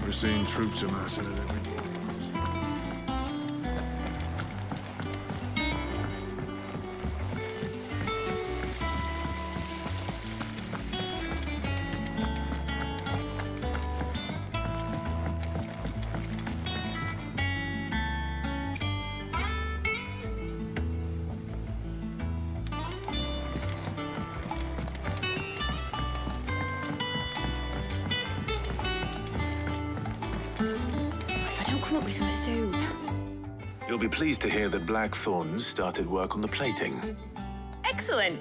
We're seeing troops amassing at every point. If I don't come up with something soon. You'll be pleased to hear that Blackthorn's started work on the plating. Excellent.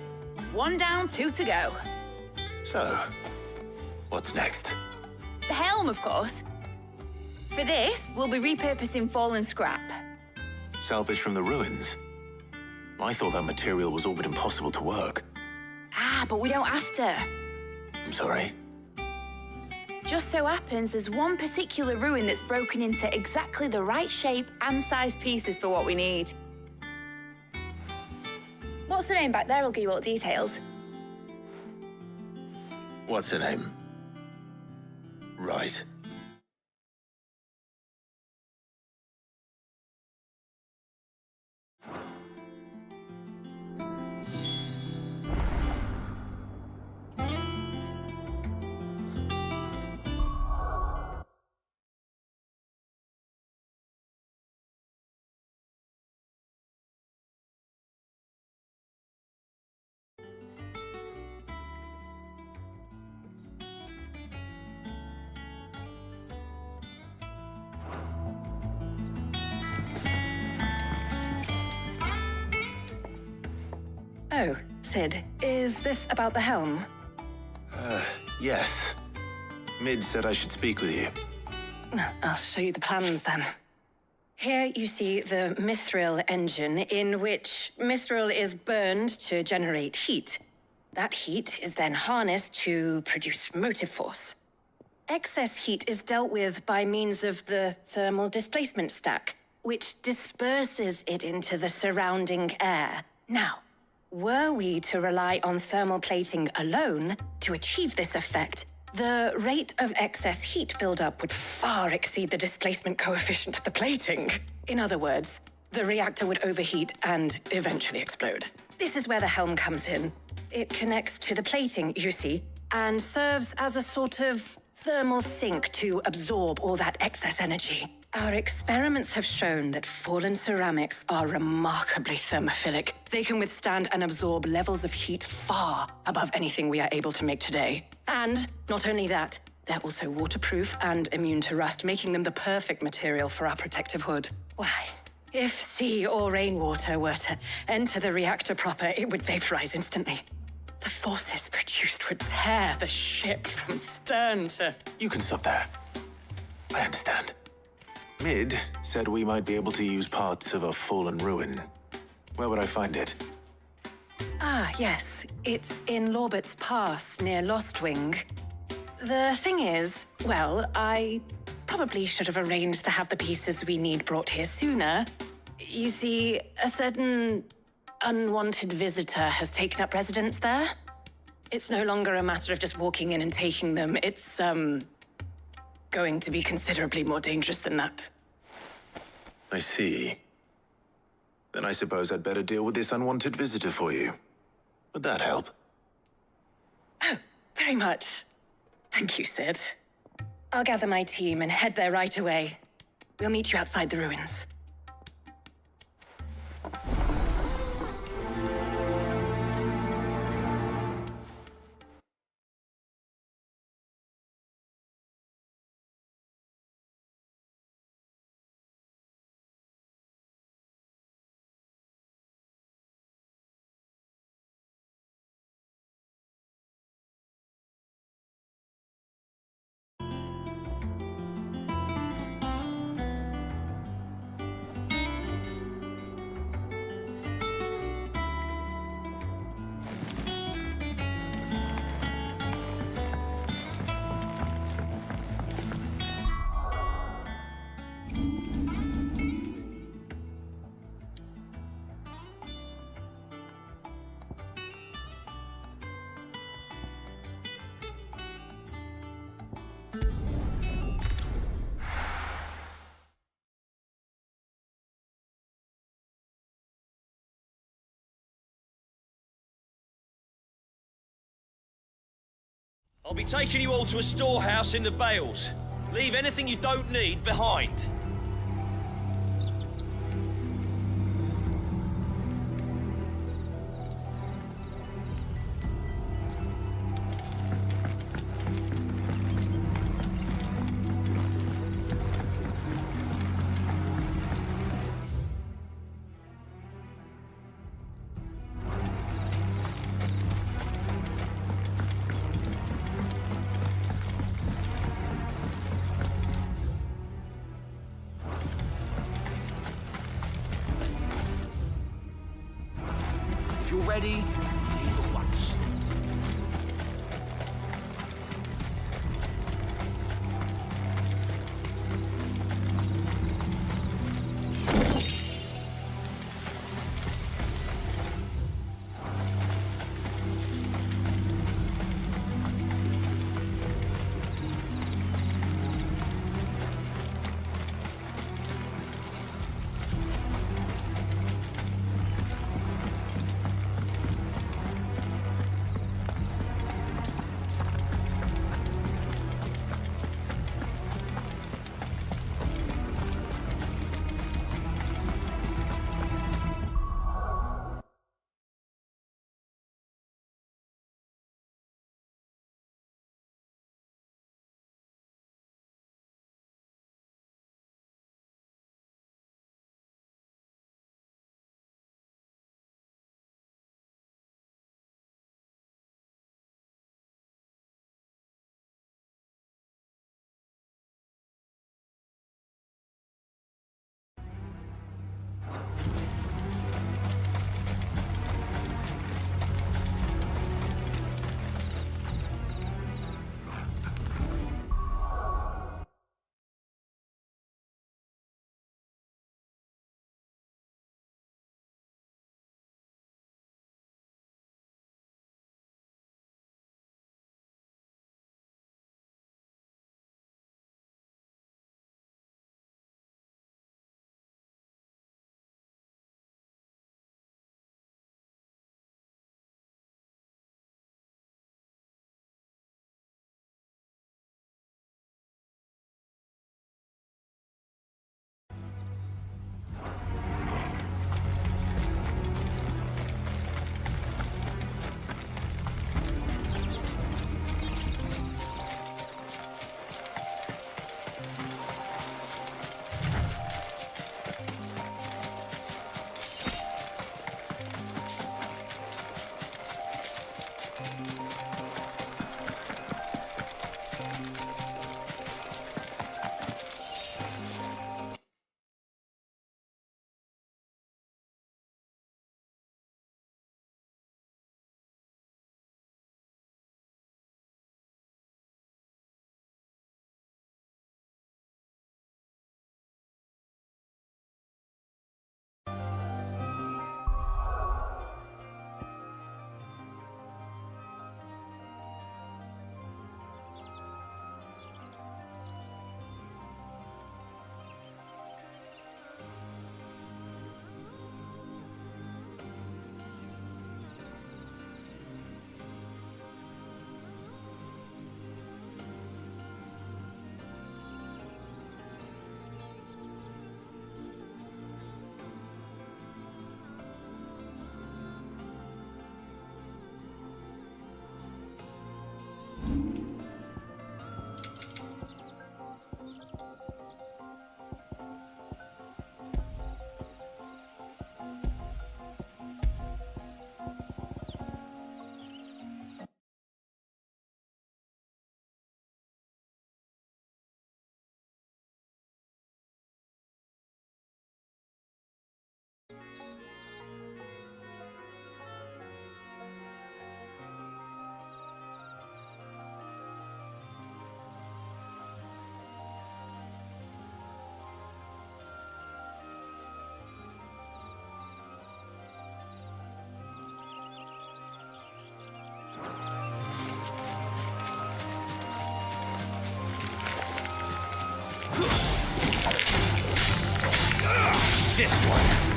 1 down, 2 to go. So, what's next? The helm, of course. For this, we'll be repurposing fallen scrap. Salvage from the ruins? I thought that material was all but impossible to work. Ah, but we don't have to. I'm sorry. Just so happens there's one particular ruin that's broken into exactly the right shape and size pieces for what we need. What's the name back there? I'll give you all the details. What's her name? Right. Oh, Sid, is this about the helm? Yes. Mid said I should speak with you. I'll show you the plans then. Here you see the mithril engine, in which mithril is burned to generate heat. That heat is then harnessed to produce motive force. Excess heat is dealt with by means of the thermal displacement stack, which disperses it into the surrounding air. Now, were we to rely on thermal plating alone to achieve this effect, the rate of excess heat buildup would far exceed the displacement coefficient of the plating. In other words, the reactor would overheat and eventually explode. This is where the helm comes in. It connects to the plating, you see, and serves as a sort of thermal sink to absorb all that excess energy. Our experiments have shown that fallen ceramics are remarkably thermophilic. They can withstand and absorb levels of heat far above anything we are able to make today. And not only that, they're also waterproof and immune to rust, making them the perfect material for our protective hood. Why, if sea or rainwater were to enter the reactor proper, it would vaporize instantly. The forces produced would tear the ship from stern to... You can stop there. I understand. Mid said we might be able to use parts of a fallen ruin. Where would I find it? Ah, yes. It's in Lorbert's Pass, near Lostwing. The thing is, well, I probably should have arranged to have the pieces we need brought here sooner. You see, a certain unwanted visitor has taken up residence there. It's no longer a matter of just walking in and taking them. It's, going to be considerably more dangerous than that. I see. Then I suppose I'd better deal with this unwanted visitor for you. Would that help? Oh, very much. Thank you, Sid. I'll gather my team and head there right away. We'll meet you outside the ruins. I'll be taking you all to a storehouse in the Bales. Leave anything you don't need behind. If you're ready, leave at once. This one.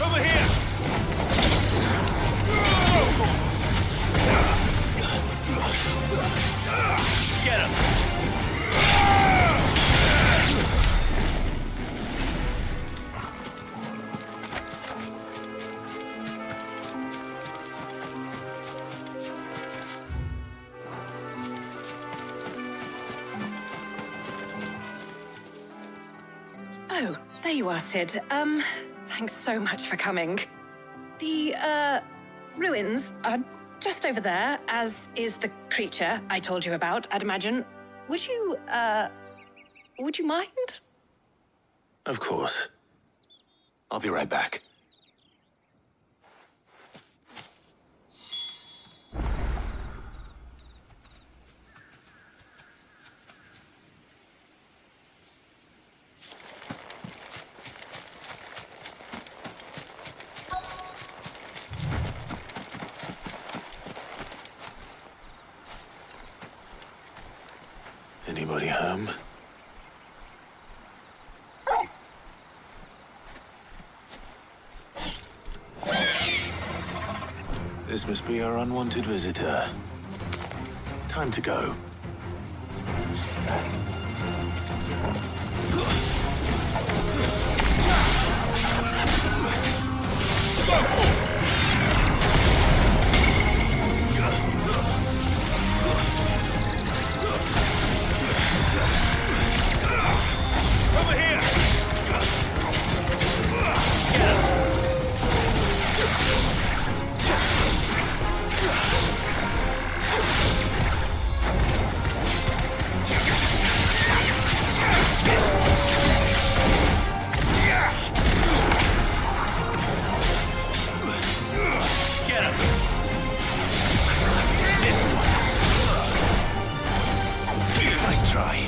Over here! Get him! Oh, there you are, Sid. Thanks so much for coming. The, ruins are just over there, as is the creature I told you about, I'd imagine. Would you mind? Of course. I'll be right back. Anybody home? This must be our unwanted visitor. Time to go. Over here! Get him! Nice try.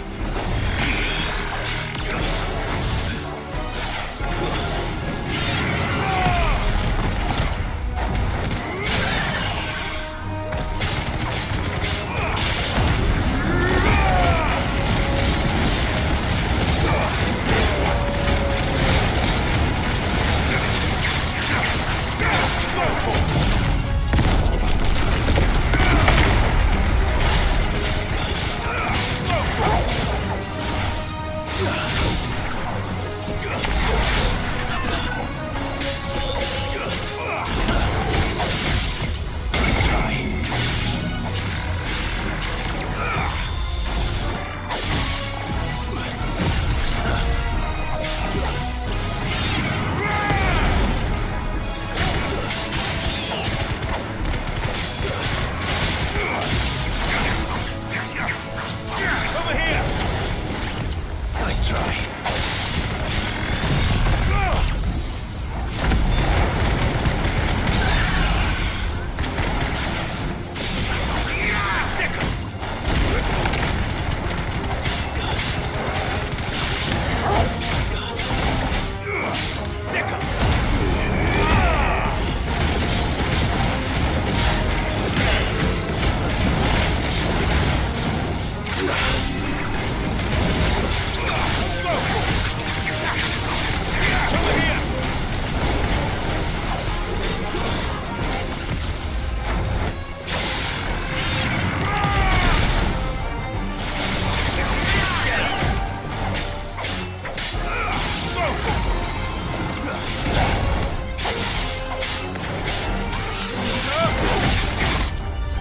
Over here! Nice try.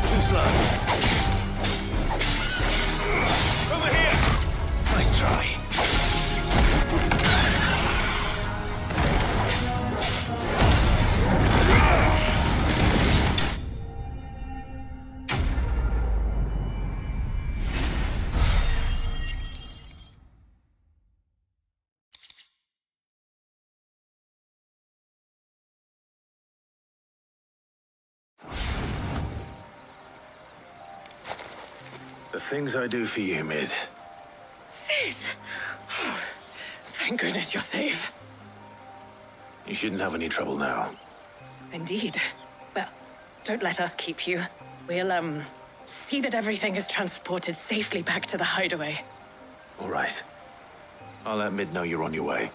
Too slow. Over here! Nice try. The things I do for you, Mid. Sid! Oh, thank goodness you're safe. You shouldn't have any trouble now. Indeed. Well, don't let us keep you. We'll, see that everything is transported safely back to the hideaway. All right. I'll let Mid know you're on your way.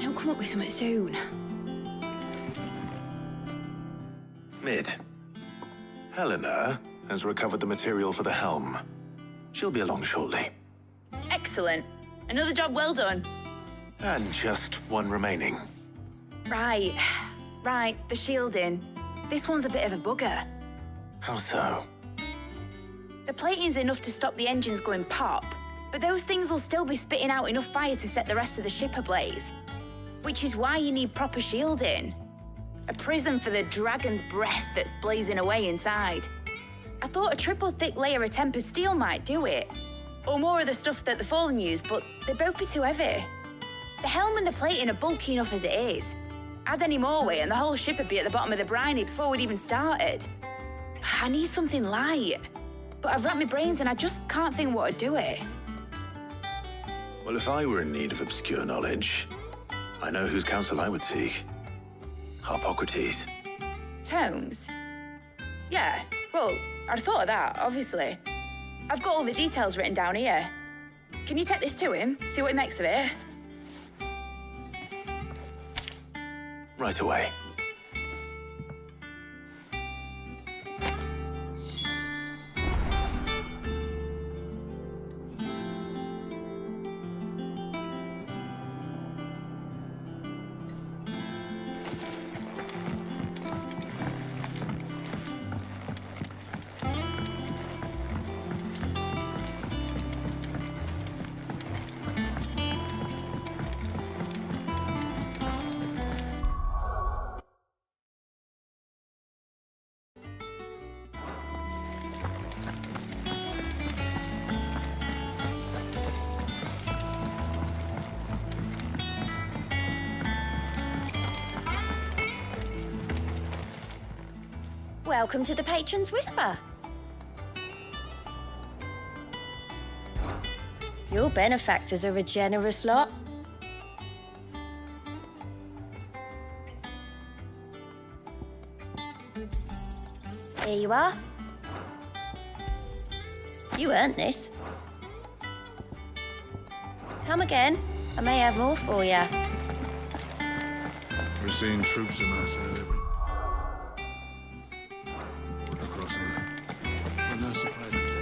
Don't come up with something soon. Mid. Helena has recovered the material for the helm. She'll be along shortly. Excellent. Another job well done. And just one remaining. Right. Right, the shielding. This one's a bit of a bugger. How so? The plating's enough to stop the engines going pop, but those things will still be spitting out enough fire to set the rest of the ship ablaze. Which is why you need proper shielding. A prism for the dragon's breath that's blazing away inside. I thought a triple thick layer of tempered steel might do it. Or more of the stuff that the Fallen use, but they'd both be too heavy. The helm and the plating are bulky enough as it is. Add any more weight and the whole ship would be at the bottom of the briny before we'd even started. I need something light. But I've racked my brains and I just can't think what would do it. Well, if I were in need of obscure knowledge, I know whose counsel I would seek. Harpocrates. Tomes? Yeah, well, I'd thought of that, obviously. I've got all the details written down here. Can you take this to him, see what he makes of it? Right away. Welcome to the Patron's Whisper. Your benefactors are a generous lot. Here you are. You earned this. Come again. I may have more for you. We're seeing troops amassing at every... crossing. Well, no surprises there.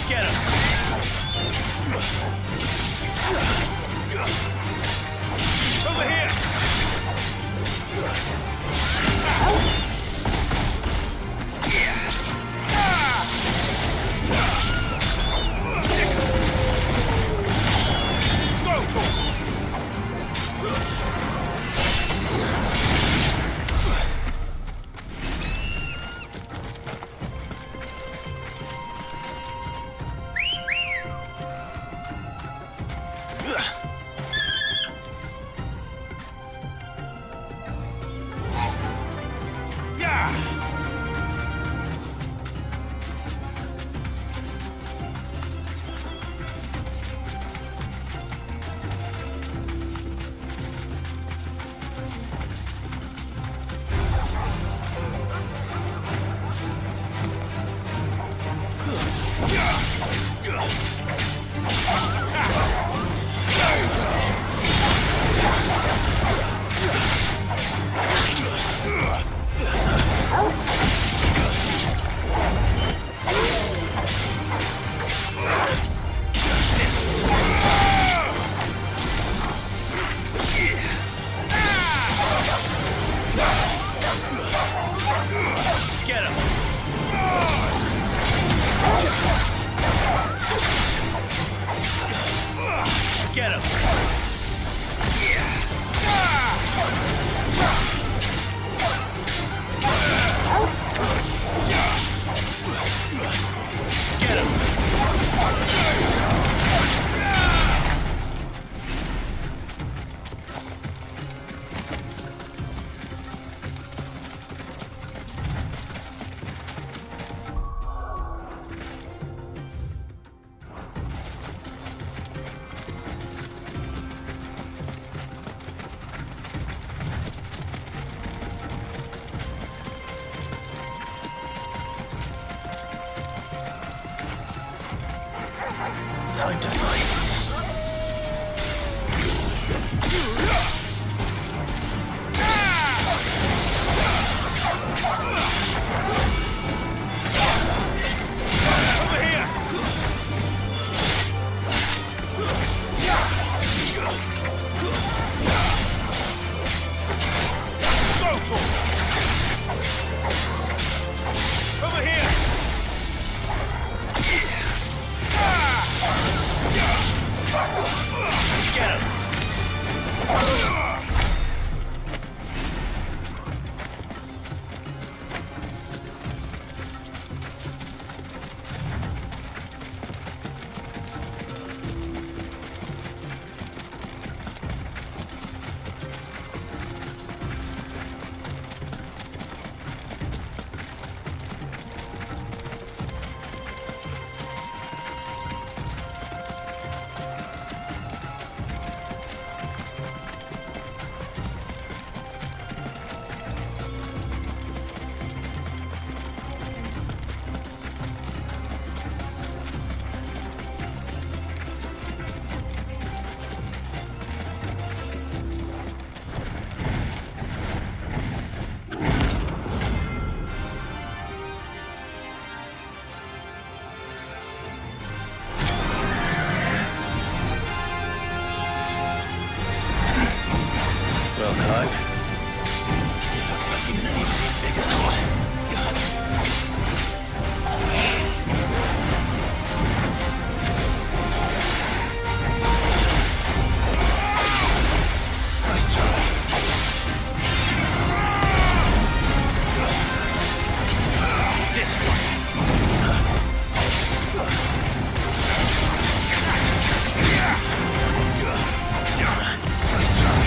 Get him! Over here! Get him! Get him! Get him! Time to fight. Over here! Over here! Get him! Well, Clive, looks like you're gonna need a bigger sword. Nice try. This one! Nice try.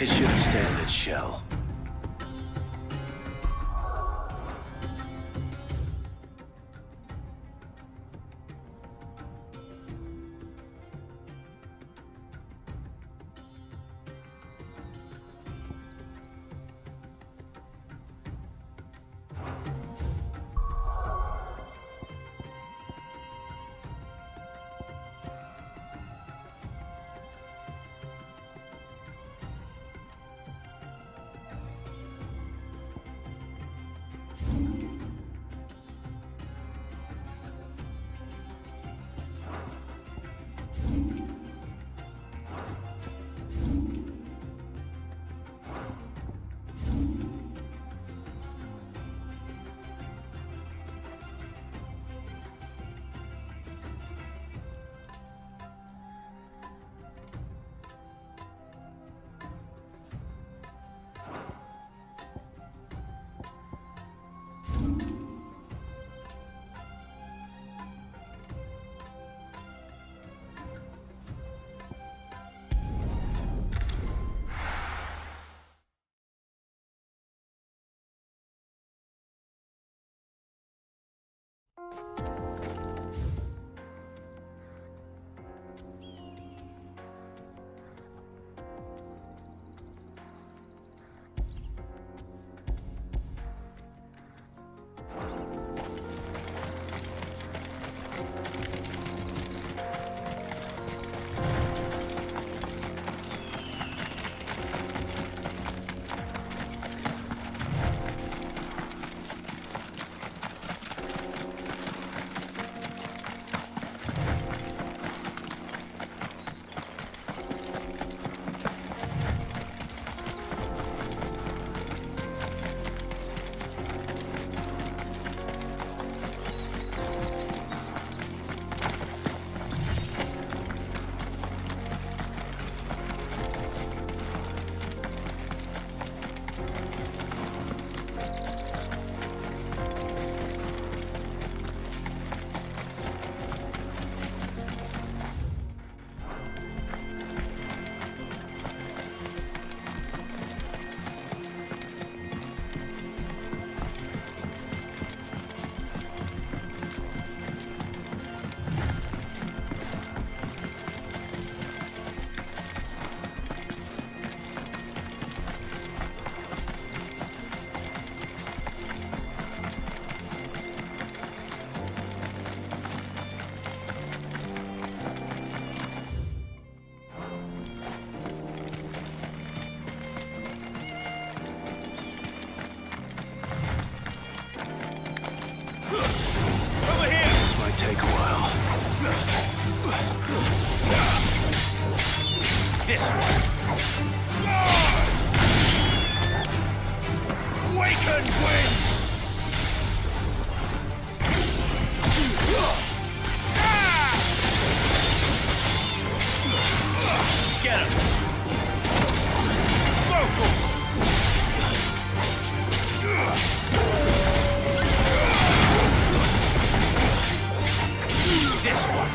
It should have stayed in its shell. Take a while. This one. Awaken winds! Get him! This one.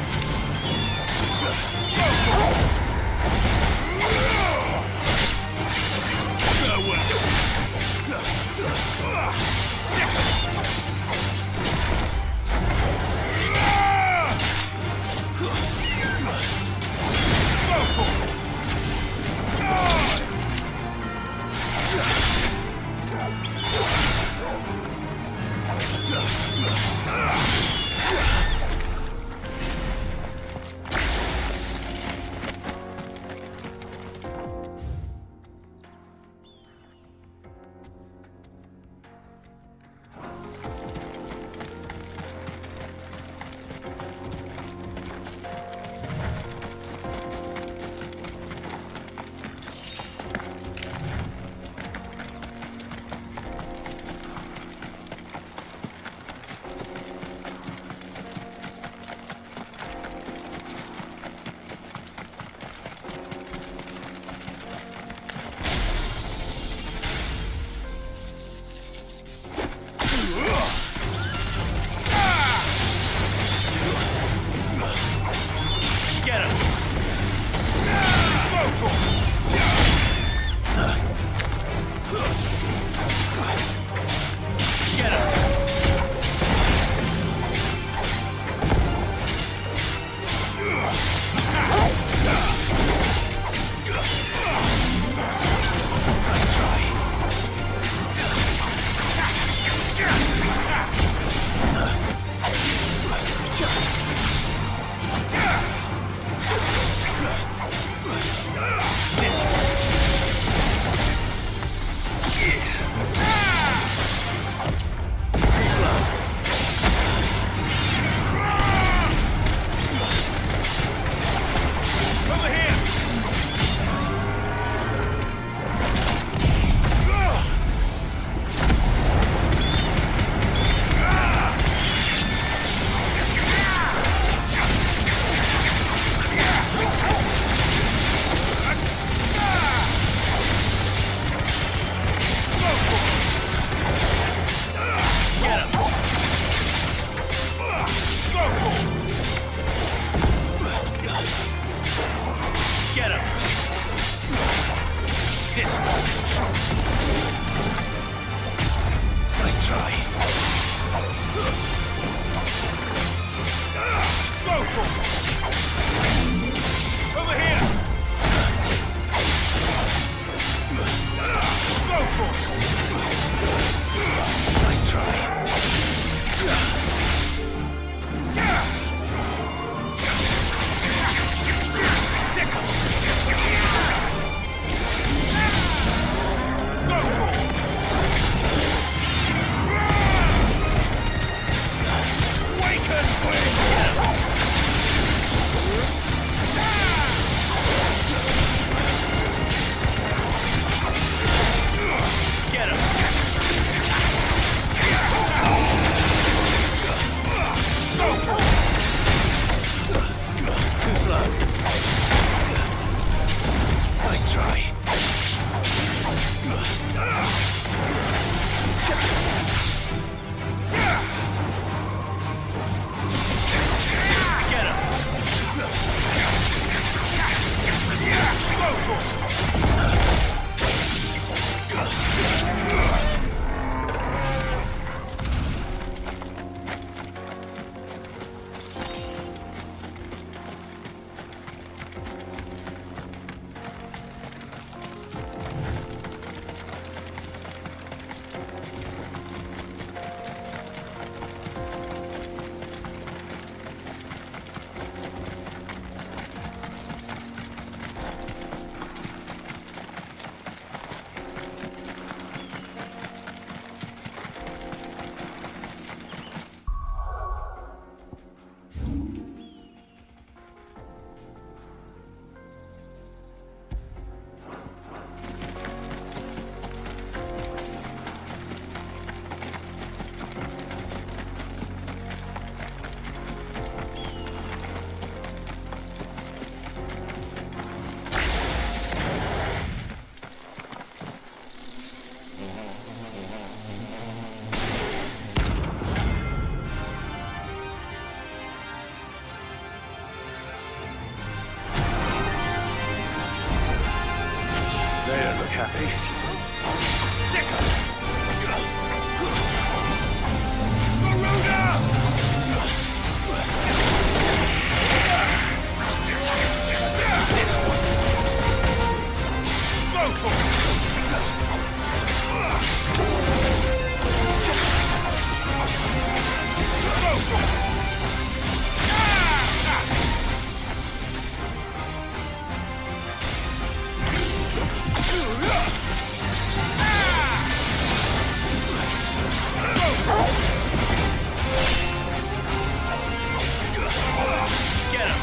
Nice try. Over here! Nice try. Get him! Too slow. Nice try. Get him! They don't look happy. Get him!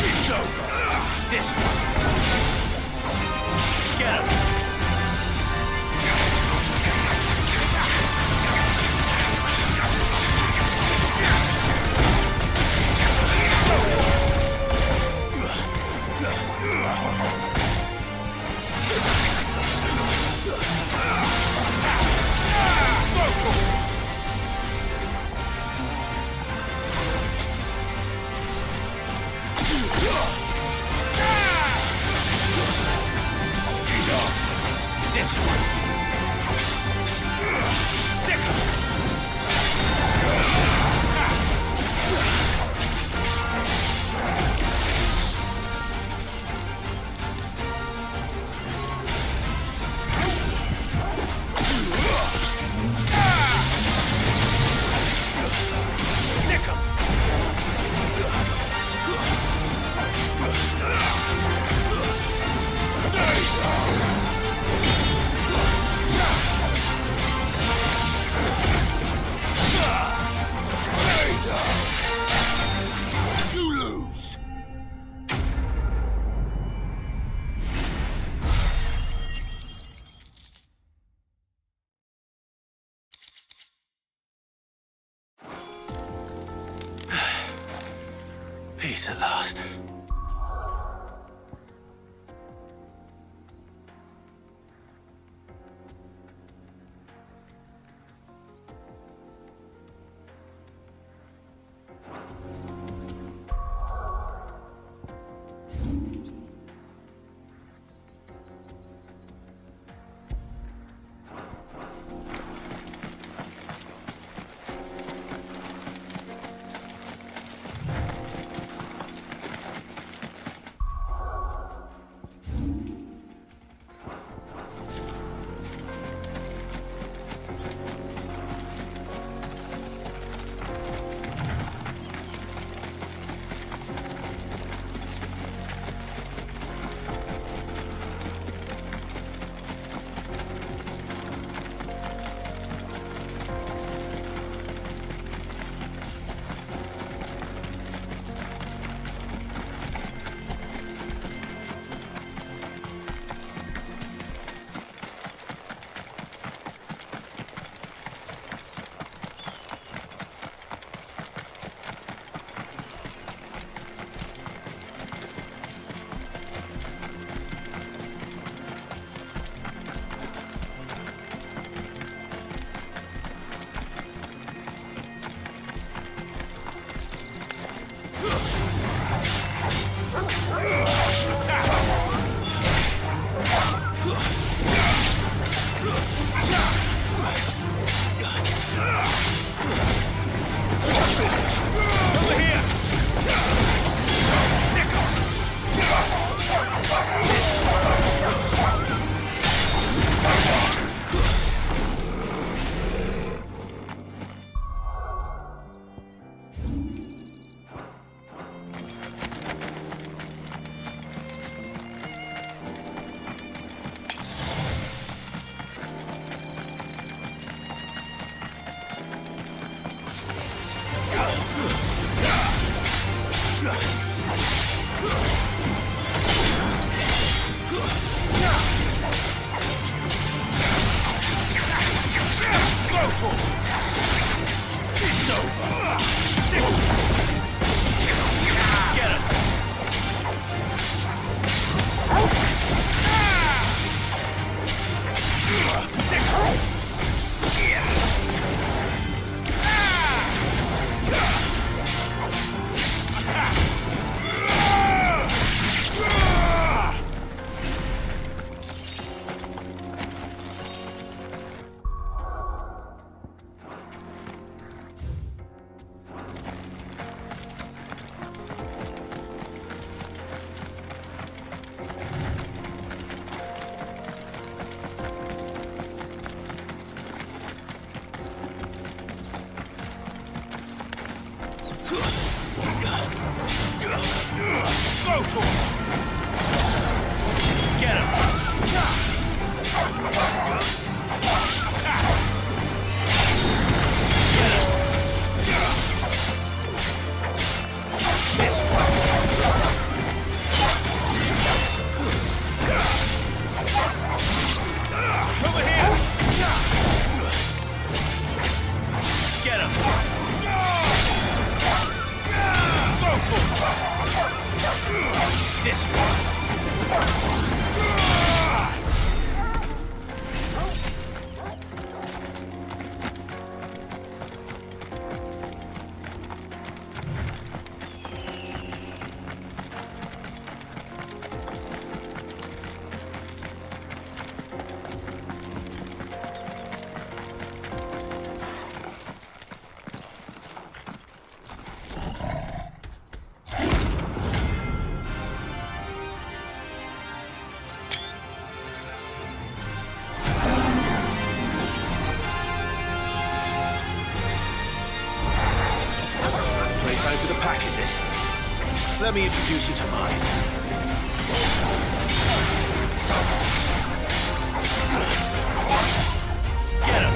It's over. This one. Get him! This one. Stick 'em. Stick 'em. You lose. Peace at last. talk. It's over. Get him. Go to him! Get him! This one! Over here! Get him! Go to him! This one! Playtime for the pack, is it? Let me introduce you to mine. Get him!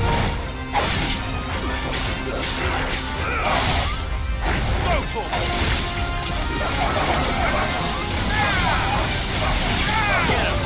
Go to him! Get him!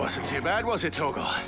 wasn't too bad, was it, Torgal?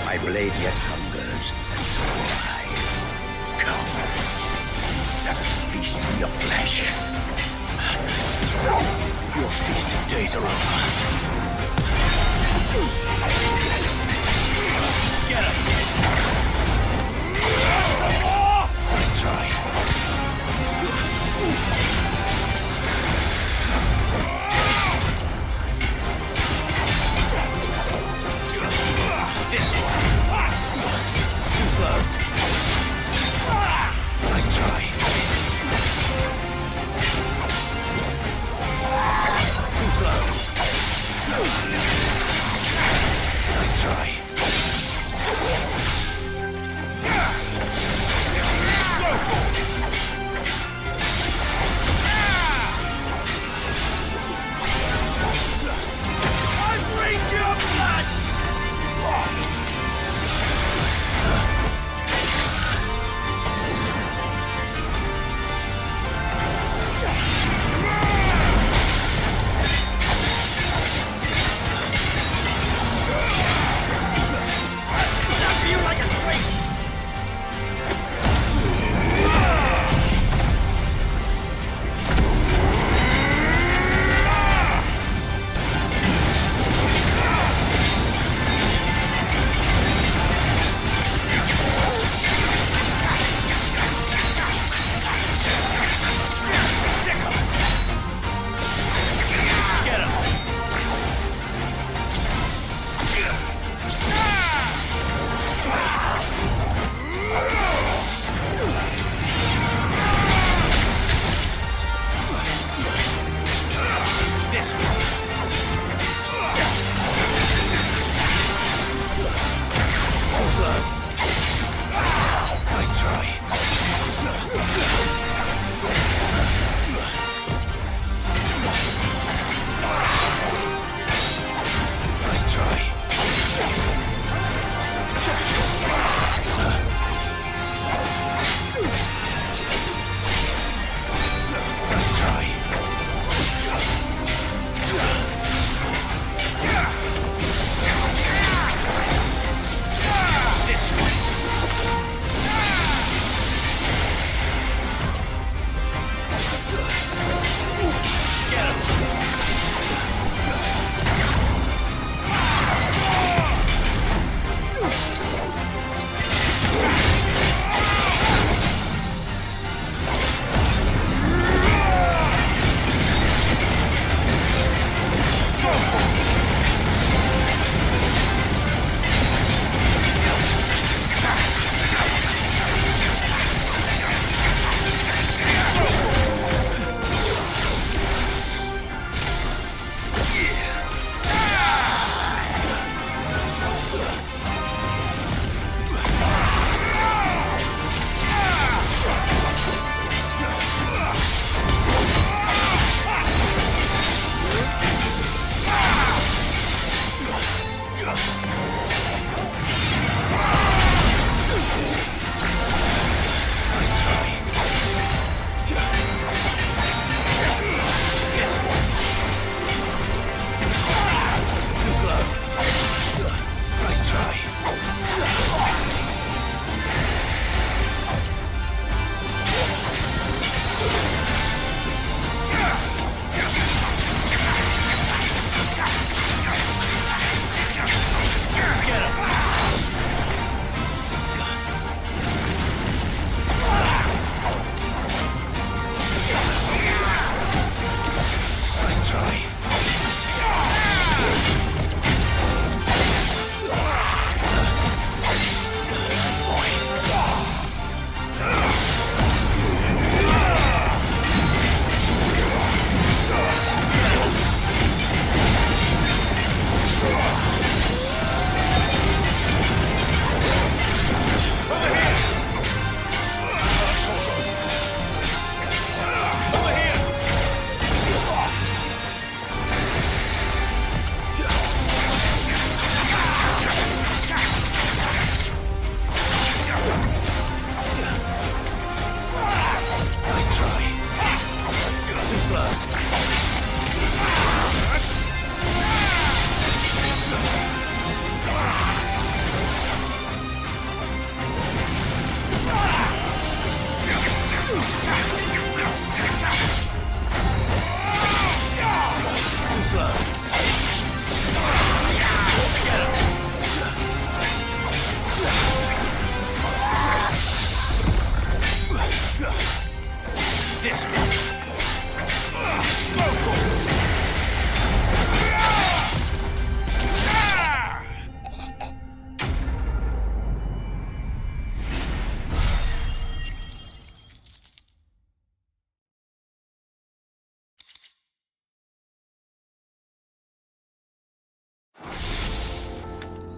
My blade yet hungers, and so will I. Come, let us feast on your flesh. Your feasting days are over. Get him! Let's try. This one. Too slow. Nice try. Too slow.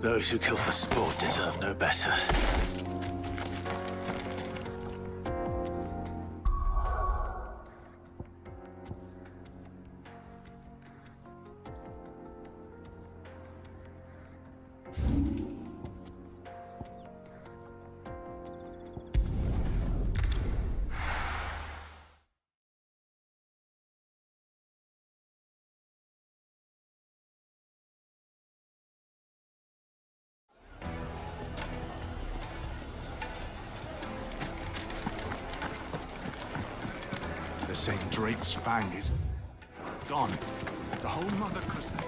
Those who kill for sport deserve no better. They're saying Drake's fang is gone. The whole Mother Crystal.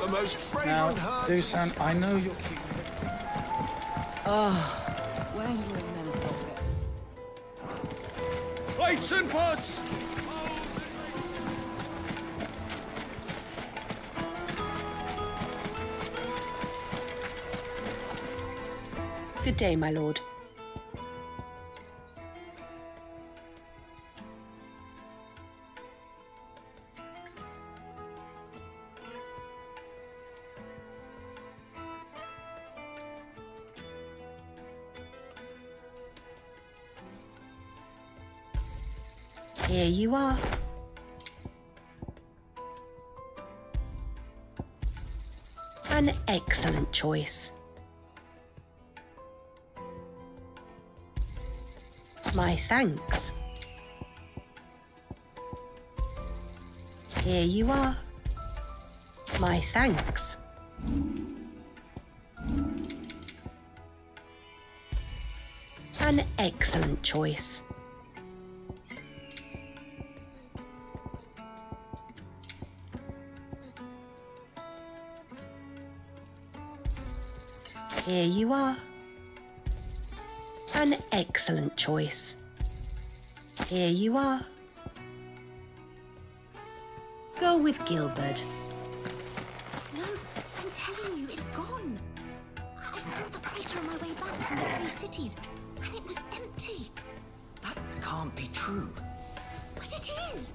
The most fragrant Now, herbs. Dusan, I know you're keeping Where do you men have got it? Plates and pots! Good day, my lord. Here you are. An excellent choice. My thanks. Here you are. My thanks. An excellent choice. Here you are. An excellent choice. Here you are. Go with Gilbert. No, I'm telling you, it's gone. I saw the crater on my way back from the Free Cities, and it was empty. That can't be true. But it is.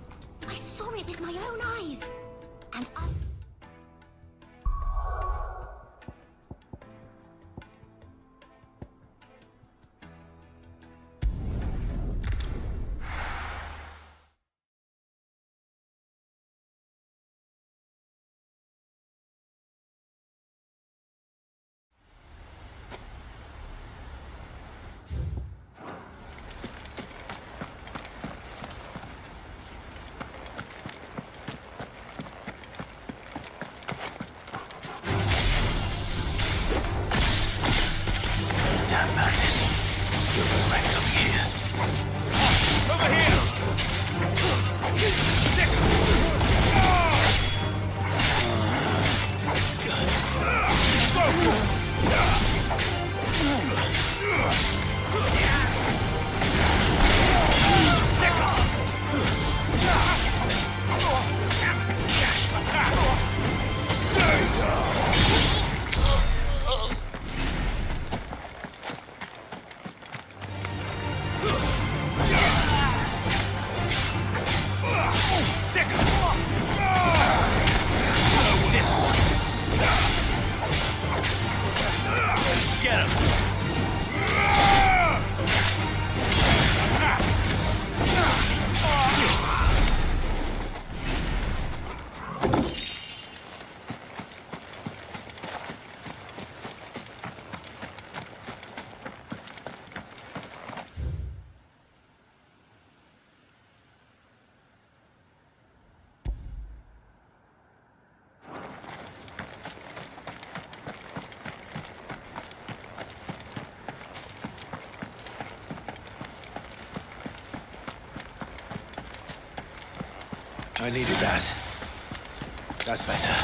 I saw it with my own eyes. And I... Damn madness. Gilbert ran coming here. Over here! Get him! I needed that. That's better.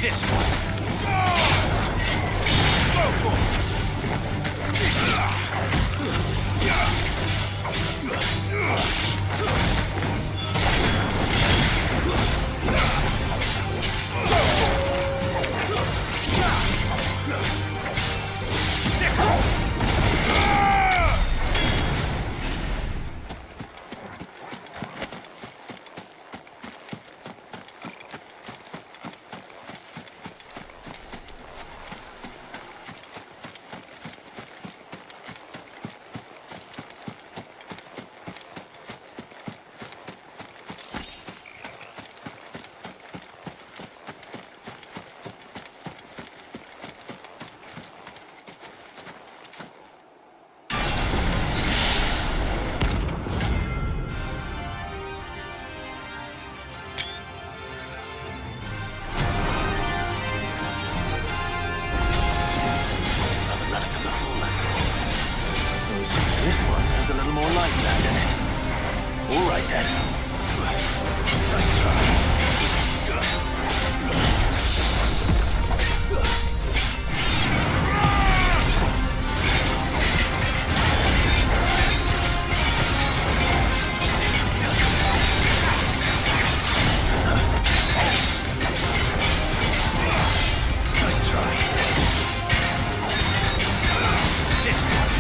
This one. Go for it. This one has a little more life left in it. All right then. Nice try. Nice try. This one.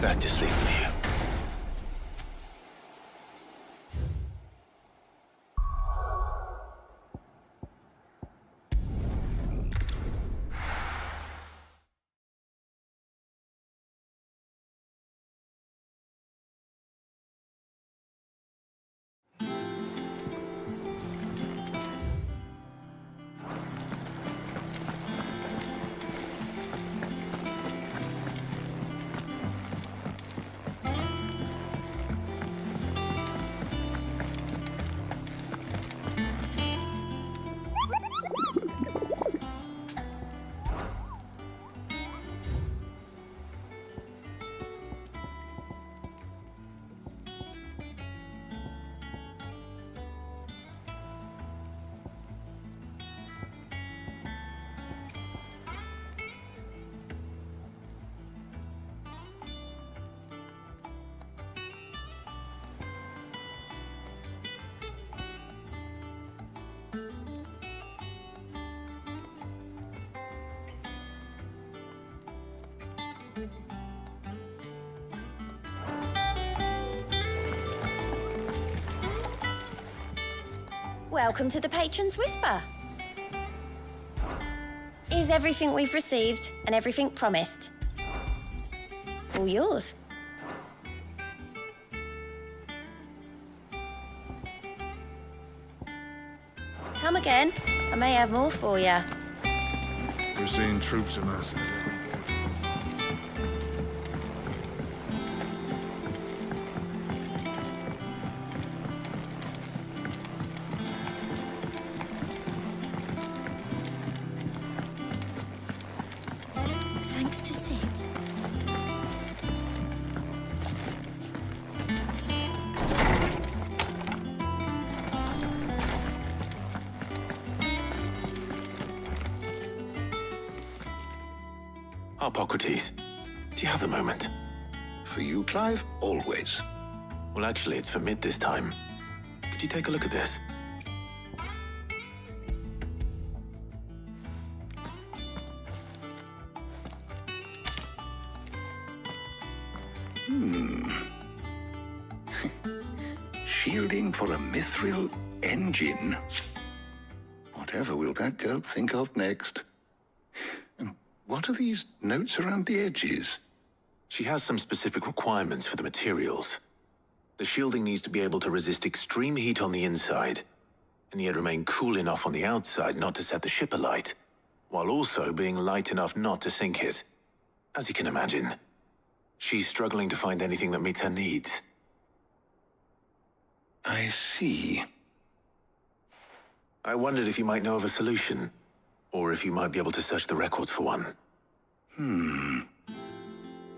Back to sleep with you. Welcome to the Patron's Whisper. Is everything we've received and everything promised? All yours. Come again. I may have more for you. We're seeing troops amassing. Thanks to Sid. Hippocrates, do you have a moment? For you, Clive, always. Well, actually, it's for mid this time. Could you take a look at this? Shielding for a mithril engine. Whatever will that girl think of next? And what are these notes around the edges? She has some specific requirements for the materials. The shielding needs to be able to resist extreme heat on the inside, and yet remain cool enough on the outside not to set the ship alight, while also being light enough not to sink it. As you can imagine, she's struggling to find anything that meets her needs. I see. I wondered if you might know of a solution, or if you might be able to search the records for one.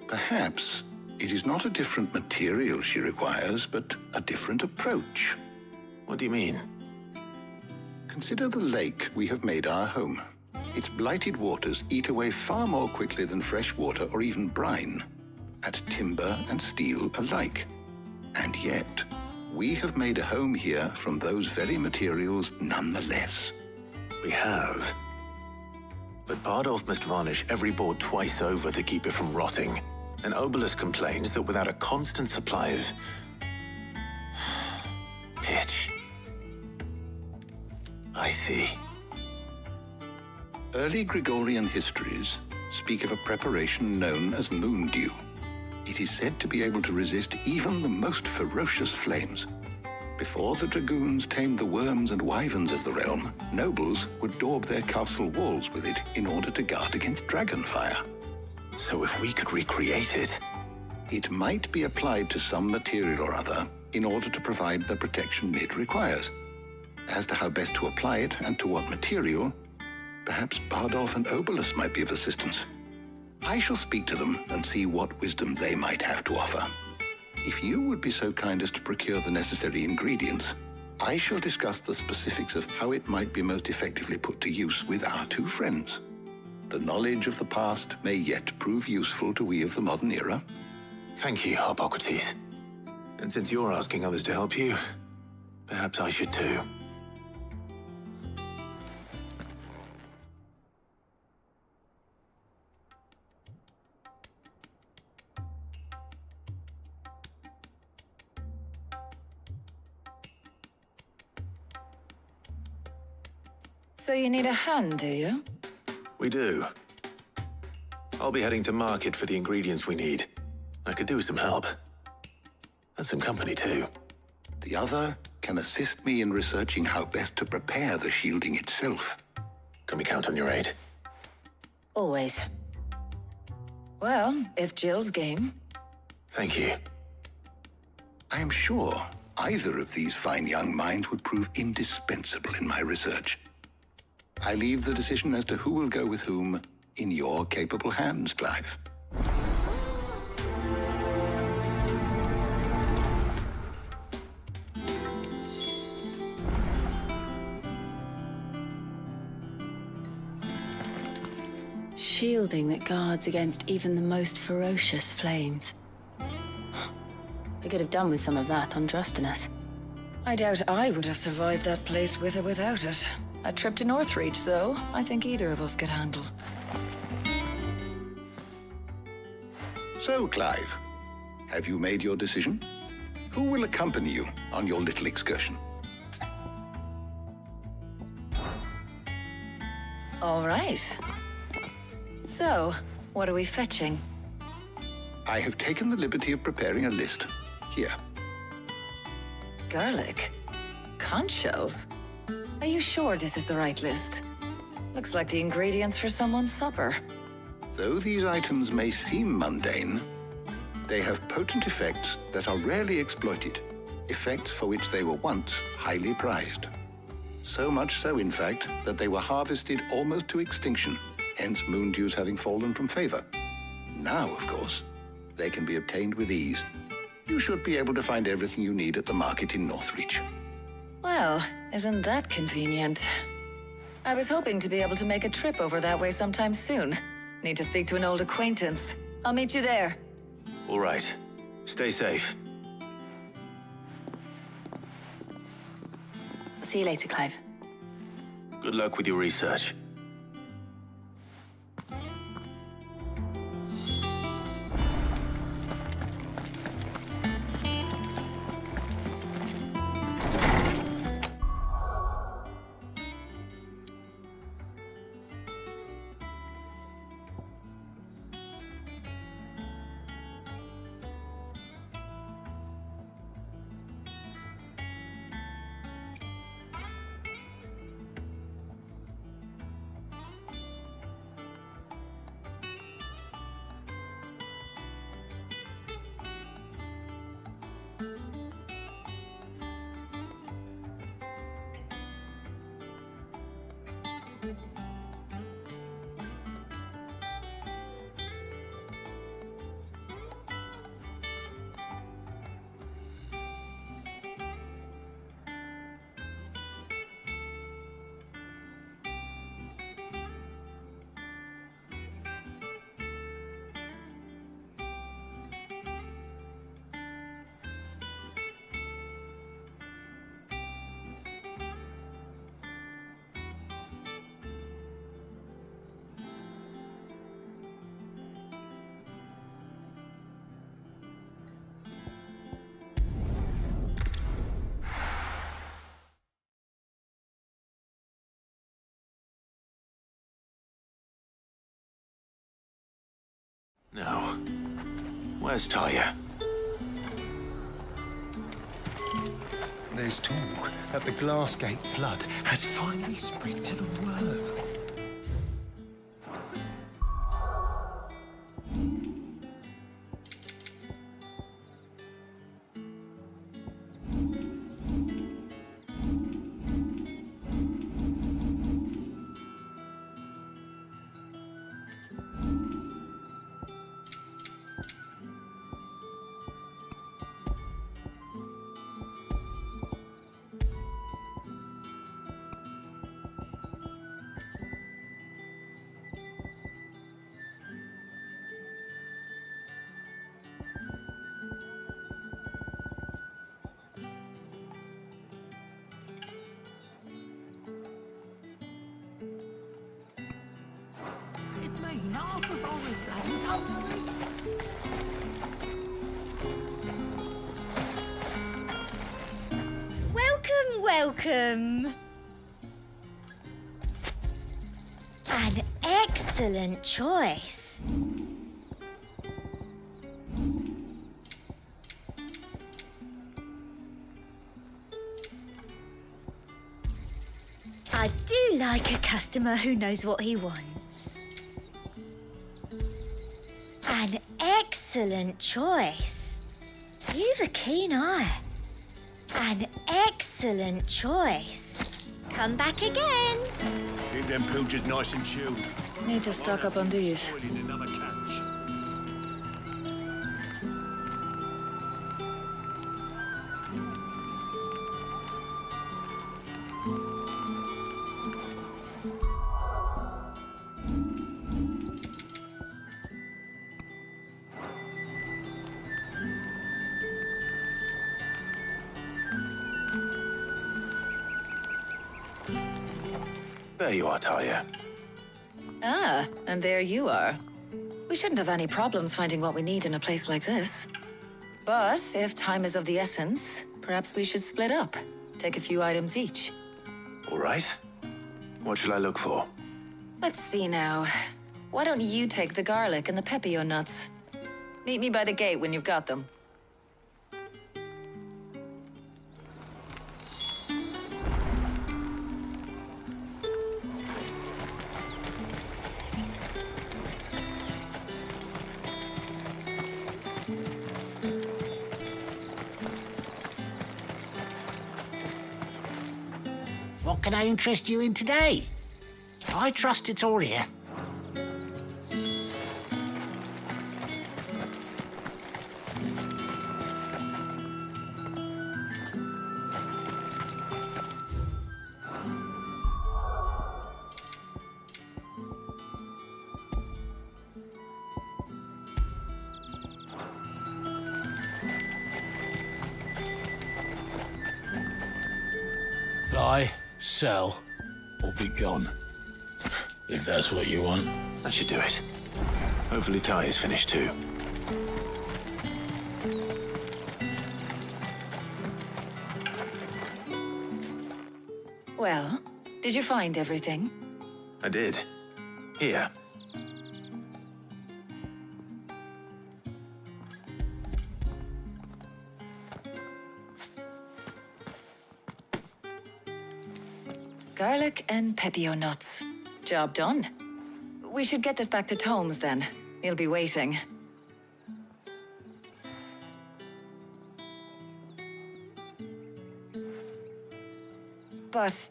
Perhaps it is not a different material she requires, but a different approach. What do you mean? Consider the lake we have made our home. Its blighted waters eat away far more quickly than fresh water or even brine, at timber and steel alike. And yet, we have made a home here from those very materials nonetheless. We have. But Bardolph must varnish every board twice over to keep it from rotting. And Obelus complains that without a constant supply of pitch. I see. Early Gregorian histories speak of a preparation known as moon dew. It is said to be able to resist even the most ferocious flames. Before the dragoons tamed the worms and wyverns of the realm, nobles would daub their castle walls with it in order to guard against dragonfire. So if we could recreate it... It might be applied to some material or other in order to provide the protection Mid requires. As to how best to apply it and to what material, perhaps Bardolph and Obelus might be of assistance. I shall speak to them and see what wisdom they might have to offer. If you would be so kind as to procure the necessary ingredients, I shall discuss the specifics of how it might be most effectively put to use with our two friends. The knowledge of the past may yet prove useful to we of the modern era. Thank you, Hippocrates. And since you're asking others to help you, perhaps I should too. So you need a hand, do you? We do. I'll be heading to market for the ingredients we need. I could do with some help. And some company, too. The other can assist me in researching how best to prepare the shielding itself. Can we count on your aid? Always. Well, if Jill's game. Thank you. I am sure either of these fine young minds would prove indispensable in my research. I leave the decision as to who will go with whom in your capable hands, Clive. Shielding that guards against even the most ferocious flames. We could have done with some of that on Drustinus. I doubt I would have survived that place with or without it. A trip to Northreach, though, I think either of us could handle. So, Clive, have you made your decision? Who will accompany you on your little excursion? All right. So, what are we fetching? I have taken the liberty of preparing a list. Here. Garlic? Conch shells? Are you sure this is the right list? Looks like the ingredients for someone's supper. Though these items may seem mundane, they have potent effects that are rarely exploited, effects for which they were once highly prized. So much so, in fact, that they were harvested almost to extinction, hence moon dews having fallen from favor. Now, of course, they can be obtained with ease. You should be able to find everything you need at the market in Northreach. Well, isn't that convenient? I was hoping to be able to make a trip over that way sometime soon. Need to speak to an old acquaintance. I'll meet you there. All right. Stay safe. See you later, Clive. Good luck with your research. Now, where's Talia? There's talk that the Glassgate flood has finally spread to the world. It may not have always lands Welcome, welcome. An excellent choice. I do like a customer who knows what he wants. An excellent choice. You've a keen eye. An excellent choice. Come back again. Keep them pilchards nice and chilled. Need to stock up on these. Spoiling another catch. There you are, Talia. Ah, and there you are. We shouldn't have any problems finding what we need in a place like this. But if time is of the essence, perhaps we should split up. Take a few items each. All right. What should I look for? Let's see now. Why don't you take the garlic and the pepio nuts? Meet me by the gate when you've got them. What can I interest you in today? I trust it's all here. Buy, sell, or be gone. If that's what you want. That should do it. Hopefully Talia's finished too. Well, did you find everything? I did. Here. Garlic and pepio nuts. Job done. We should get this back to Tomes then. He'll be waiting. But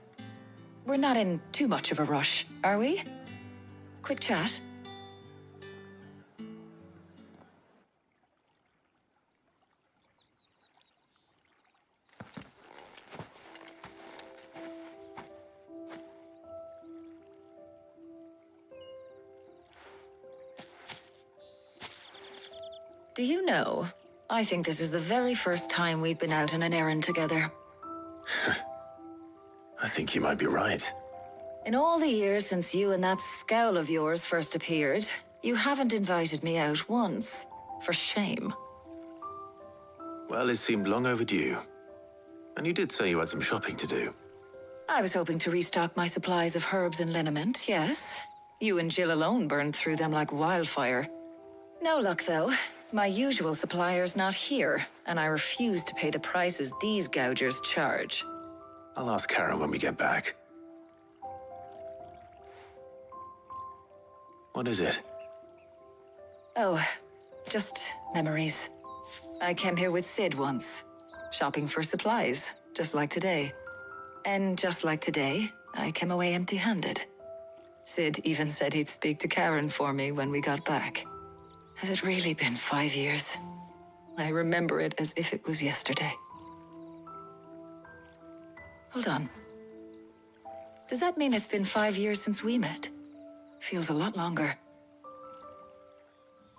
we're not in too much of a rush, are we? Quick chat. Do you know, I think this is the very first time we've been out on an errand together. I think you might be right. In all the years since you and that scowl of yours first appeared, you haven't invited me out once. For shame. Well, it seemed long overdue. And you did say you had some shopping to do. I was hoping to restock my supplies of herbs and liniment, yes. You and Jill alone burned through them like wildfire. No luck, though. My usual supplier's not here, and I refuse to pay the prices these gougers charge. I'll ask Karen when we get back. What is it? Oh, just memories. I came here with Sid once, shopping for supplies, just like today. And just like today, I came away empty-handed. Sid even said he'd speak to Karen for me when we got back. Has it really been 5 years? I remember it as if it was yesterday. Hold on. Does that mean it's been 5 years since we met? Feels a lot longer.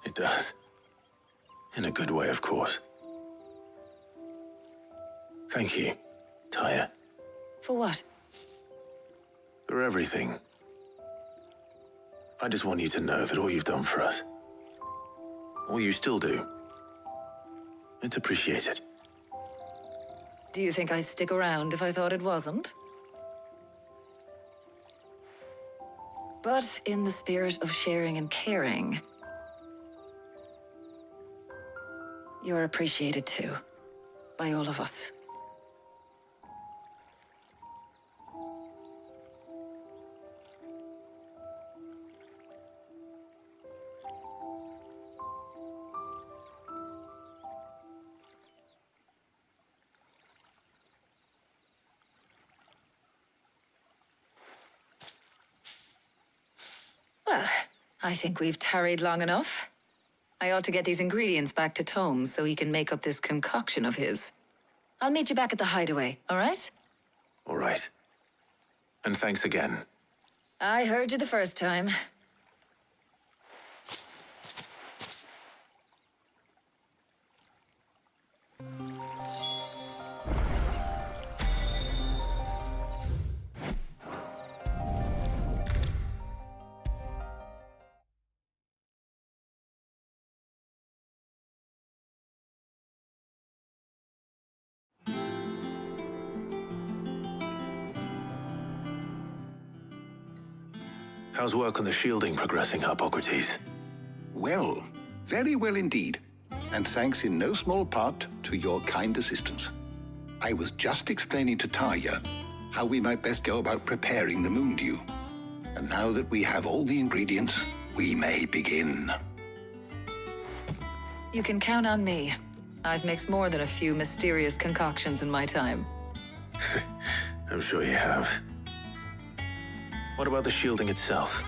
It does. In a good way, of course. Thank you, Taya. For what? For everything. I just want you to know that all you've done for us, all you still do, it's appreciated. Do you think I'd stick around if I thought it wasn't? But in the spirit of sharing and caring, you're appreciated too, by all of us. Well, I think we've tarried long enough. I ought to get these ingredients back to Tome so he can make up this concoction of his. I'll meet you back at the hideaway, all right? All right. And thanks again. I heard you the first time. How's work on the shielding progressing, Hippocrates? Well, very well indeed. And thanks in no small part to your kind assistance. I was just explaining to Tarja how we might best go about preparing the moon dew. And now that we have all the ingredients, we may begin. You can count on me. I've mixed more than a few mysterious concoctions in my time. I'm sure you have. What about the shielding itself?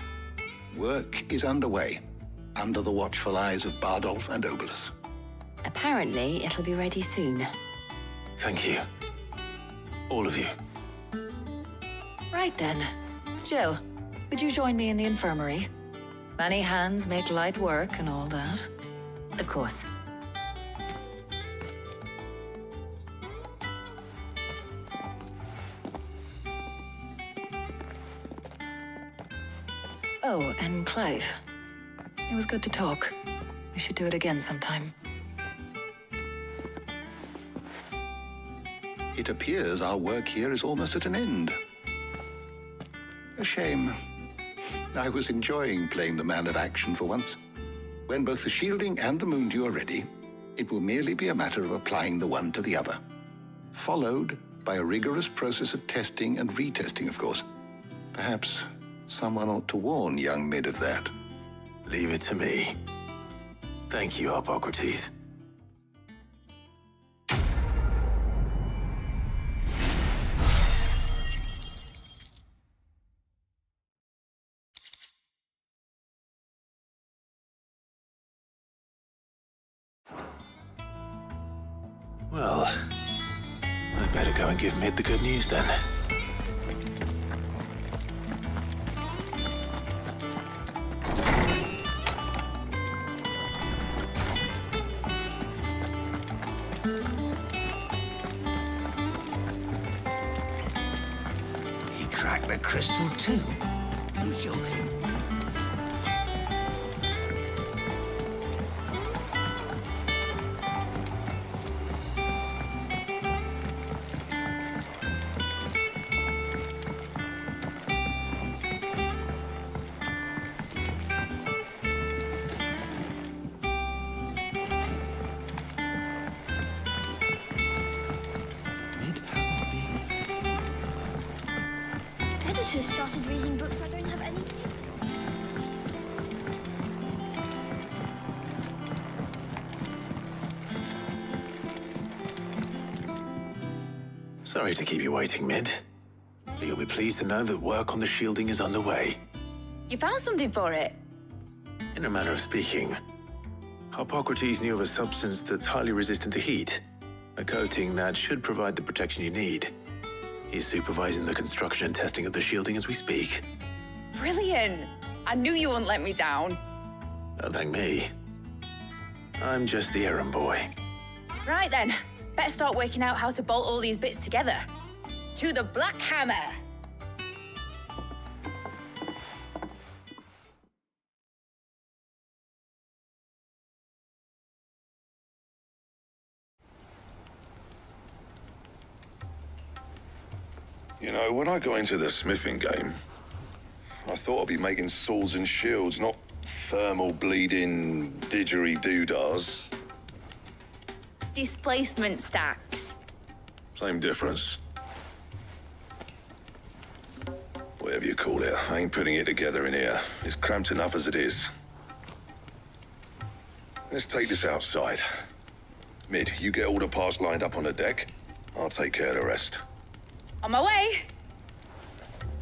Work is underway, under the watchful eyes of Bardolph and Obolus. Apparently, it'll be ready soon. Thank you. All of you. Right then. Jill, would you join me in the infirmary? Many hands make light work and all that. Of course. Oh, and Clive. It was good to talk. We should do it again sometime. It appears our work here is almost at an end. A shame. I was enjoying playing the man of action for once. When both the shielding and the moon dew are ready, it will merely be a matter of applying the one to the other. Followed by a rigorous process of testing and retesting, of course. Perhaps someone ought to warn young Mid of that. Leave it to me. Thank you, Hippocrates. Well, I'd better go and give Mid the good news then. He cracked the crystal too. You joking? Editors started reading books that don't have any. Sorry to keep you waiting, Mid. But you'll be pleased to know that work on the shielding is underway. You found something for it? In a manner of speaking, Hippocrates knew of a substance that's highly resistant to heat. A coating that should provide the protection you need. He's supervising the construction and testing of the shielding as we speak. Brilliant! I knew you wouldn't let me down. Don't thank me. I'm just the errand boy. Right then, let's start working out how to bolt all these bits together. To the Black Hammer! You know, when I got into the smithing game, I thought I'd be making swords and shields, not thermal bleeding didgeridoo-dahs. Displacement stacks. Same difference. Whatever you call it, I ain't putting it together in here. It's cramped enough as it is. Let's take this outside. Mid, you get all the parts lined up on the deck. I'll take care of the rest. On my way.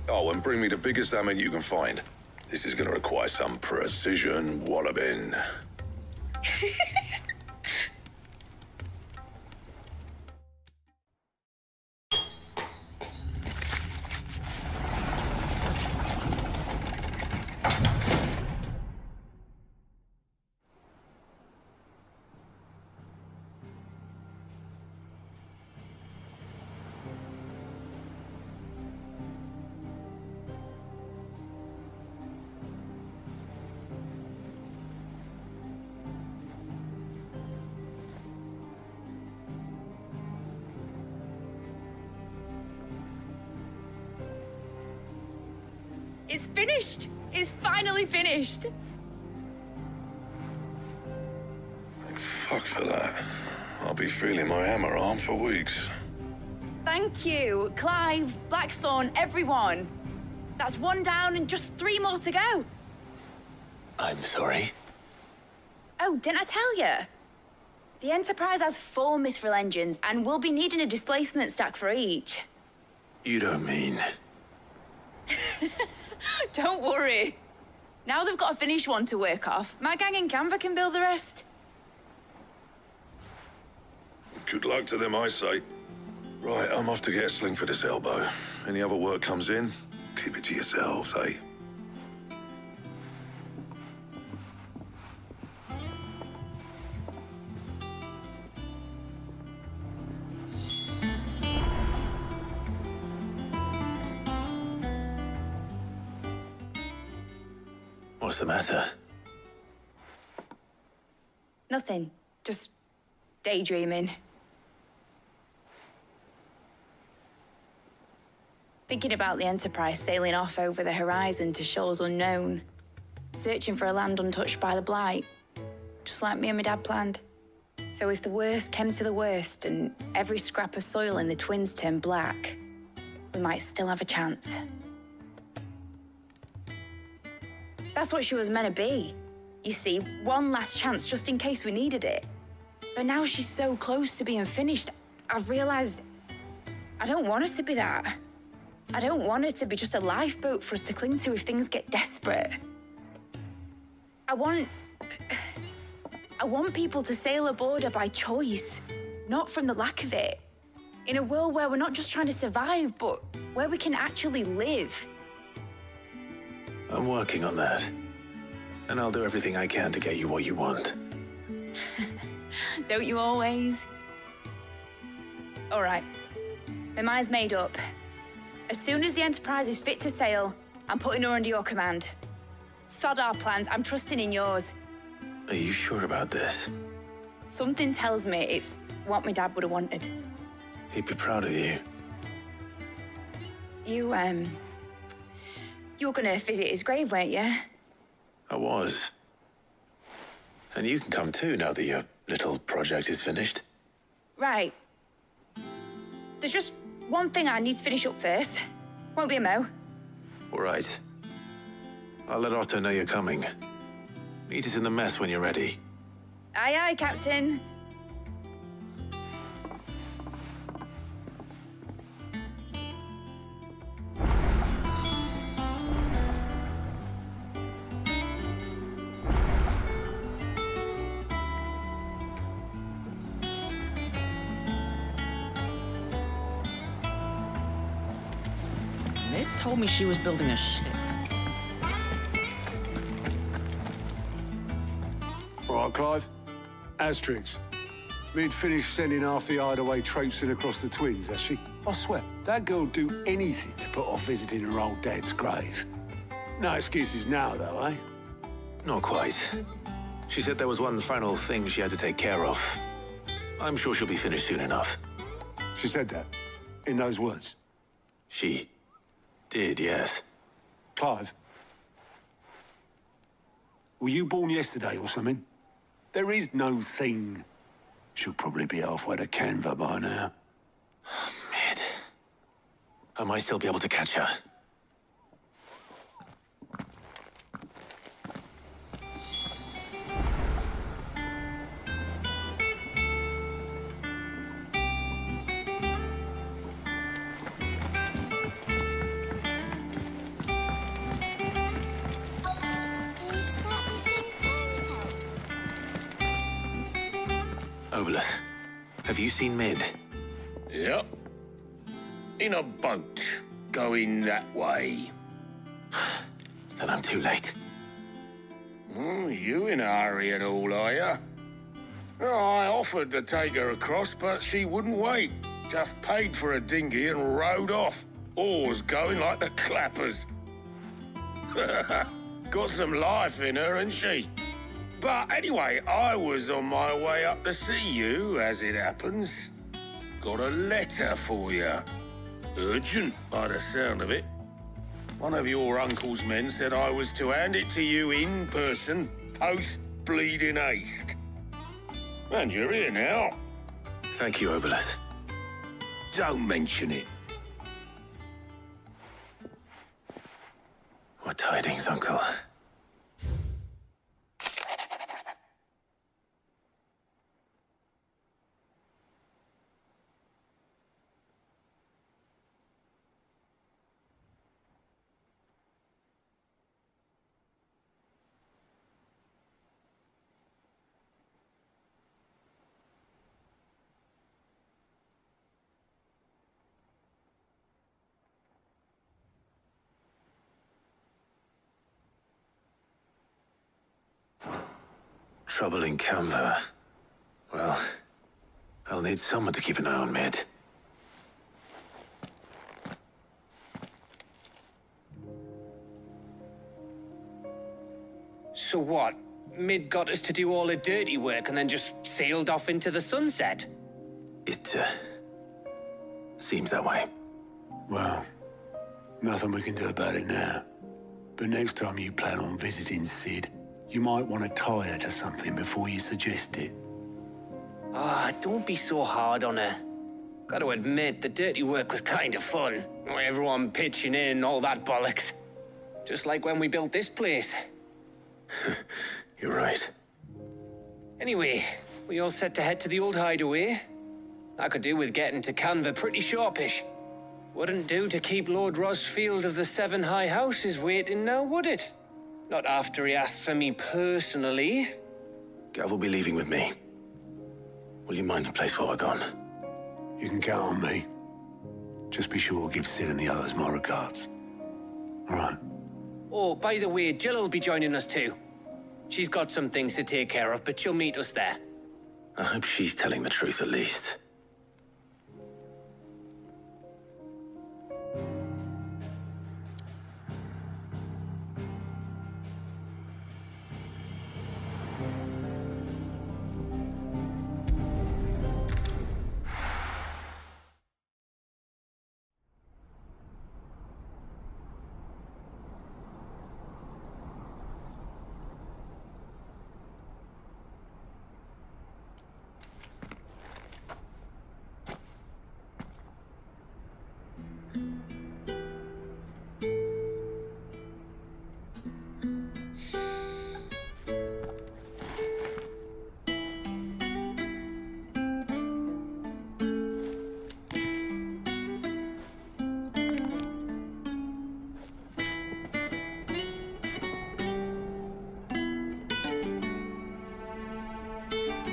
Oh, and bring me the biggest hammer you can find. This is gonna require some precision walloping. It's finished! It's finally finished! Thank fuck for that. I'll be feeling my hammer arm for weeks. Thank you, Clive, Blackthorn, everyone. That's one down and just 3 more to go. I'm sorry. Oh, didn't I tell you? The Enterprise has 4 mithril engines and we'll be needing a displacement stack for each. You don't mean... Don't worry. Now they've got a finished one to work off, my gang in Canva can build the rest. Good luck to them, I say. Right, I'm off to get a sling for this elbow. Any other work comes in, keep it to yourselves, eh? What's the matter? Nothing. Just daydreaming. Thinking about the Enterprise sailing off over the horizon to shores unknown, searching for a land untouched by the Blight, just like me and my dad planned. So if the worst came to the worst and every scrap of soil in the Twins turned black, we might still have a chance. That's what she was meant to be. You see, one last chance just in case we needed it. But now she's so close to being finished, I've realized I don't want her to be that. I don't want her to be just a lifeboat for us to cling to if things get desperate. I want people to sail aboard her by choice, not from the lack of it. In a world where we're not just trying to survive, but where we can actually live. I'm working on that. And I'll do everything I can to get you what you want. Don't you always? All right. My mind's made up. As soon as the Enterprise is fit to sail, I'm putting her under your command. Sod our plans, I'm trusting in yours. Are you sure about this? Something tells me it's what my dad would have wanted. He'd be proud of you. You were gonna visit his grave, weren't you? I was. And you can come too now that your little project is finished. Right. There's just one thing I need to finish up first. Won't be a mo. All right. I'll let Otto know you're coming. Meet us in the mess when you're ready. Aye, aye, Captain. Ned told me she was building a ship. All right, Clive. Asterix. Mid finished sending half the hideaway traipsing across the Twins, has she? I swear, that girl'd do anything to put off visiting her old dad's grave. No excuses now, though, eh? Not quite. She said there was one final thing she had to take care of. I'm sure she'll be finished soon enough. She said that? In those words? She did, yes. Clive, Were you born yesterday or something? There is no thing. She'll probably be halfway to Canva by now. Mid. I might still be able to catch her. Is that the St. Tom's held? Obolus, have you seen Mid? Yep. In a boat, going that way. Then I'm too late. You in a hurry and all, are you? I offered to take her across, but she wouldn't wait. Just paid for a dinghy and rowed off. Oars going like the clappers. Got some life in her, ain't she? But anyway, I was on my way up to see you, as it happens. Got a letter for you. Urgent, by the sound of it. One of your uncle's men said I was to hand it to you in person, post-bleeding haste. And you're here now. Thank you, Obolus. Don't mention it. What tidings, Uncle? Trouble in Canva. Well, I'll need someone to keep an eye on Mid. So what? Mid got us to do all the dirty work and then just sailed off into the sunset? It, seems that way. Well, nothing we can do about it now. But next time you plan on visiting Sid, you might want to tie her to something before you suggest it. Ah, don't be so hard on her. Gotta admit, the dirty work was kind of fun. Everyone pitching in, all that bollocks. Just like when we built this place. You're right. Anyway, we all set to head to the old hideaway. I could do with getting to Canva pretty sharpish. Wouldn't do to keep Lord Rosfield of the Seven High Houses waiting now, would it? Not after he asked for me personally. Gav will be leaving with me. Will you mind the place while we're gone? You can count on me. Just be sure to give Sid and the others my regards. All right. Oh, by the way, Jill will be joining us too. She's got some things to take care of, but she'll meet us there. I hope she's telling the truth at least.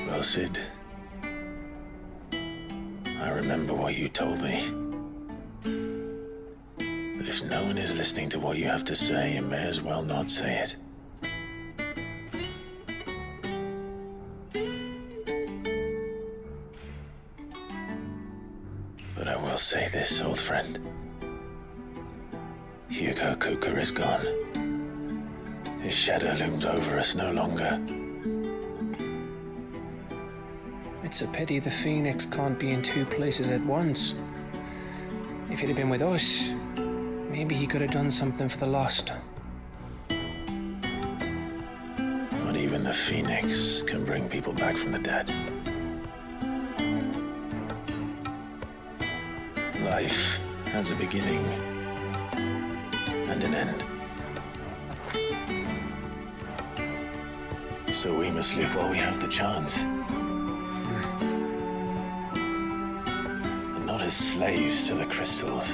Well, Sid, I remember what you told me. That if no one is listening to what you have to say, you may as well not say it. But I will say this, old friend. Hugo Cooker is gone. His shadow looms over us no longer. It's a pity the Phoenix can't be in two places at once. If he'd have been with us, maybe he could have done something for the lost. even the Phoenix can bring people back from the dead. Life has a beginning and an end. So we must live while we have the chance. And not as slaves to the crystals,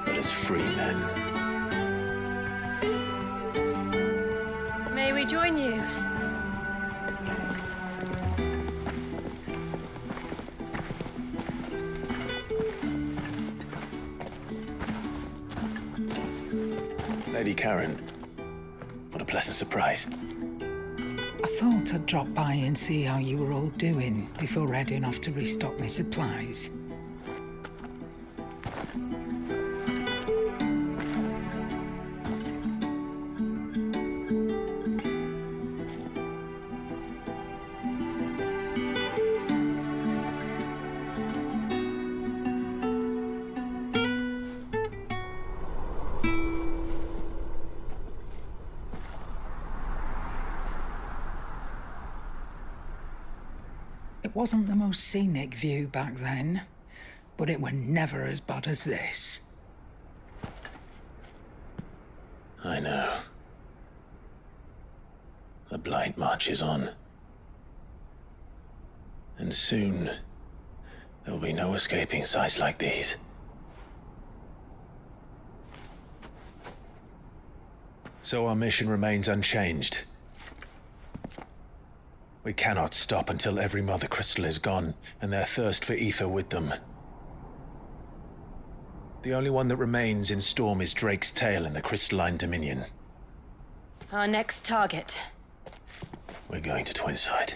but as free men. May we join you? Lady Karen, what a pleasant surprise. I thought I'd drop by and see how you were all doing before heading off to restock my supplies. It wasn't the most scenic view back then, but it were never as bad as this. I know. The blight marches on. And soon, there will be no escaping sights like these. So our mission remains unchanged. We cannot stop until every Mother Crystal is gone, and their thirst for ether with them. The only one that remains in Storm is Drake's tail in the Crystalline Dominion. Our next target. We're going to Twinside.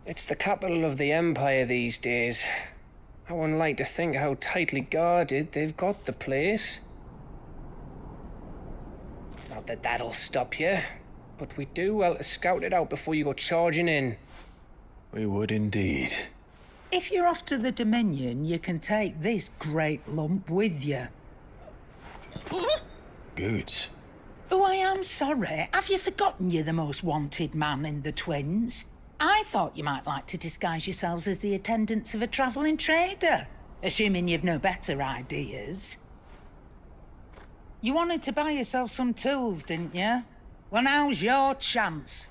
It's the capital of the Empire these days. I wouldn't like to think how tightly guarded they've got the place. Not that that'll stop you, but we do well to scout it out before you go charging in. We would indeed. If you're off to the Dominion, you can take this great lump with you. Goods. Oh, I am sorry. Have you forgotten you're the most wanted man in the Twins? I thought you might like to disguise yourselves as the attendants of a travelling trader, assuming you've no better ideas. You wanted to buy yourself some tools, didn't you? Well, now's your chance.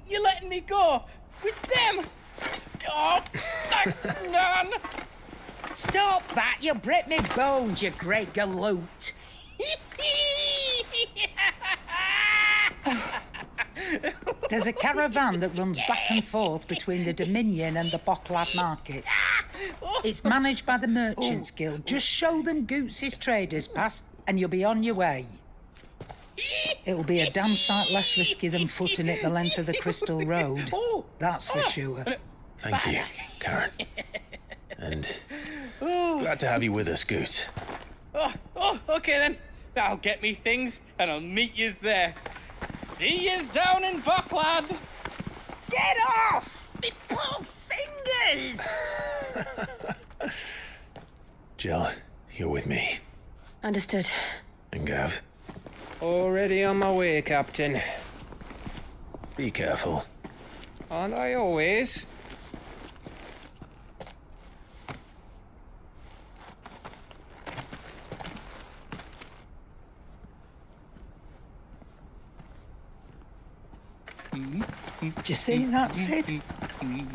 You're letting me go? With them? Oh, thanks, Nan! Stop that! You'll break me bones, you great galoot! There's a caravan that runs back and forth between the Dominion and the Bocklad markets. It's managed by the Merchants Guild. Just show them Goots' traders pass and you'll be on your way. It'll be a damn sight less risky than footing it the length of the Crystal Road. That's for sure. Thank you, Karen. And glad to have you with us, Goots. Okay then. I'll get me things and I'll meet yous there. See yous down in Bocklad. Get off! Me poor fingers! Jill, you're with me. Understood. And Gav? Already on my way, Captain. Be careful. Aren't I always? Do you see that, Sid?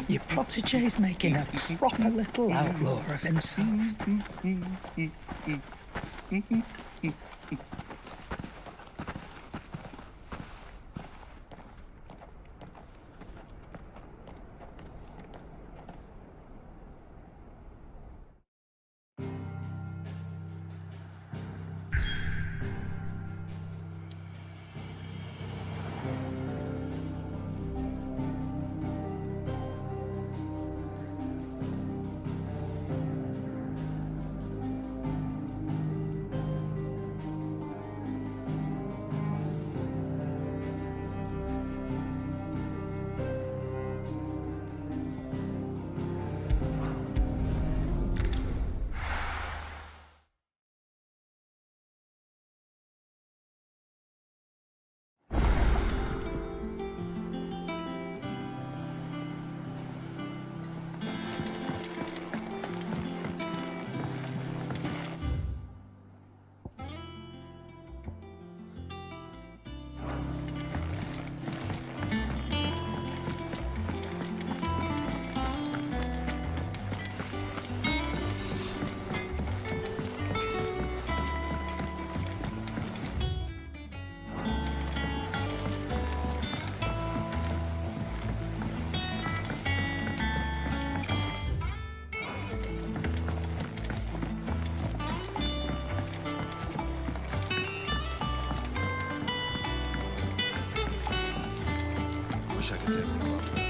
Your protege's making a proper little outlaw of himself. wish I could take one of them.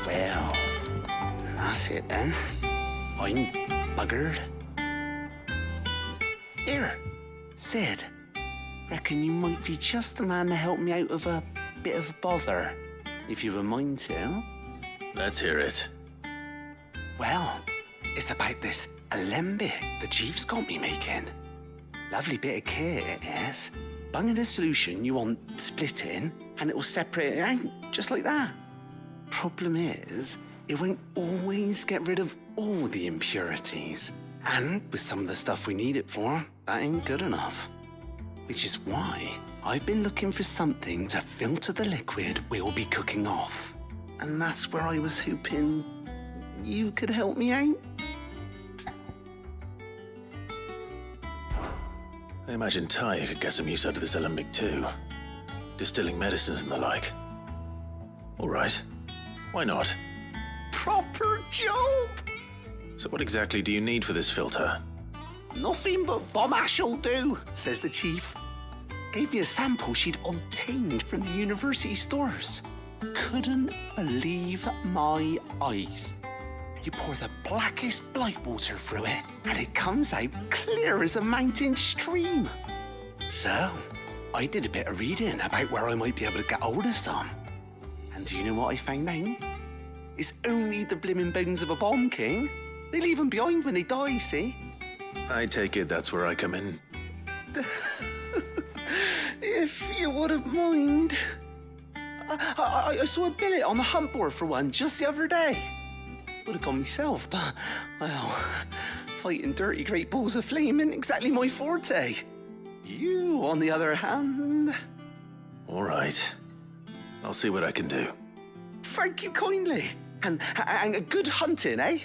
Well, that's it then. I'm buggered. Here, Sid. Reckon you might be just the man to help me out of a bit of bother, if you've a mind to. Let's hear it. Well, it's about this alembic the chief's got me making. Lovely bit of kit it is. Bung in a solution you want splitting, and it'll separate it out, just like that. Problem is, it won't always get rid of all the impurities. And with some of the stuff we need it for, that ain't good enough. Which is why I've been looking for something to filter the liquid we'll be cooking off. And that's where I was hoping you could help me out. I imagine Ty could get some use out of this alembic too. Distilling medicines and the like. All right. Why not? Proper job! So what exactly do you need for this filter? Nothing but bomb ash'll do, says the chief. Gave me a sample she'd obtained from the university stores. Couldn't believe my eyes. You pour the blackest blight water through it, and it comes out clear as a mountain stream. So, I did a bit of reading about where I might be able to get hold of some. And do you know what I found out? It's only the blimmin' bones of a bomb king. They leave them behind when they die, see? I take it that's where I come in. If you wouldn't mind. I saw a billet on the hunt board for one just the other day. Would have gone myself, but, well, fighting dirty great balls of flame isn't exactly my forte. You, on the other hand... All right. I'll see what I can do. Thank you kindly. And good hunting, eh?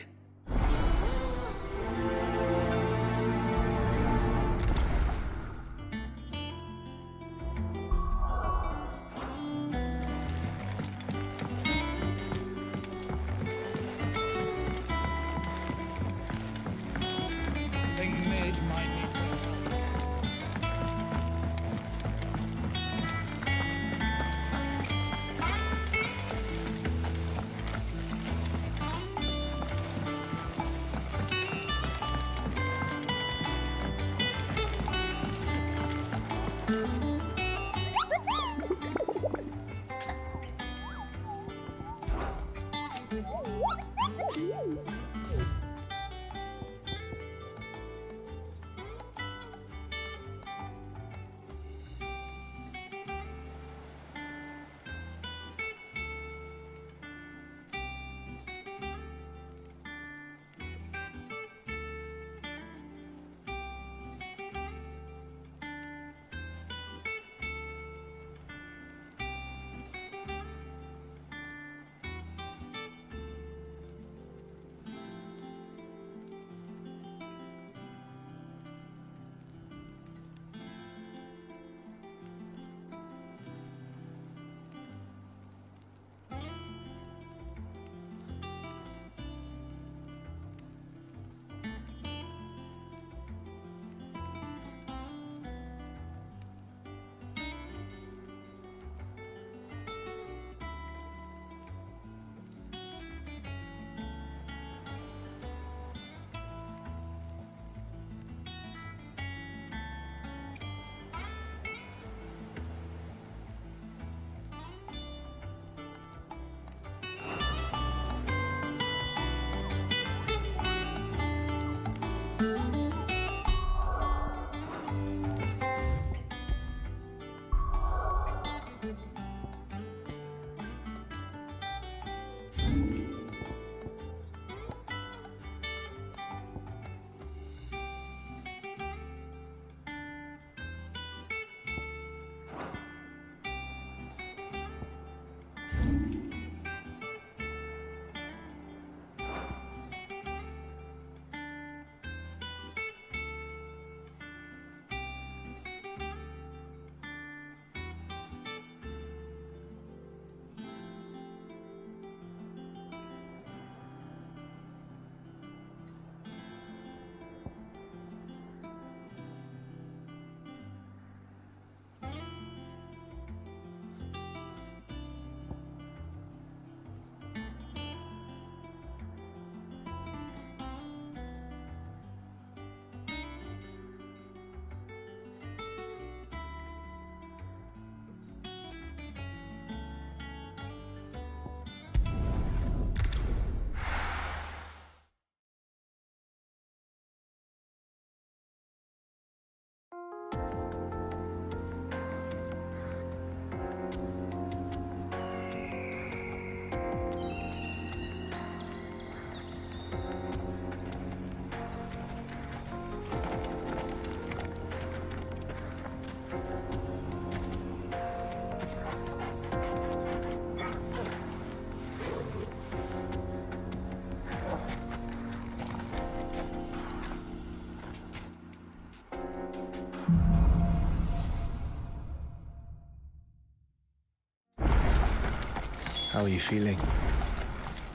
How are you feeling?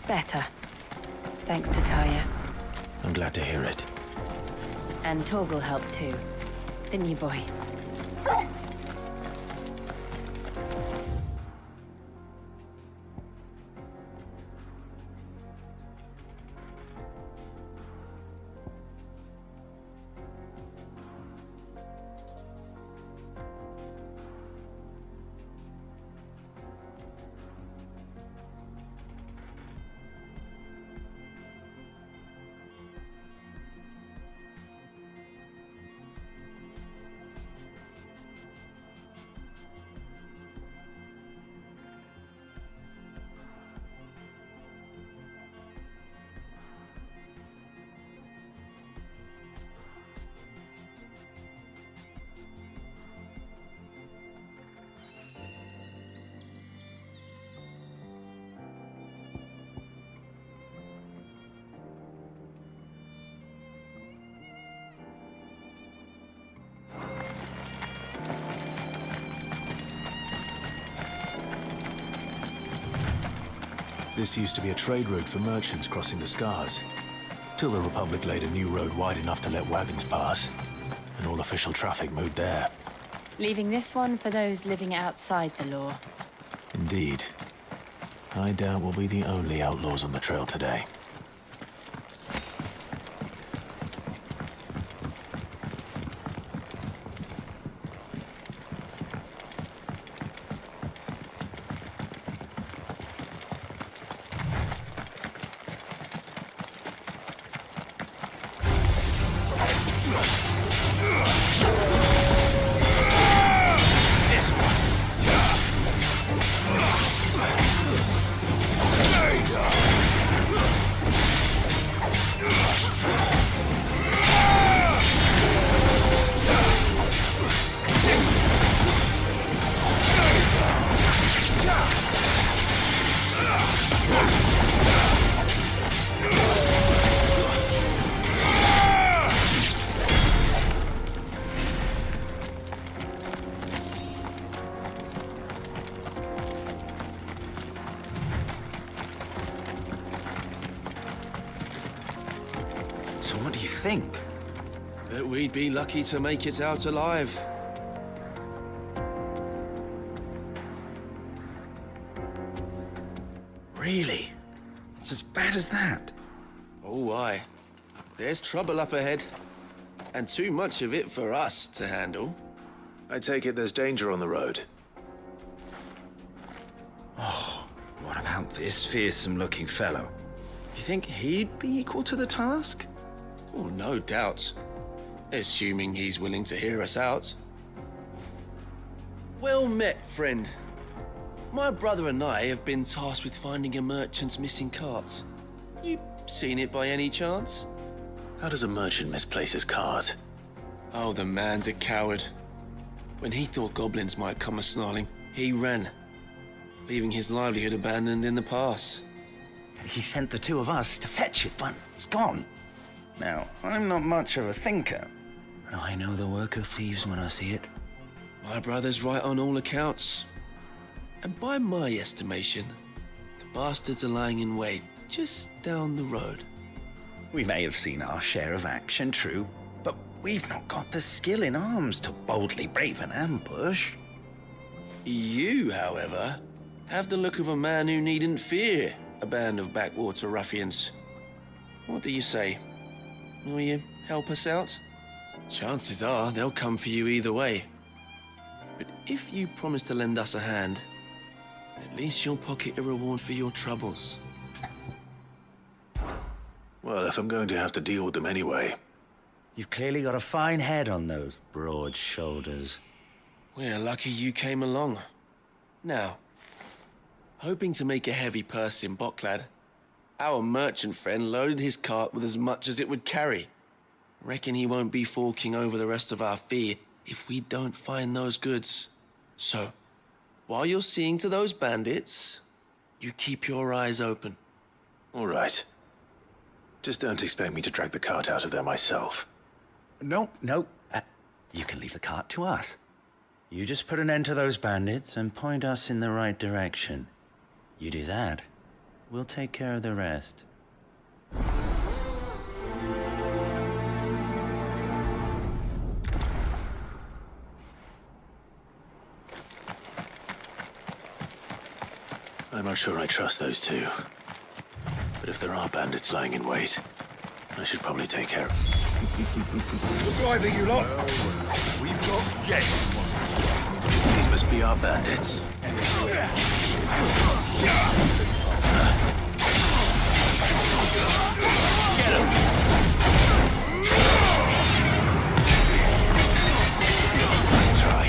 Better. Thanks to Taya. I'm glad to hear it. And Torgal helped too. Didn't you, boy? This used to be a trade route for merchants crossing the Scars, till the Republic laid a new road wide enough to let wagons pass, and all official traffic moved there. Leaving this one for those living outside the law. Indeed. I doubt we'll be the only outlaws on the trail today. So what do you think? That we'd be lucky to make it out alive. Really? It's as bad as that? Oh, aye. There's trouble up ahead. And too much of it for us to handle. I take it there's danger on the road. Oh, what about this fearsome-looking fellow? You think he'd be equal to the task? Oh, no doubt. Assuming he's willing to hear us out. Well met, friend. My brother and I have been tasked with finding a merchant's missing cart. You seen it by any chance? How does a merchant misplace his cart? Oh, the man's a coward. When he thought goblins might come a-snarling, he ran, leaving his livelihood abandoned in the pass. He sent the two of us to fetch it, but it's gone. Now, I'm not much of a thinker, but I know the work of thieves when I see it. My brother's right on all accounts. And by my estimation, the bastards are lying in wait just down the road. We may have seen our share of action, true, but we've not got the skill in arms to boldly brave an ambush. You, however, have the look of a man who needn't fear a band of backwater ruffians. What do you say? Will you help us out? Chances are they'll come for you either way. But if you promise to lend us a hand, at least you'll pocket a reward for your troubles. Well, if I'm going to have to deal with them anyway. You've clearly got a fine head on those broad shoulders. We're lucky you came along. Now, hoping to make a heavy purse in Boklad, our merchant friend loaded his cart with as much as it would carry. Reckon he won't be forking over the rest of our fee if we don't find those goods. So, while you're seeing to those bandits, you keep your eyes open. All right. Just don't expect me to drag the cart out of there myself. No. You can leave the cart to us. You just put an end to those bandits and point us in the right direction. You do that, we'll take care of the rest. I'm not sure I trust those two. But if there are bandits lying in wait, I should probably take care of Good driving, you lot. We've got guests. These must be our bandits. Get him! Nice try.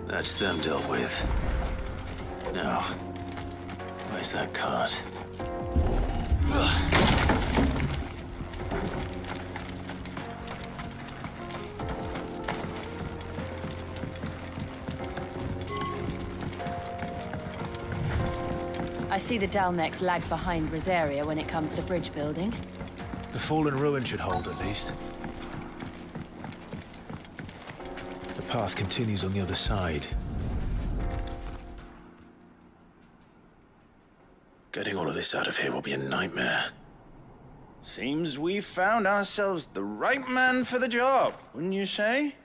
That's them dealt with. Now, where's that cart? I see the Dalnex lag behind Rosaria when it comes to bridge building. The fallen ruin should hold, at least. The path continues on the other side. Getting all of this out of here will be a nightmare. Seems we've found ourselves the right man for the job, wouldn't you say?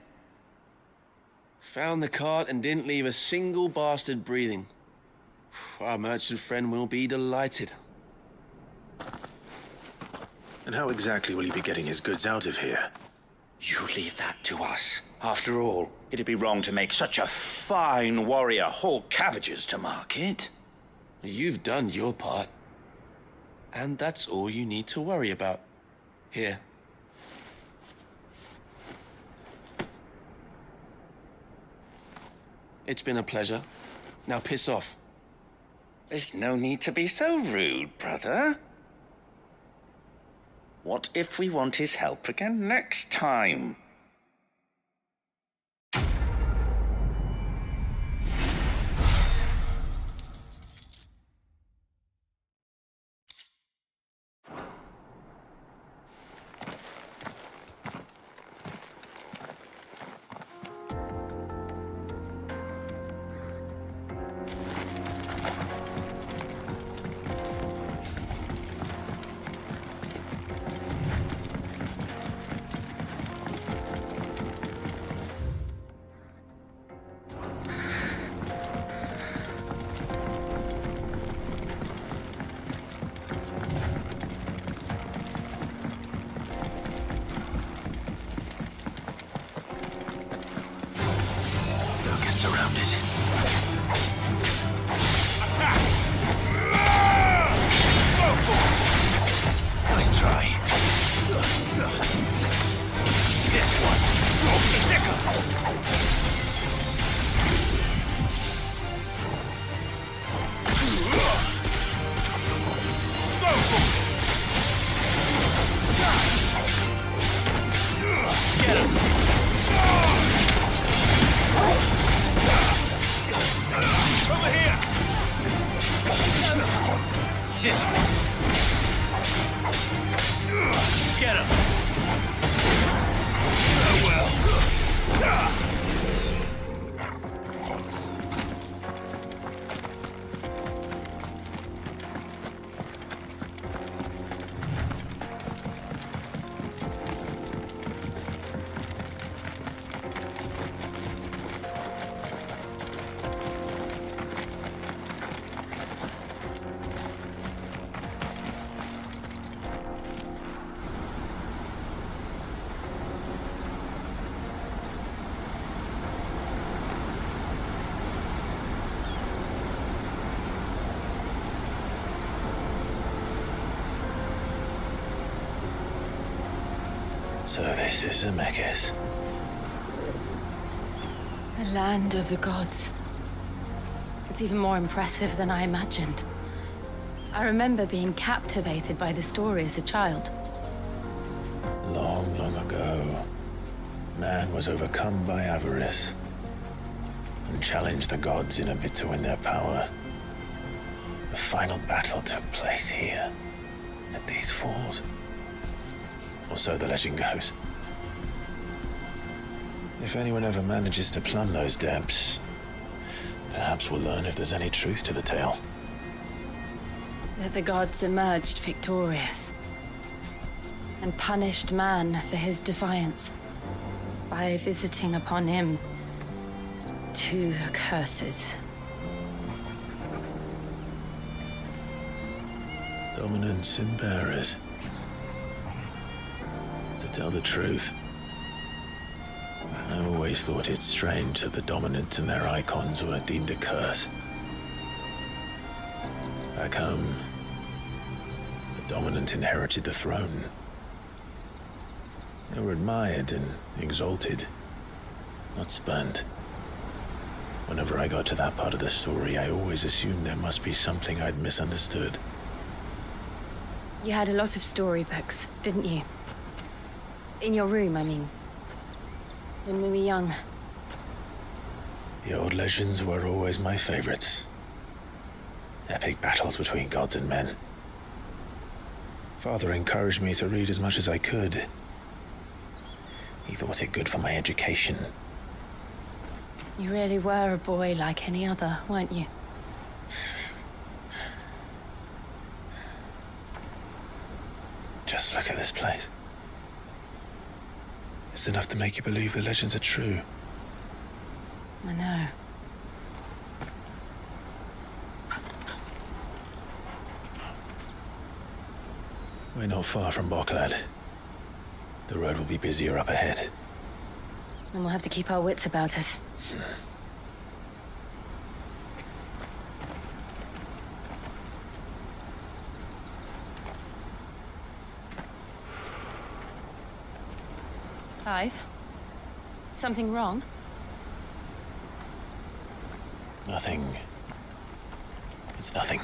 Found the cart and didn't leave a single bastard breathing. Our merchant friend will be delighted. And how exactly will he be getting his goods out of here? You leave that to us. After all, it'd be wrong to make such a fine warrior haul cabbages to market. You've done your part. And that's all you need to worry about. Here. It's been a pleasure. Now piss off. There's no need to be so rude, brother. What if we want his help again next time? Surrounded. Attack! Nice try. This one! So this is Zemeckis. The land of the gods. It's even more impressive than I imagined. I remember being captivated by the story as a child. Long, long ago, man was overcome by avarice and challenged the gods in a bid to win their power. The final battle took place here, at these falls. Or so the legend goes. If anyone ever manages to plumb those depths, perhaps we'll learn if there's any truth to the tale. That the gods emerged victorious and punished man for his defiance by visiting upon him 2 curses. Dominants and bearers. To tell the truth, I always thought it strange that the dominants and their icons were deemed a curse. Back home, the dominant inherited the throne. They were admired and exalted, not spurned. Whenever I got to that part of the story, I always assumed there must be something I'd misunderstood. You had a lot of storybooks, didn't you? In your room, I mean. When we were young. The old legends were always my favorites. Epic battles between gods and men. Father encouraged me to read as much as I could. He thought it good for my education. You really were a boy like any other, weren't you? Just look at this place. It's enough to make you believe the legends are true. I know. We're not far from Boklad. The road will be busier up ahead. And we'll have to keep our wits about us. Clive? Something wrong? Nothing. It's nothing.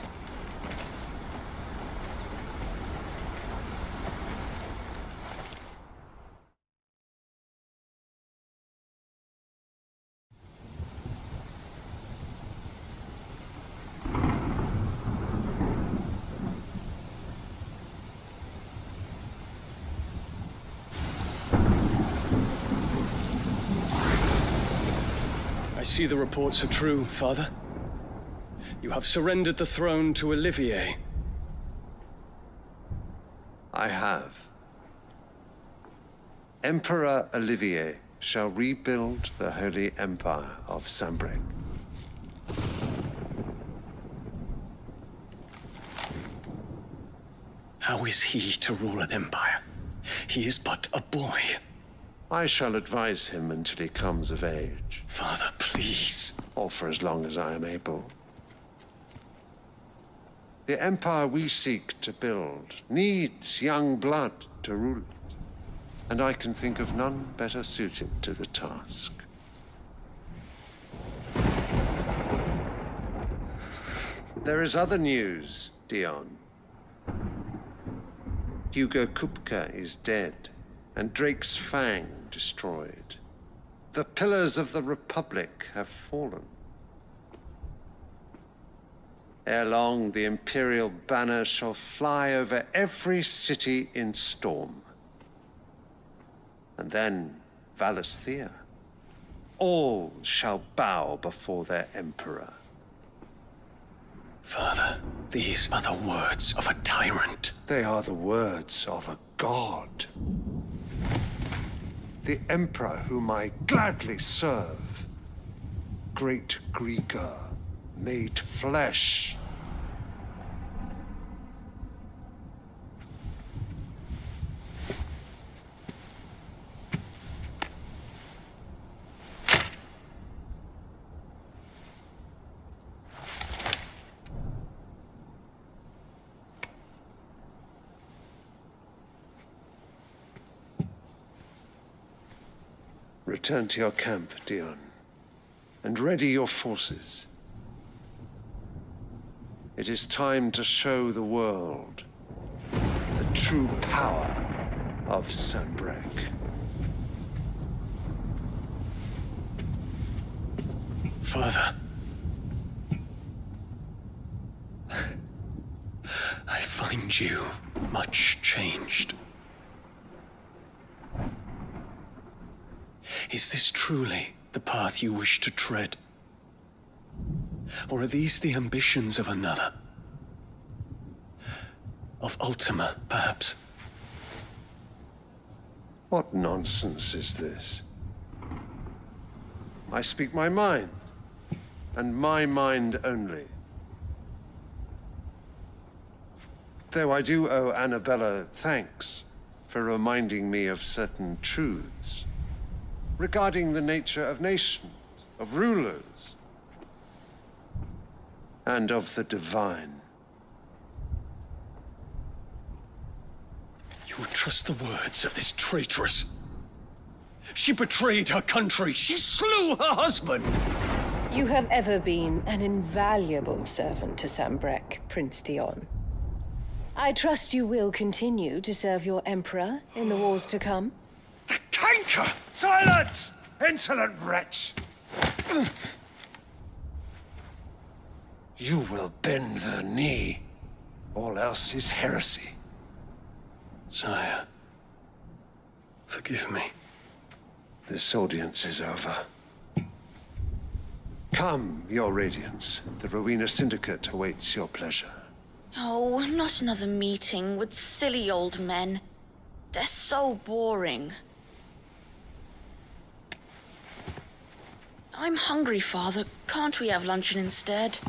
I see the reports are true, Father. You have surrendered the throne to Olivier. I have. Emperor Olivier shall rebuild the Holy Empire of Sambrec. How is he to rule an empire? He is but a boy. I shall advise him until he comes of age. Father, please. Or for as long as I am able. The empire we seek to build needs young blood to rule it, and I can think of none better suited to the task. There is other news, Dion. Hugo Kupka is dead, and Drake's Fang destroyed. The pillars of the Republic have fallen. Ere long, the Imperial banner shall fly over every city in Storm. And then, Valisthea. All shall bow before their Emperor. Father, these are the words of a tyrant. They are the words of a god. The Emperor whom I gladly serve. Great Greeker, made flesh. Return to your camp, Dion, and ready your forces. It is time to show the world the true power of Sanbreque. Father. I find you much changed. Is this truly the path you wish to tread? Or are these the ambitions of another? Of Ultima, perhaps? What nonsense is this? I speak my mind, and my mind only. Though I do owe Annabella thanks for reminding me of certain truths regarding the nature of nations, of rulers, and of the divine. You would trust the words of this traitress? She betrayed her country. She slew her husband. You have ever been an invaluable servant to Sanbreque, Prince Dion. I trust you will continue to serve your Emperor in the wars to come. The canker! Silence! Insolent wretch! You will bend the knee. All else is heresy. Sire, forgive me. This audience is over. Come, Your Radiance. The Rowena Syndicate awaits your pleasure. Oh, not another meeting with silly old men. They're so boring. I'm hungry, Father. Can't we have luncheon instead?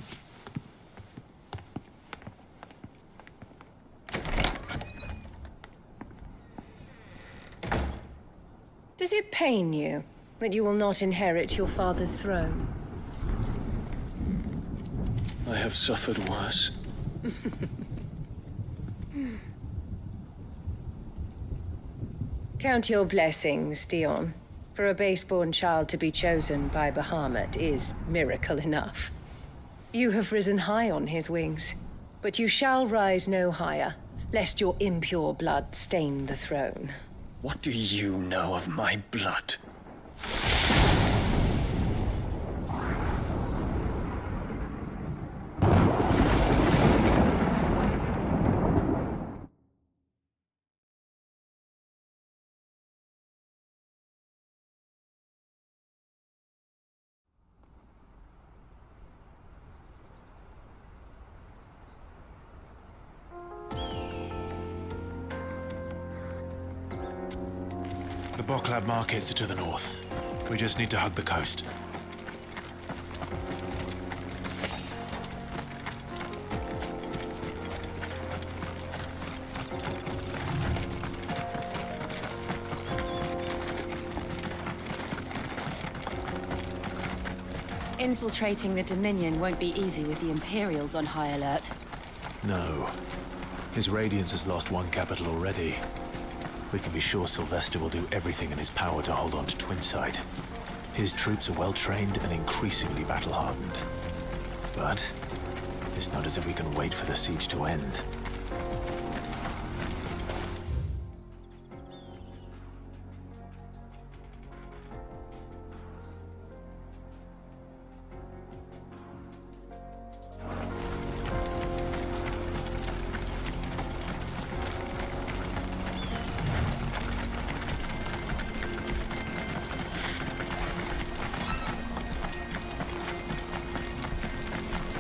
Does it pain you that you will not inherit your father's throne? I have suffered worse. Count your blessings, Dion. For a base-born child to be chosen by Bahamut is miracle enough. You have risen high on his wings, but you shall rise no higher, lest your impure blood stain the throne. What do you know of my blood? The Boklab markets are to the north. We just need to hug the coast. Infiltrating the Dominion won't be easy with the Imperials on high alert. No. His Radiance has lost one capital already. We can be sure Sylvester will do everything in his power to hold on to Twinside. His troops are well-trained and increasingly battle-hardened. But it's not as if we can wait for the siege to end.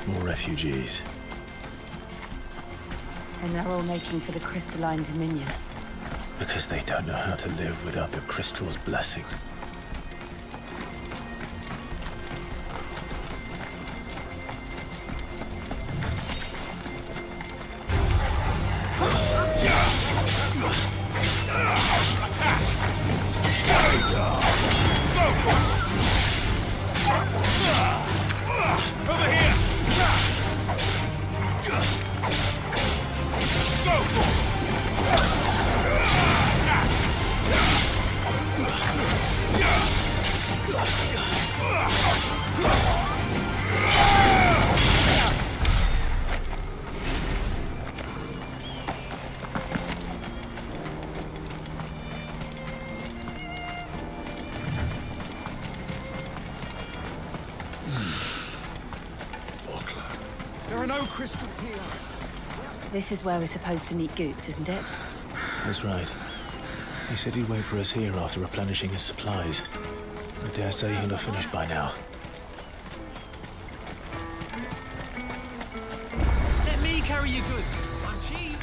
More refugees. And they're all making for the Crystalline Dominion. Because they don't know how to live without the Crystal's blessing. Over here! Go! crystals here. This is where we're supposed to meet Goots, isn't it? That's right. He said he'd wait for us here after replenishing his supplies. I dare say he'll have finished by now. Let me carry your goods. I'm cheap.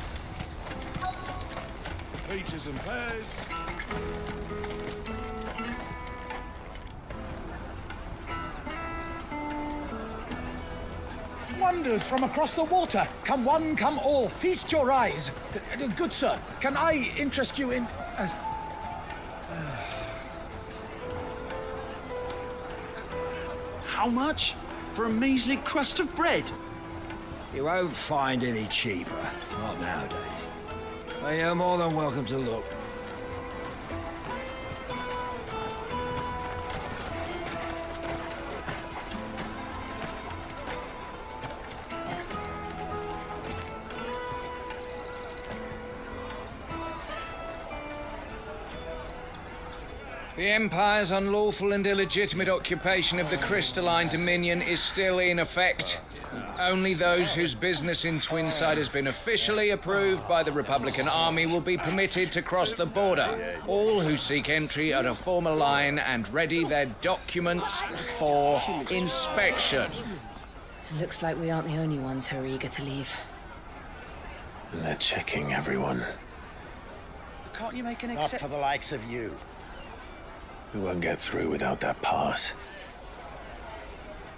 Peaches and pears. Wonders from across the water. Come one, come all. Feast your eyes. Good sir, can I interest you in... How much? For a measly crust of bread? You won't find any cheaper. Not nowadays. But you're more than welcome to look. The Empire's unlawful and illegitimate occupation of the crystalline dominion is still in effect. Only those whose business in Twinside has been officially approved by the Republican Army will be permitted to cross the border. All who seek entry are to form a line and ready their documents for inspection. Looks like we aren't the only ones who are eager to leave. They're checking everyone. Can't you make an Not for the likes of you. We won't get through without that pass.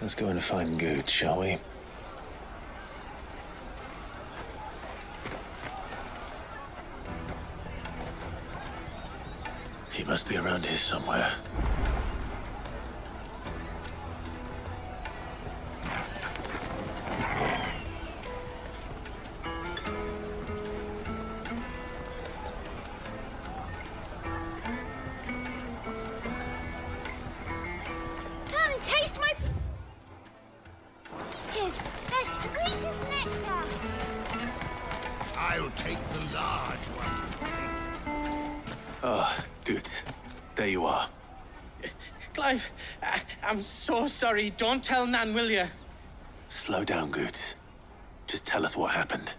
Let's go and find Good, shall we? He must be around here somewhere. Taste my peaches. They're sweet as nectar. I'll take the large one. Ah, Good. There you are. Clive, I'm so sorry. Don't tell Nan, will you? Slow down, Good. Just tell us what happened.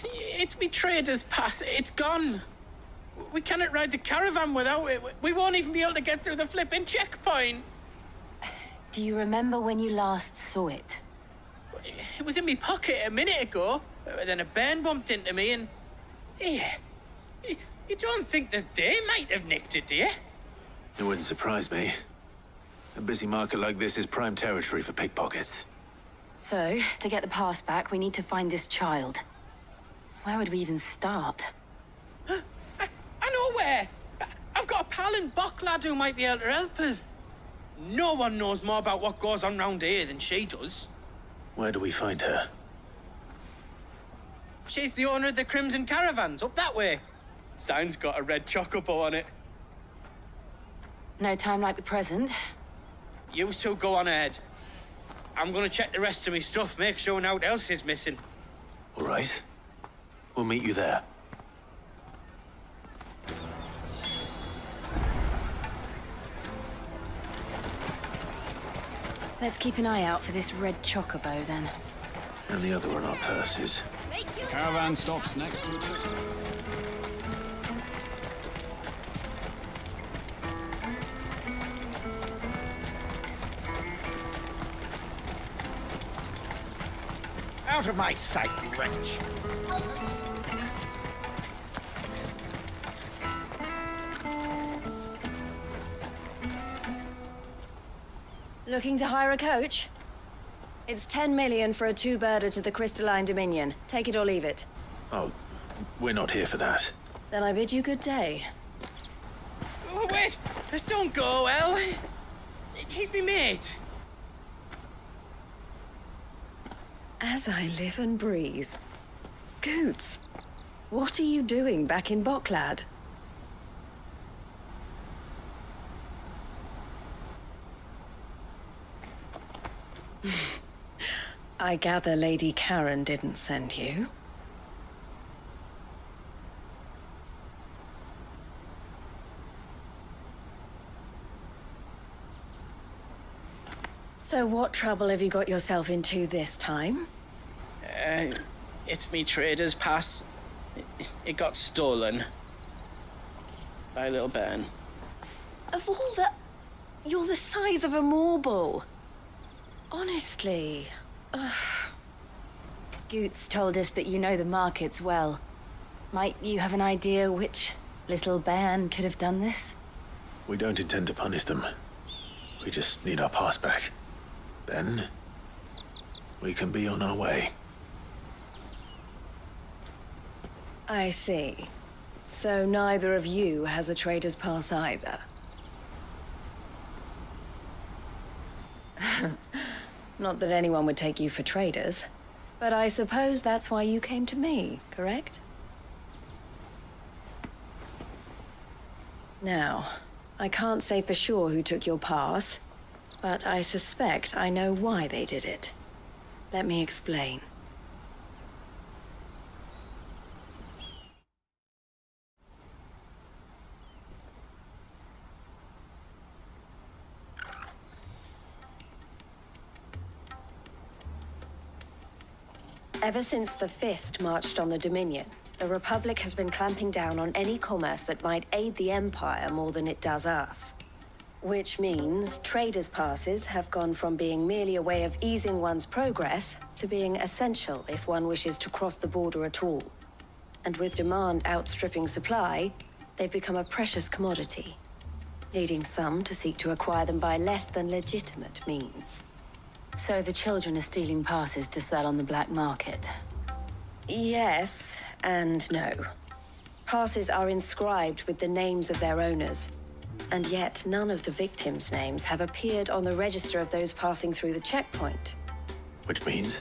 It's me trader's pass. It's gone. We cannot ride the caravan without it. We won't even be able to get through the flipping checkpoint. Do you remember when you last saw it? It was in my pocket a minute ago. Then a bairn bumped into me and... Here. You don't think that they might have nicked it, do you? It wouldn't surprise me. A busy market like this is prime territory for pickpockets. So, to get the pass back, we need to find this child. Where would we even start? I know where! I've got a pal in Bocklad who might be able to help us. No one knows more about what goes on round here than she does. Where do we find her? She's the owner of the Crimson Caravans, up that way. Sign's got a red chocobo on it. No time like the present. You two go on ahead. I'm gonna check the rest of my stuff, make sure naught else is missing. All right. We'll meet you there. Let's keep an eye out for this red chocobo, then. And the other on our purses. Caravan stops next to the checkpoint. Out of my sight, wretch! Looking to hire a coach? It's 10 million for a two-birder to the Crystalline Dominion. Take it or leave it. Oh, we're not here for that. Then I bid you good day. Oh, wait! Don't go, El. He's me mate. As I live and breathe. Goots, what are you doing back in Bocklad? I gather Lady Karen didn't send you. So what trouble have you got yourself into this time? It's me trader's pass. It got stolen. By a little bairn. Of all the... You're the size of a marble. Honestly. Ugh. Goots told us that you know the markets well. Might you have an idea which little bairn could have done this? We don't intend to punish them. We just need our pass back. Then, we can be on our way. I see. So neither of you has a trader's pass either. Not that anyone would take you for traders, but I suppose that's why you came to me, correct? Now, I can't say for sure who took your pass, but I suspect I know why they did it. Let me explain. Ever since the Fist marched on the Dominion, the Republic has been clamping down on any commerce that might aid the Empire more than it does us. Which means traders' passes have gone from being merely a way of easing one's progress to being essential if one wishes to cross the border at all. And with demand outstripping supply, they've become a precious commodity, leading some to seek to acquire them by less than legitimate means. So the children are stealing passes to sell on the black market? Yes and no. Passes are inscribed with the names of their owners, and yet none of the victims' names have appeared on the register of those passing through the checkpoint. Which means?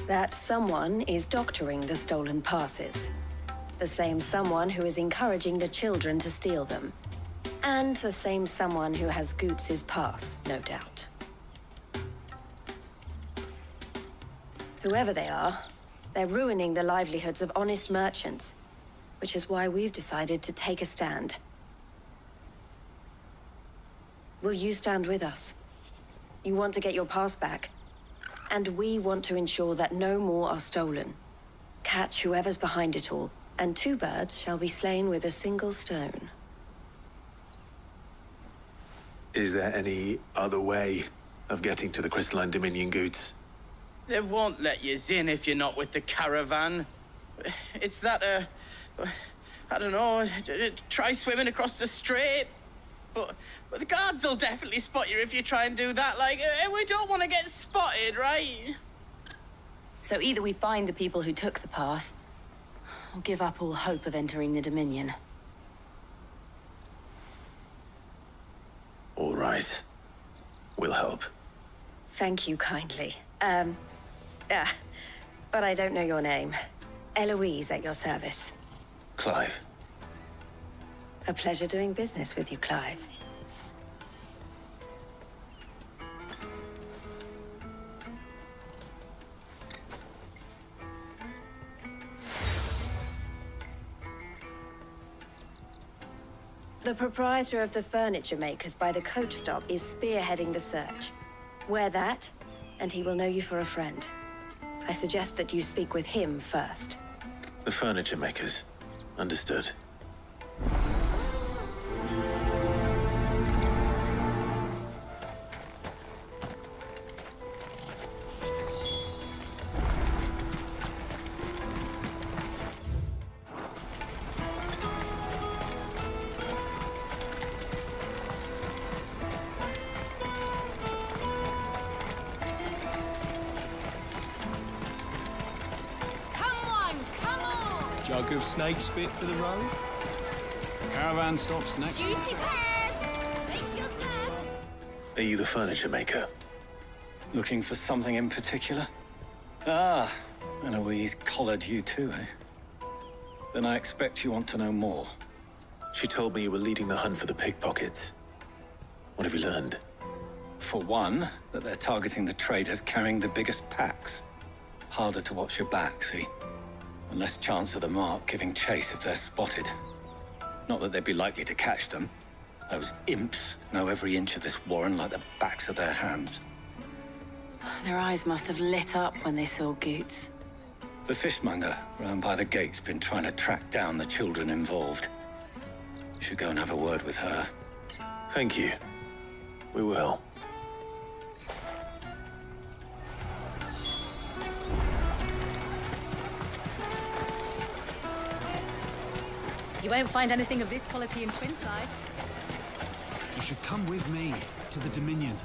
That someone is doctoring the stolen passes. The same someone who is encouraging the children to steal them. And the same someone who has Goots' pass, no doubt. Whoever they are, they're ruining the livelihoods of honest merchants, which is why we've decided to take a stand. Will you stand with us? You want to get your pass back, and we want to ensure that no more are stolen. Catch whoever's behind it all, and 2 birds shall be slain with a single stone. Is there any other way of getting to the Crystalline Dominion, Goots? They won't let you in if you're not with the caravan. It's that, I don't know, try swimming across the strait. But the guards will definitely spot you if you try and do that. Like, we don't want to get spotted, right? So either we find the people who took the pass, or give up all hope of entering the Dominion. All right. We'll help. Thank you kindly. But I don't know your name. Eloise at your service. Clive. A pleasure doing business with you, Clive. The proprietor of the furniture makers by the coach stop is spearheading the search. Wear that, and he will know you for a friend. I suggest that you speak with him first. The furniture makers. Understood. Jug of snake spit for the road. The caravan stops next to Juicy pears! Snake field first! Are you the furniture maker? Looking for something in particular? Ah, and Eloise collared you too, eh? Then I expect you want to know more. She told me you were leading the hunt for the pickpockets. What have you learned? For one, that they're targeting the traders carrying the biggest packs. Harder to watch your back, see? And less chance of the mark giving chase if they're spotted. Not that they'd be likely to catch them. Those imps know every inch of this warren like the backs of their hands. Their eyes must have lit up when they saw Goots. The fishmonger round by the gate's been trying to track down the children involved. You should go and have a word with her. Thank you. We will. You won't find anything of this quality in Twinside. You should come with me to the Dominion.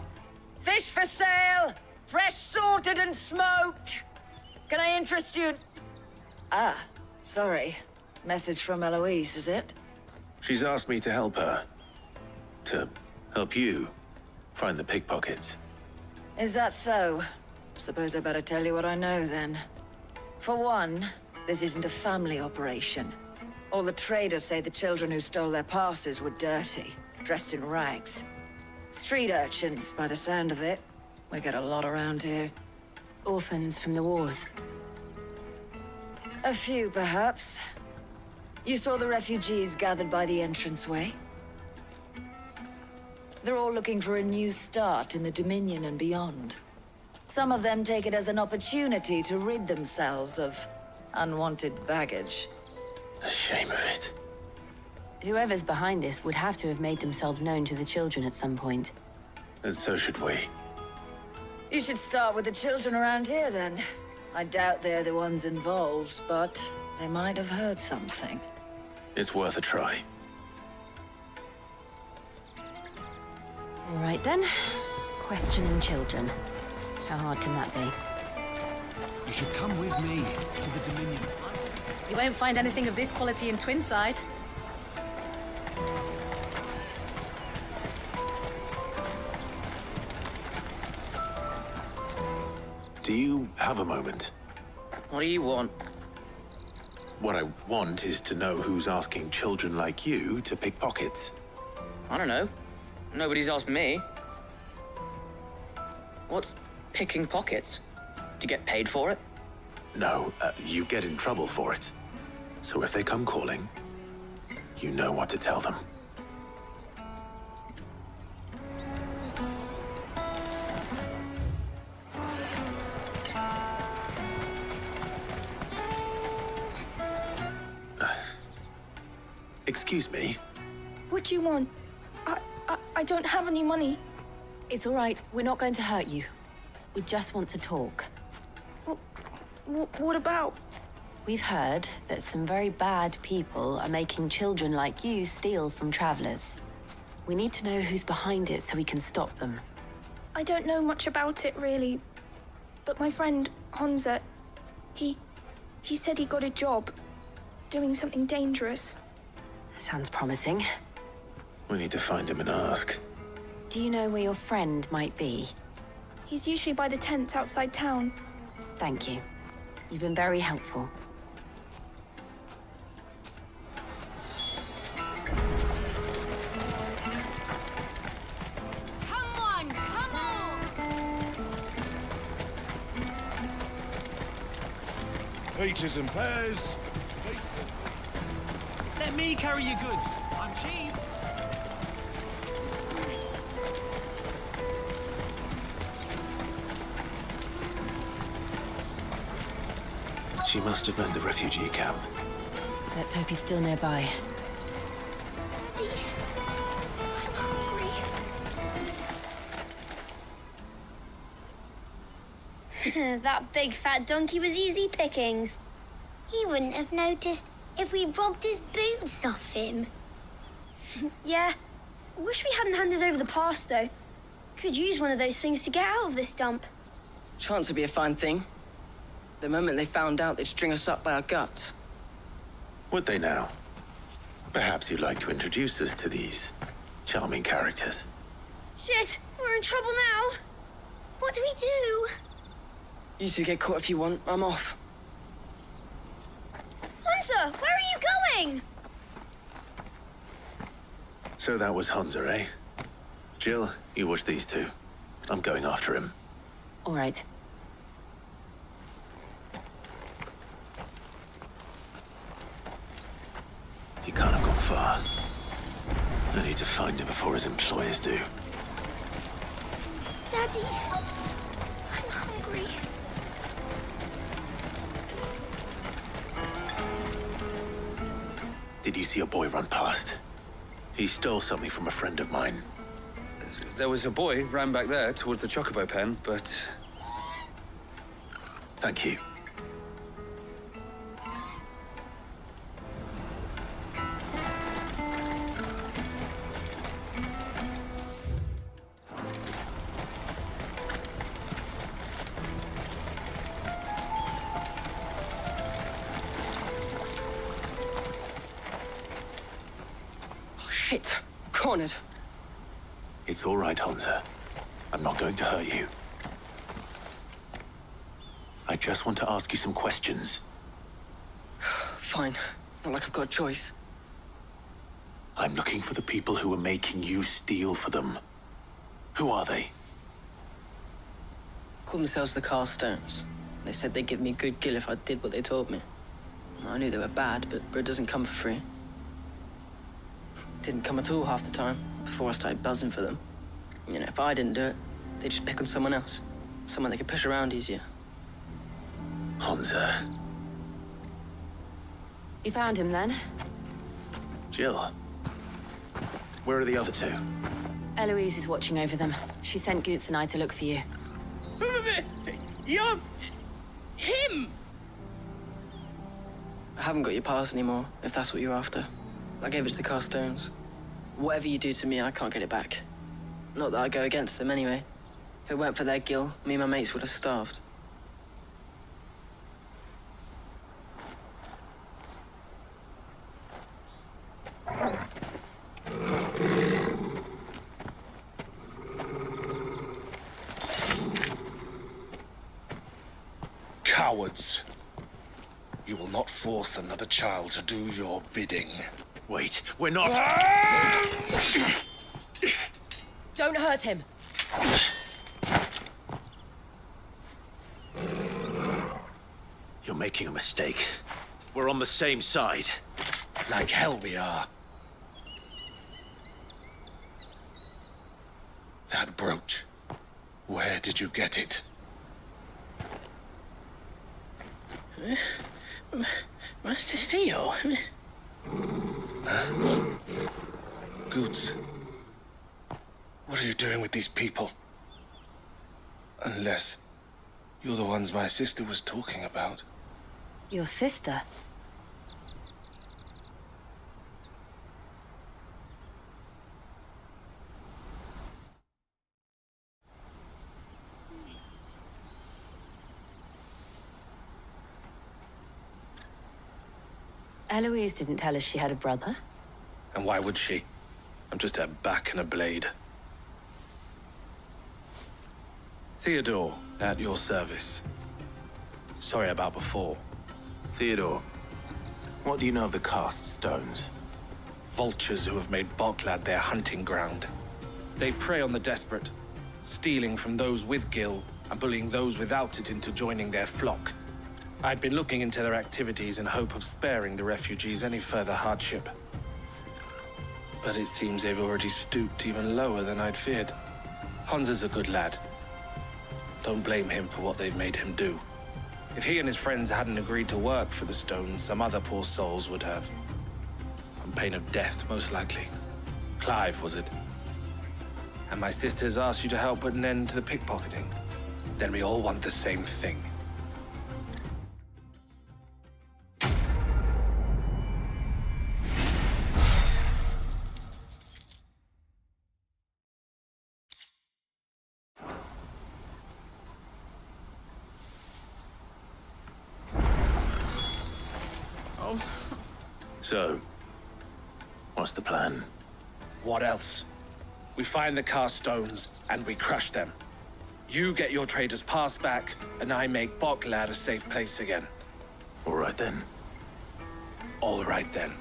Fish for sale! Fresh sorted and smoked! Can I interest you? Ah, sorry. Message from Eloise, is it? She's asked me to help her. To help you find the pickpockets. Is that so? Suppose I better tell you what I know, then. For one, this isn't a family operation. All the traders say the children who stole their passes were dirty, dressed in rags. Street urchins, by the sound of it. We get a lot around here. Orphans from the wars. A few, perhaps. You saw the refugees gathered by the entranceway? They're all looking for a new start in the Dominion and beyond. Some of them take it as an opportunity to rid themselves of unwanted baggage. The shame of it. Whoever's behind this would have to have made themselves known to the children at some point. And so should we. You should start with the children around here, then. I doubt they're the ones involved, but they might have heard something. It's worth a try. All right, then. Questioning children. How hard can that be? You should come with me to the Dominion. You won't find anything of this quality in Twinside. Do you have a moment? What do you want? What I want is to know who's asking children like you to pick pockets. I don't know. Nobody's asked me. What's picking pockets? Do you get paid for it? No, you get in trouble for it. So if they come calling, you know what to tell them. Excuse me? What do you want? I don't have any money. It's all right. We're not going to hurt you. We just want to talk. What about? We've heard that some very bad people are making children like you steal from travelers. We need to know who's behind it so we can stop them. I don't know much about it, really. But my friend, Honza, he said he got a job doing something dangerous. Sounds promising. We need to find him and ask. Do you know where your friend might be? He's usually by the tents outside town. Thank you. You've been very helpful. Come on, come on! Peaches and pears. Let me carry your goods. I'm cheap. She must have meant the refugee camp. Let's hope he's still nearby. Daddy, I'm hungry. That big fat donkey was easy pickings. He wouldn't have noticed if we robbed his boots off him. Yeah. Wish we hadn't handed over the pass, though. Could use one of those things to get out of this dump. Chance would be a fine thing. The moment they found out, they'd string us up by our guts. Would they now? Perhaps you'd like to introduce us to these charming characters. Shit, we're in trouble now. What do we do? You two get caught if you want. I'm off. Hunter, where are you going? So that was Hunter, eh? Jill, you watch these two. I'm going after him. All right. He can't have gone far. I need to find him before his employers do. Daddy, I'm Did you see a boy run past? He stole something from a friend of mine. There was a boy ran back there towards the Chocobo pen, but... Thank you. Shit! Cornered. It's all right, Hansa. I'm not going to hurt you. I just want to ask you some questions. Fine. Not like I've got a choice. I'm looking for the people who are making you steal for them. Who are they? Called themselves the Carstones. They said they'd give me good gill if I did what they told me. I knew they were bad, but bread doesn't come for free. Didn't come at all half the time, before I started buzzing for them. You know, if I didn't do it, they'd just pick on someone else. Someone they could push around easier. Hansa. You found him then? Jill. Where are the other two? Eloise is watching over them. She sent Goots and I to look for you. You're... him! I haven't got your pass anymore, if that's what you're after. I gave it to the Carstones. Whatever you do to me, I can't get it back. Not that I go against them anyway. If it weren't for their gill, me and my mates would have starved. Cowards. You will not force another child to do your bidding. Wait, we're not... Don't hurt him. You're making a mistake. We're on the same side. Like hell we are. That brooch. Where did you get it? Master Theo? Goots. What are you doing with these people? Unless you're the ones my sister was talking about. Your sister? Eloise didn't tell us she had a brother. And why would she? I'm just her back and a blade. Theodore, at your service. Sorry about before. Theodore, what do you know of the Cast Stones? Vultures who have made Boklad their hunting ground. They prey on the desperate, stealing from those with gill and bullying those without it into joining their flock. I'd been looking into their activities in hope of sparing the refugees any further hardship. But it seems they've already stooped even lower than I'd feared. Hansa's a good lad. Don't blame him for what they've made him do. If he and his friends hadn't agreed to work for the Stones, some other poor souls would have. On pain of death, most likely. Clive, was it? And my sisters asked you to help put an end to the pickpocketing. Then we all want the same thing. So, what's the plan? What else? We find the Carstones and we crush them. You get your trader's pass back, and I make Boklad a safe place again. All right then. All right then.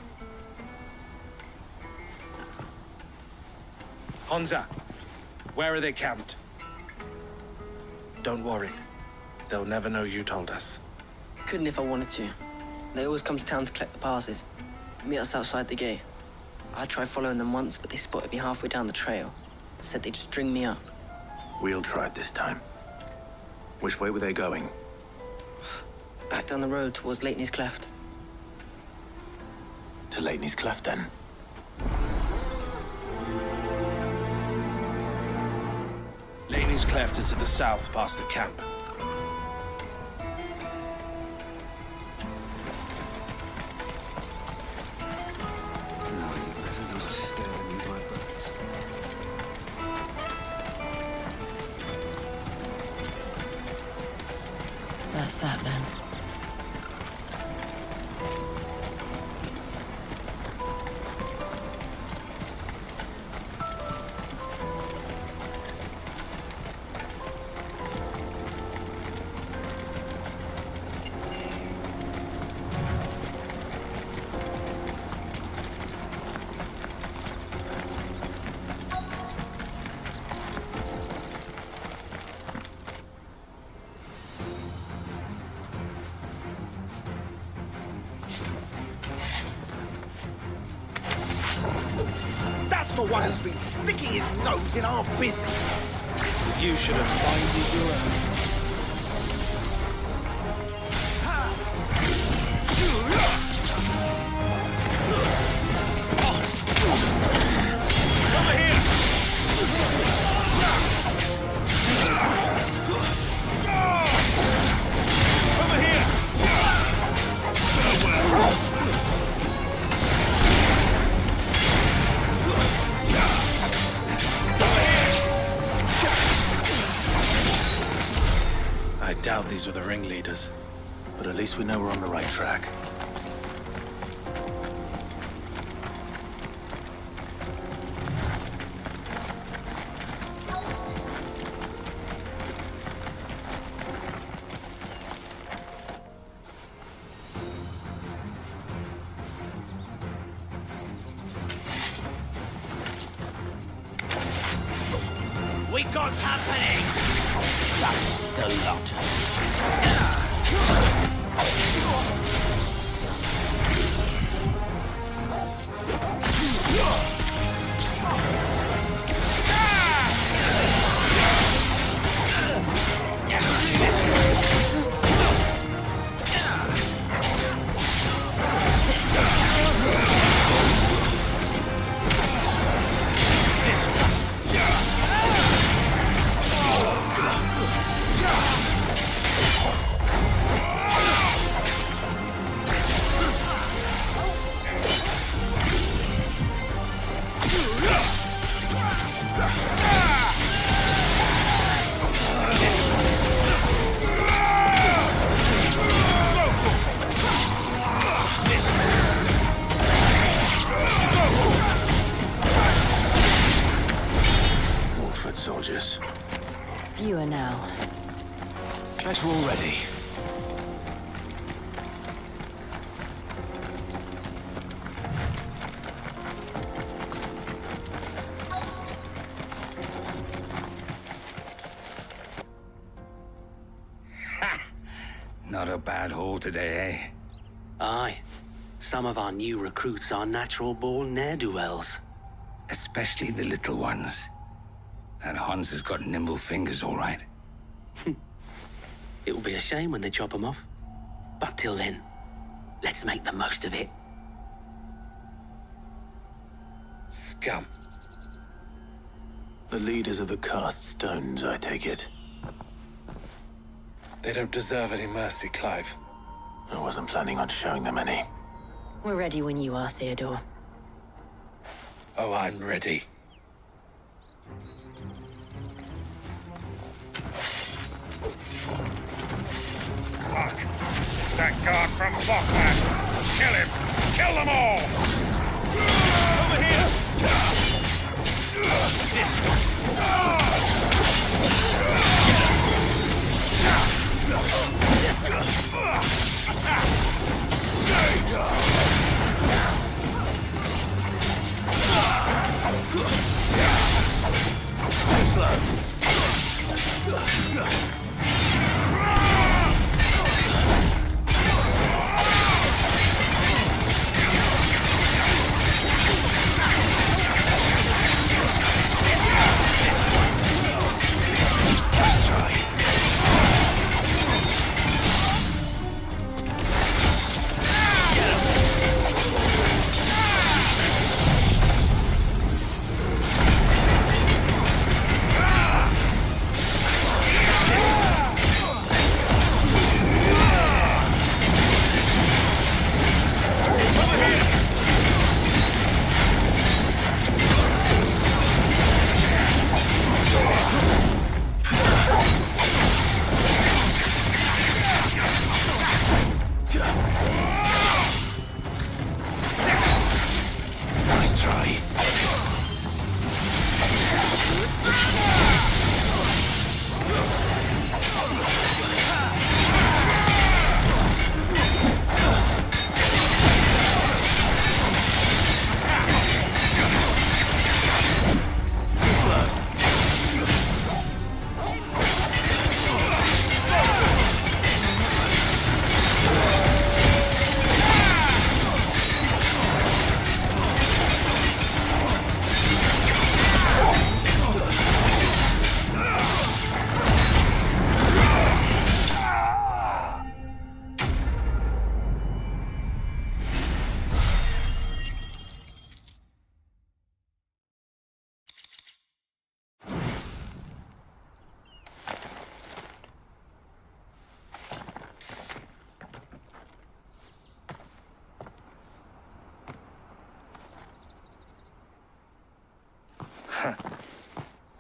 Hansa, where are they camped? Don't worry. They'll never know you told us. Couldn't if I wanted to. They always come to town to collect the passes. Meet us outside the gate. I tried following them once, but they spotted me halfway down the trail. Said they'd string me up. We'll try it this time. Which way were they going? Back down the road towards Leighton's Cleft. to Laney's Cleft, then. Laney's Cleft is to the south, past the camp. No, you better not have scared any of my birds. That's that then. That's the one who's been sticking his nose in our business. You should have minded your own. I doubt these were the ringleaders. But at least we know we're on the right track. We got happening! That's the lot. Soldiers. Fewer now. Guess we're all ready. Not a bad haul today, eh? Aye. Some of our new recruits are natural-born ne'er-do-wells. Especially the little ones. That Hans has got nimble fingers, all right. It will be a shame when they chop them off. But till then, let's make the most of it. Scum. The leaders of the cast stones, I take it. They don't deserve any mercy, Clive. I wasn't planning on showing them any. We're ready when you are, Theodore. Oh, I'm ready. Fuck! It's that guard from Bockland! Kill him! Kill them all! Over here! This one! Attack! Too slow. try.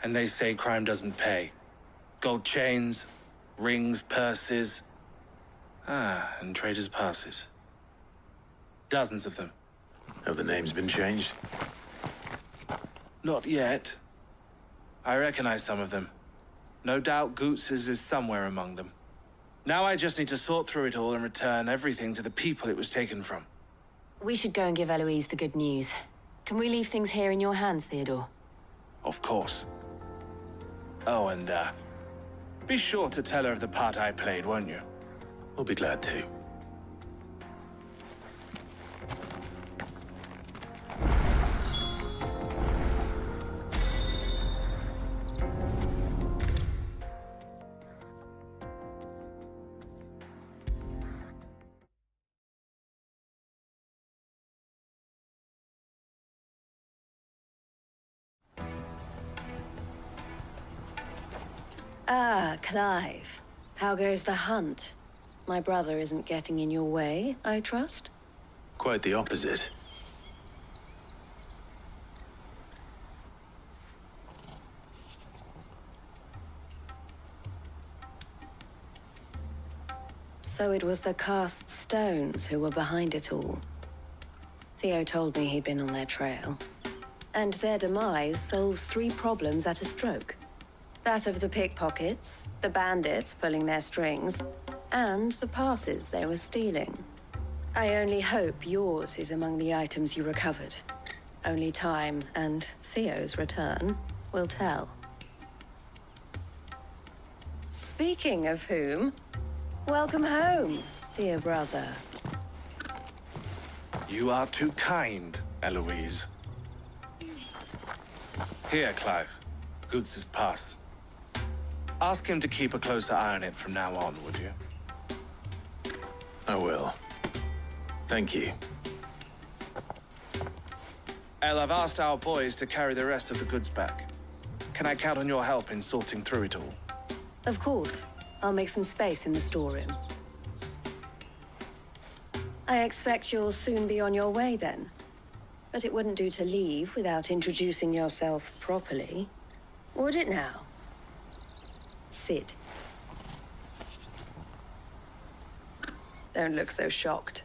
And they say crime doesn't pay. Gold chains, rings, purses. And traders' passes. Dozens of them. Have the names been changed? Not yet. I recognize some of them. No doubt Goots's is somewhere among them. Now I just need to sort through it all and return everything to the people it was taken from. We should go and give Eloise the good news. Can we leave things here in your hands, Theodore? Of course. Oh, and, be sure to tell her of the part I played, won't you? We'll be glad to. Ah, Clive. How goes the hunt? My brother isn't getting in your way, I trust? Quite the opposite. So it was the cast stones who were behind it all. Theo told me he'd been on their trail. And their demise solves 3 problems at a stroke. That of the pickpockets, the bandits pulling their strings, and the passes they were stealing. I only hope yours is among the items you recovered. Only time and Theo's return will tell. Speaking of whom, welcome home, dear brother. You are too kind, Eloise. Here, Clive. Goots's pass. Ask him to keep a closer eye on it from now on, would you? I will. Thank you. El, I've asked our boys to carry the rest of the goods back. Can I count on your help in sorting through it all? Of course. I'll make some space in the storeroom. I expect you'll soon be on your way then. But it wouldn't do to leave without introducing yourself properly. Would it now? Sid. Don't look so shocked.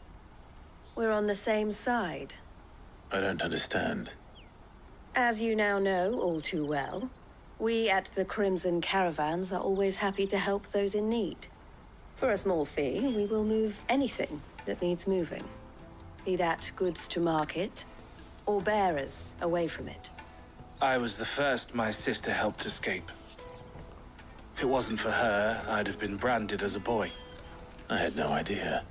We're on the same side. I don't understand. As you now know all too well, we at the Crimson Caravans are always happy to help those in need. For a small fee, we will move anything that needs moving. Be that goods to market, or bearers away from it. I was the first my sister helped escape. If it wasn't for her, I'd have been branded as a boy. I had no idea.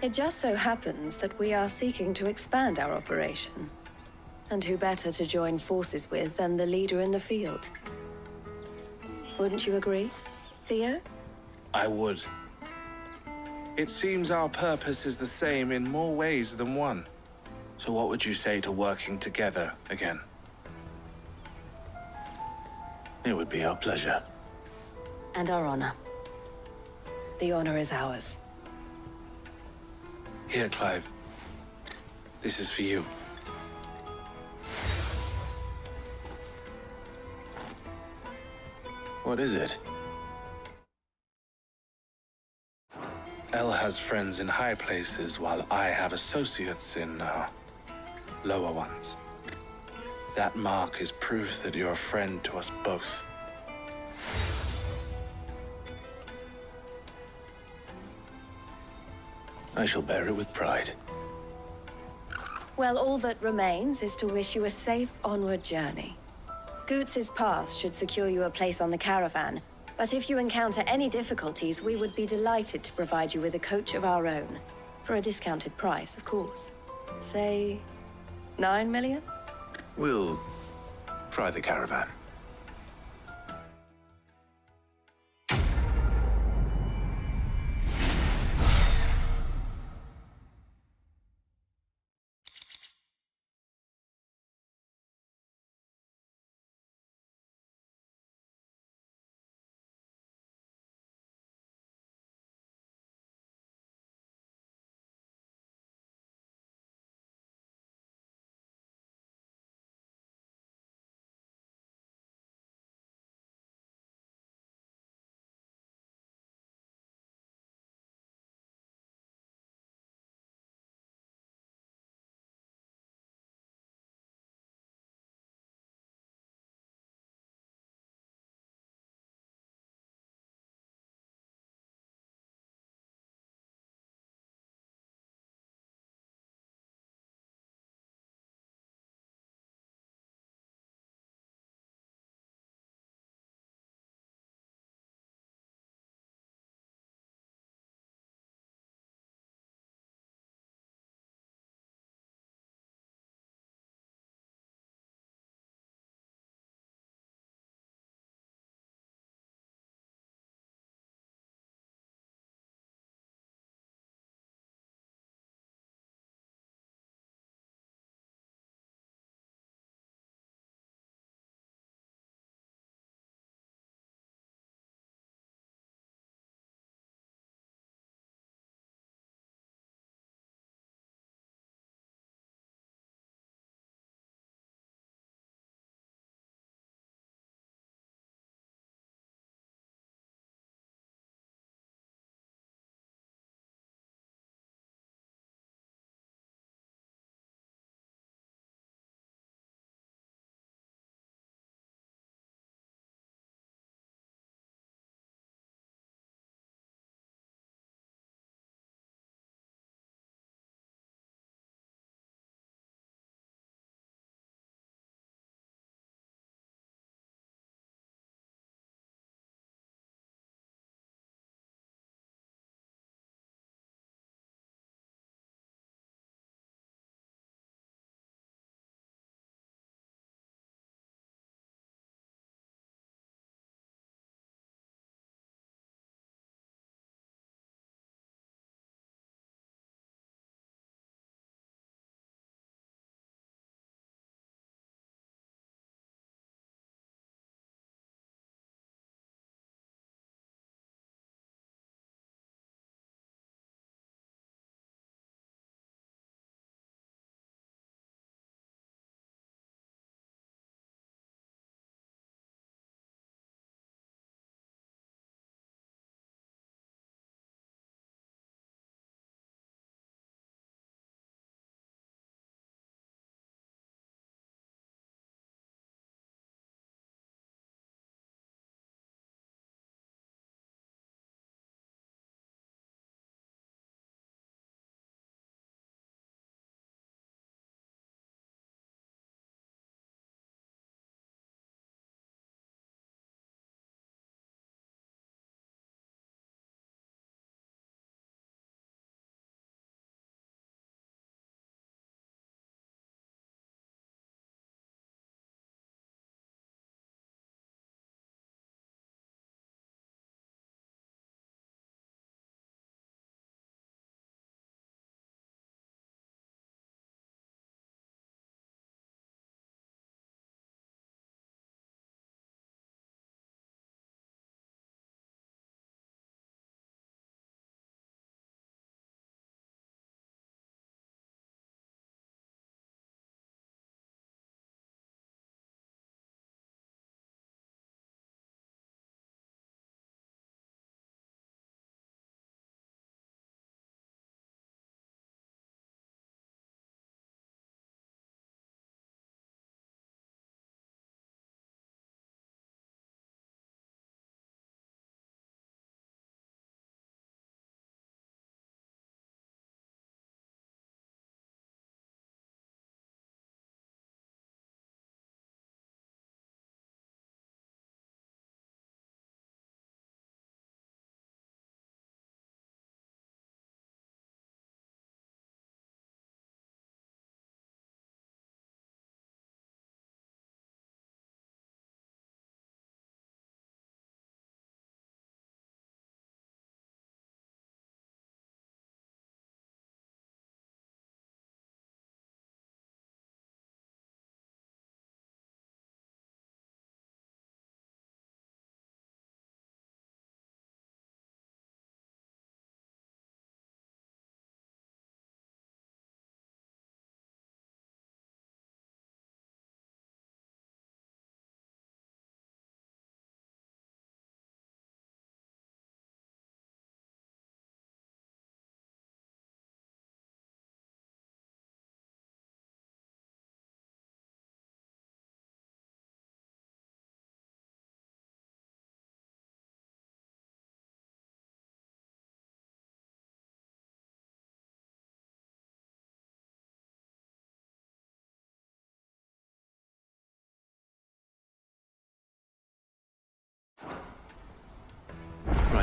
It just so happens that we are seeking to expand our operation. And who better to join forces with than the leader in the field? Wouldn't you agree, Theo? I would. It seems our purpose is the same in more ways than one. So what would you say to working together again? It would be our pleasure. And our honor. The honor is ours. Here, Clive. This is for you. What is it? El has friends in high places, while I have associates in, lower ones. That mark is proof that you're a friend to us both. I shall bear it with pride. Well, all that remains is to wish you a safe onward journey. Goots's pass should secure you a place on the caravan, but if you encounter any difficulties, we would be delighted to provide you with a coach of our own. For a discounted price, of course. Say, 9 million? We'll try the caravan.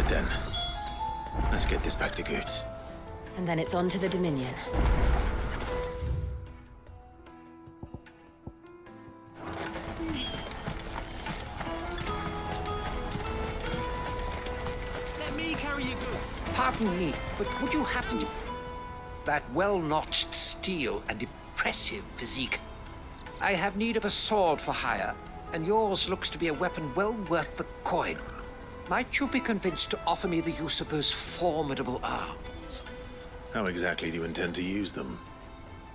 Right then. Let's get this back to Goots. And then it's on to the Dominion. Let me carry your goods. Pardon me, but would you happen to... That well-notched steel and impressive physique. I have need of a sword for hire, and yours looks to be a weapon well worth the coin. Might you be convinced to offer me the use of those formidable arms? How exactly do you intend to use them?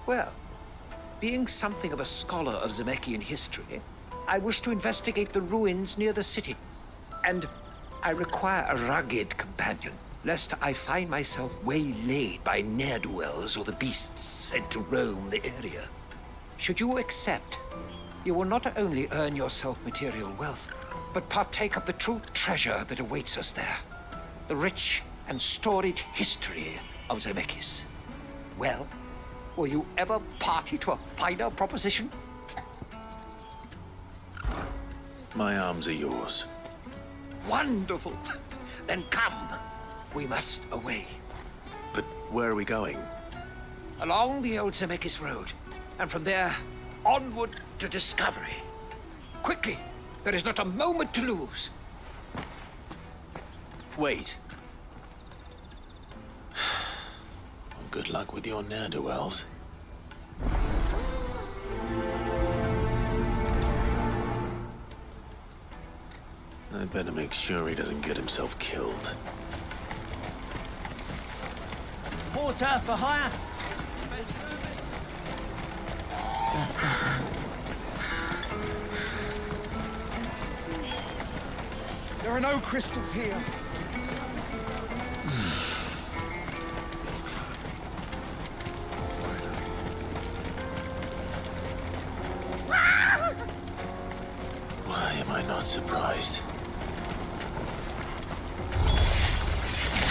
Well, being something of a scholar of Zemeckis history, I wish to investigate the ruins near the city. And I require a rugged companion, lest I find myself waylaid by ne'er-do-wells or the beasts sent to roam the area. Should you accept, you will not only earn yourself material wealth, but partake of the true treasure that awaits us there. The rich and storied history of Zemeckis. Well, were you ever party to a finer proposition? My arms are yours. Wonderful! Then come. We must away. But where are we going? Along the old Zemeckis Road, and from there, onward to discovery. Quickly! There is not a moment to lose. Wait. Well, good luck with your ne'er-do-wells. I'd better make sure he doesn't get himself killed. Porter for hire. That's that. There are no crystals here. Why am I not surprised?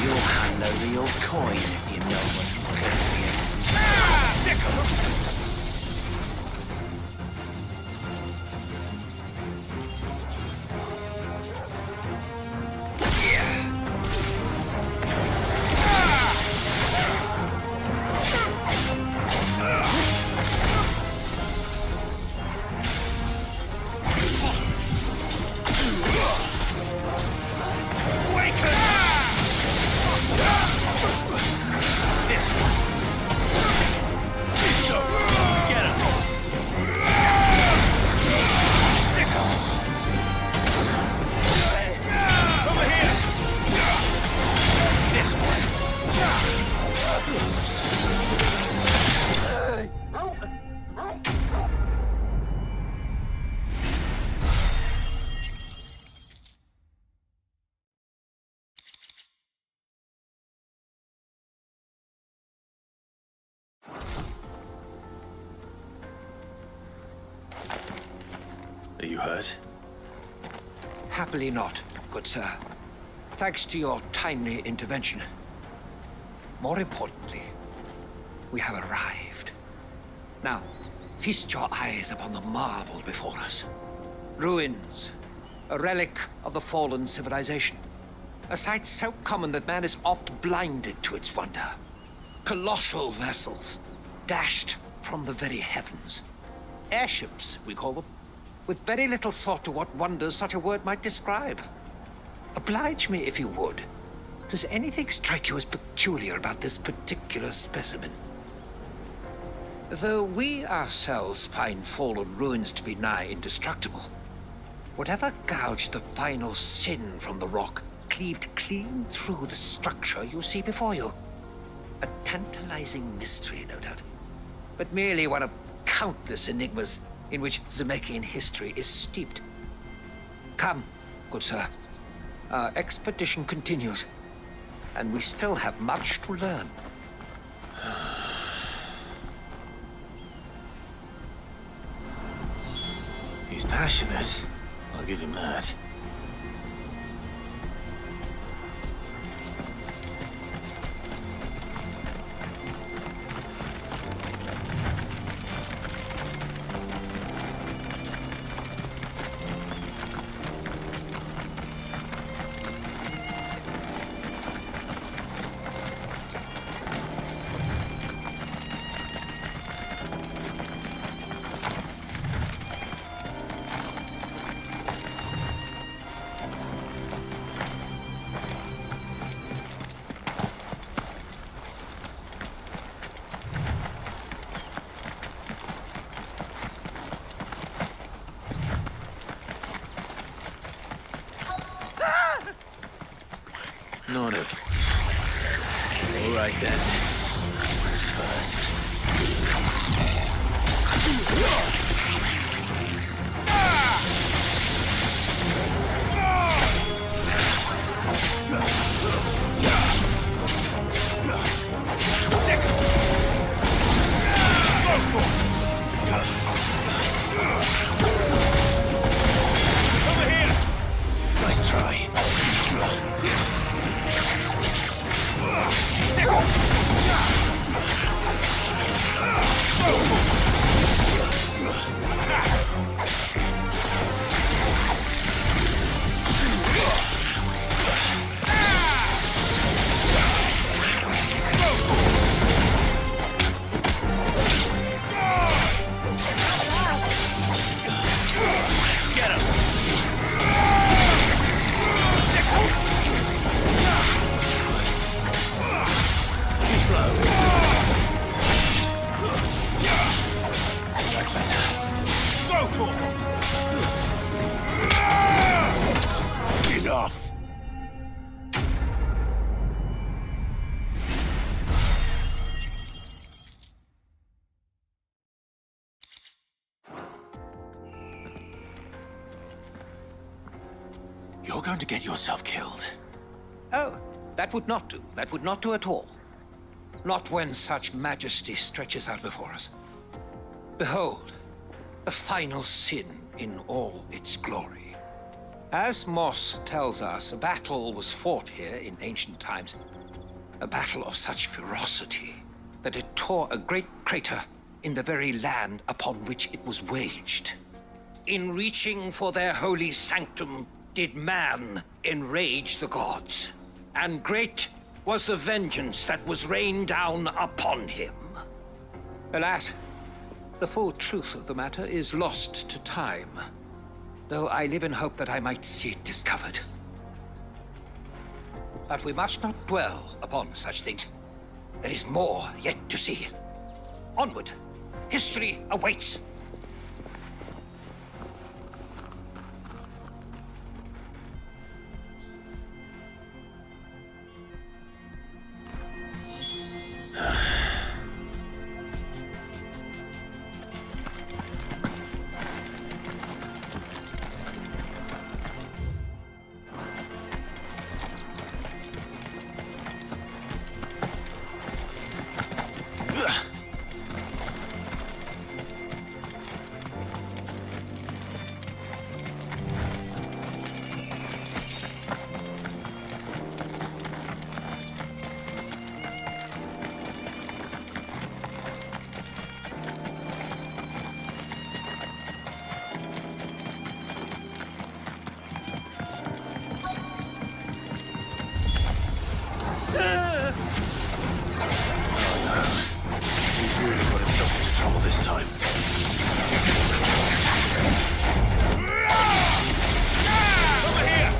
You'll hand over your coin if you know what's good for you. Are you hurt? Happily not, good sir. Thanks to your timely intervention. More importantly, we have arrived. Now, feast your eyes upon the marvel before us. Ruins, a relic of the fallen civilization. A sight so common that man is oft blinded to its wonder. Colossal vessels, dashed from the very heavens. Airships, we call them, with very little thought to what wonders such a word might describe. Oblige me if you would. Does anything strike you as peculiar about this particular specimen? Though we ourselves find fallen ruins to be nigh indestructible, whatever gouged the final sin from the rock cleaved clean through the structure you see before you. A tantalizing mystery, no doubt, but merely one of countless enigmas in which Zemeckis history is steeped. Come, good sir. Our expedition continues, and we still have much to learn. He's passionate. I'll give him that. Noted. All right then. Who's first? Over here! Nice try. Enough! You're going to get yourself killed. Oh, that would not do. That would not do at all. Not when such majesty stretches out before us. Behold, the final sin in all its glory. As Moss tells us, a battle was fought here in ancient times. A battle of such ferocity that it tore a great crater in the very land upon which it was waged. In reaching for their holy sanctum, did man enrage the gods, and great was the vengeance that was rained down upon him. Alas, the full truth of the matter is lost to time, though I live in hope that I might see it discovered. But we must not dwell upon such things. There is more yet to see. Onward, history awaits. This time. Over here!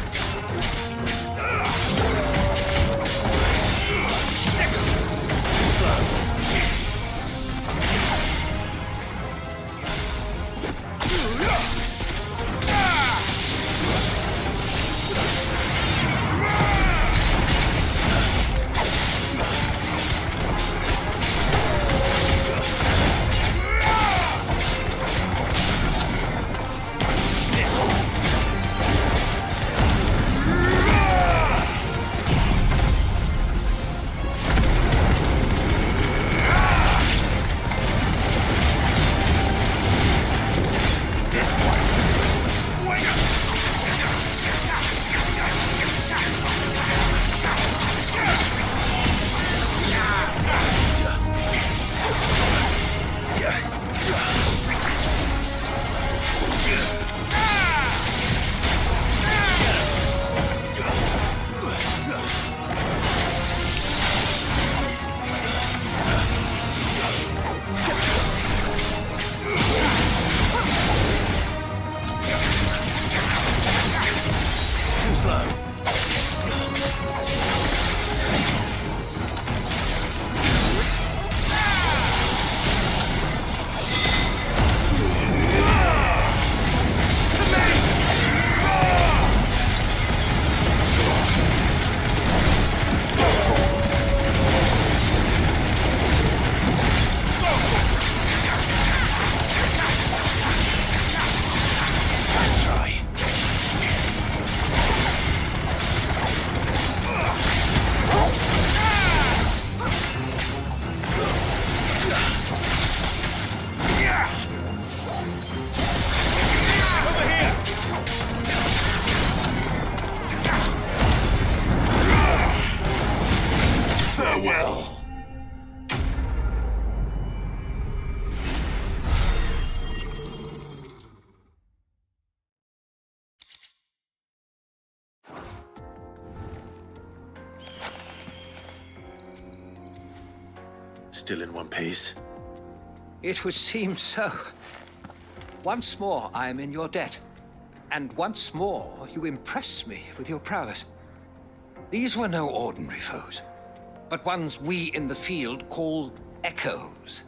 Still in one piece? It would seem so. Once more, I am in your debt. And once more, you impress me with your prowess. These were no ordinary foes, but ones we in the field call echoes.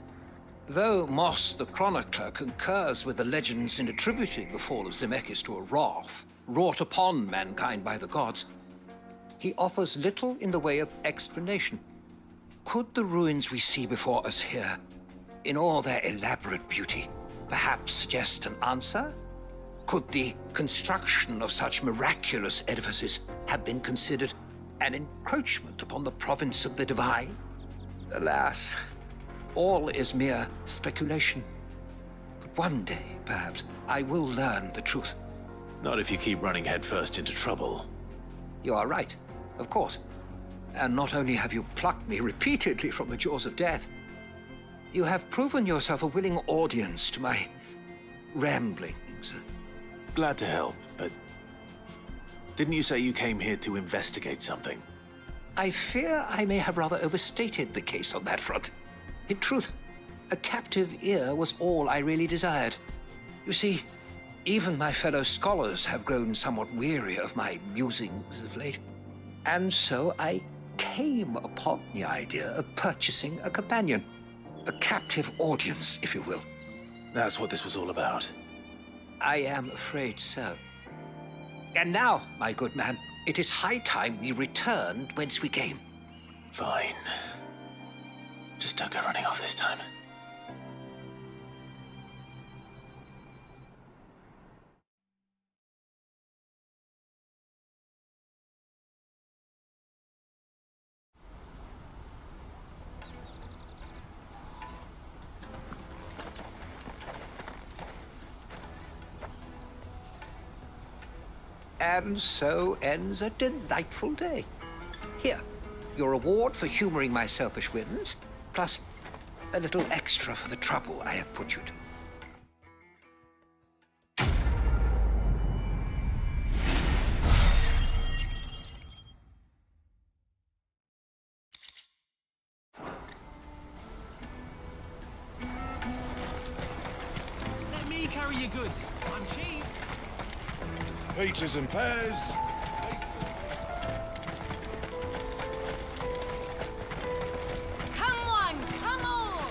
Though Moss the Chronicler concurs with the legends in attributing the fall of Zemeckis to a wrath wrought upon mankind by the gods, he offers little in the way of explanation. Could the ruins we see before us here, in all their elaborate beauty, perhaps suggest an answer? Could the construction of such miraculous edifices have been considered an encroachment upon the province of the divine? Alas, all is mere speculation. But one day, perhaps, I will learn the truth. Not if you keep running headfirst into trouble. You are right, of course. And not only have you plucked me repeatedly from the jaws of death, you have proven yourself a willing audience to my ramblings. Glad to help, but didn't you say you came here to investigate something? I fear I may have rather overstated the case on that front. In truth, a captive ear was all I really desired. You see, even my fellow scholars have grown somewhat weary of my musings of late. And so I came upon the idea of purchasing a companion. A captive audience, if you will. That's what this was all about. I am afraid so. And now, my good man, it is high time we returned whence we came. Fine. Just don't go running off this time. And so ends a delightful day. Here, your reward for humoring my selfish whims, plus a little extra for the trouble I have put you to. Let me carry your goods. I'm cheap. Peaches and pears. Come on, come on!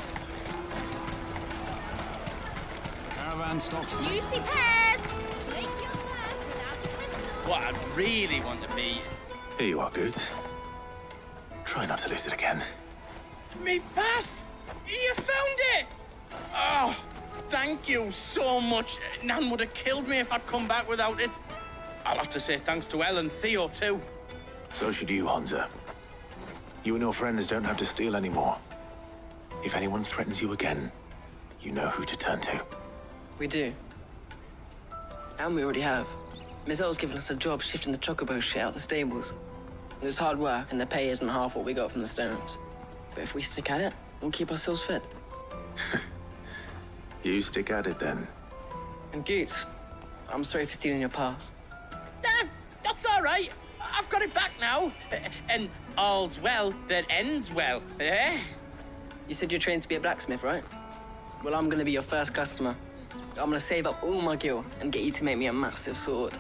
Caravan stops. Juicy pears! Slake your thirst without a crystal. What I'd really want to be... Here you are, Goots. Try not to lose it again. Me pass! You found it! Oh, thank you so much. Nan would have killed me if I'd come back without it. I'll have to say thanks to Elle and Theo, too. So should you, Honza. You and your friends don't have to steal anymore. If anyone threatens you again, you know who to turn to. We do. And we already have. Miss L's given us a job shifting the chocobo shit out the stables. It's hard work, and the pay isn't half what we got from the stones. But if we stick at it, we'll keep ourselves fit. You stick at it, then. And Goots, I'm sorry for stealing your pass. That's all right. I've got it back now. And all's well that ends well, eh? You said you're trained to be a blacksmith, right? Well, I'm gonna be your first customer. I'm gonna save up all my gil and get you to make me a massive sword.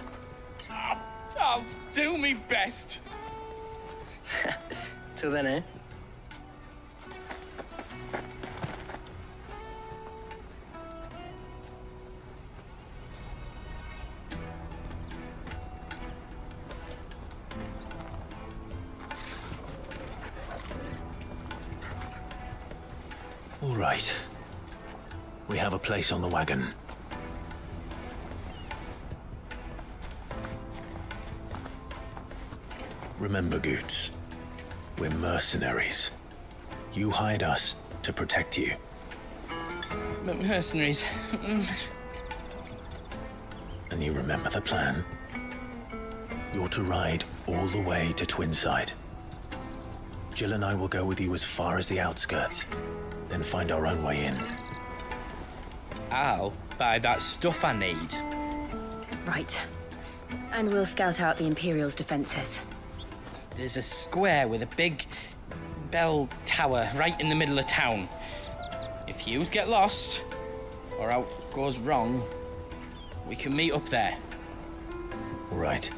I'll do me best. Till then, eh? All right. We have a place on the wagon. Remember, Goots, we're mercenaries. You hired us to protect you. But mercenaries... And you remember the plan? You're to ride all the way to Twinside. Jill and I will go with you as far as the outskirts, then find our own way in. I'll buy that stuff I need. Right. And we'll scout out the Imperial's defenses. There's a square with a big bell tower right in the middle of town. If you get lost, or out goes wrong, we can meet up there. Right.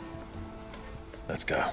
Let's go.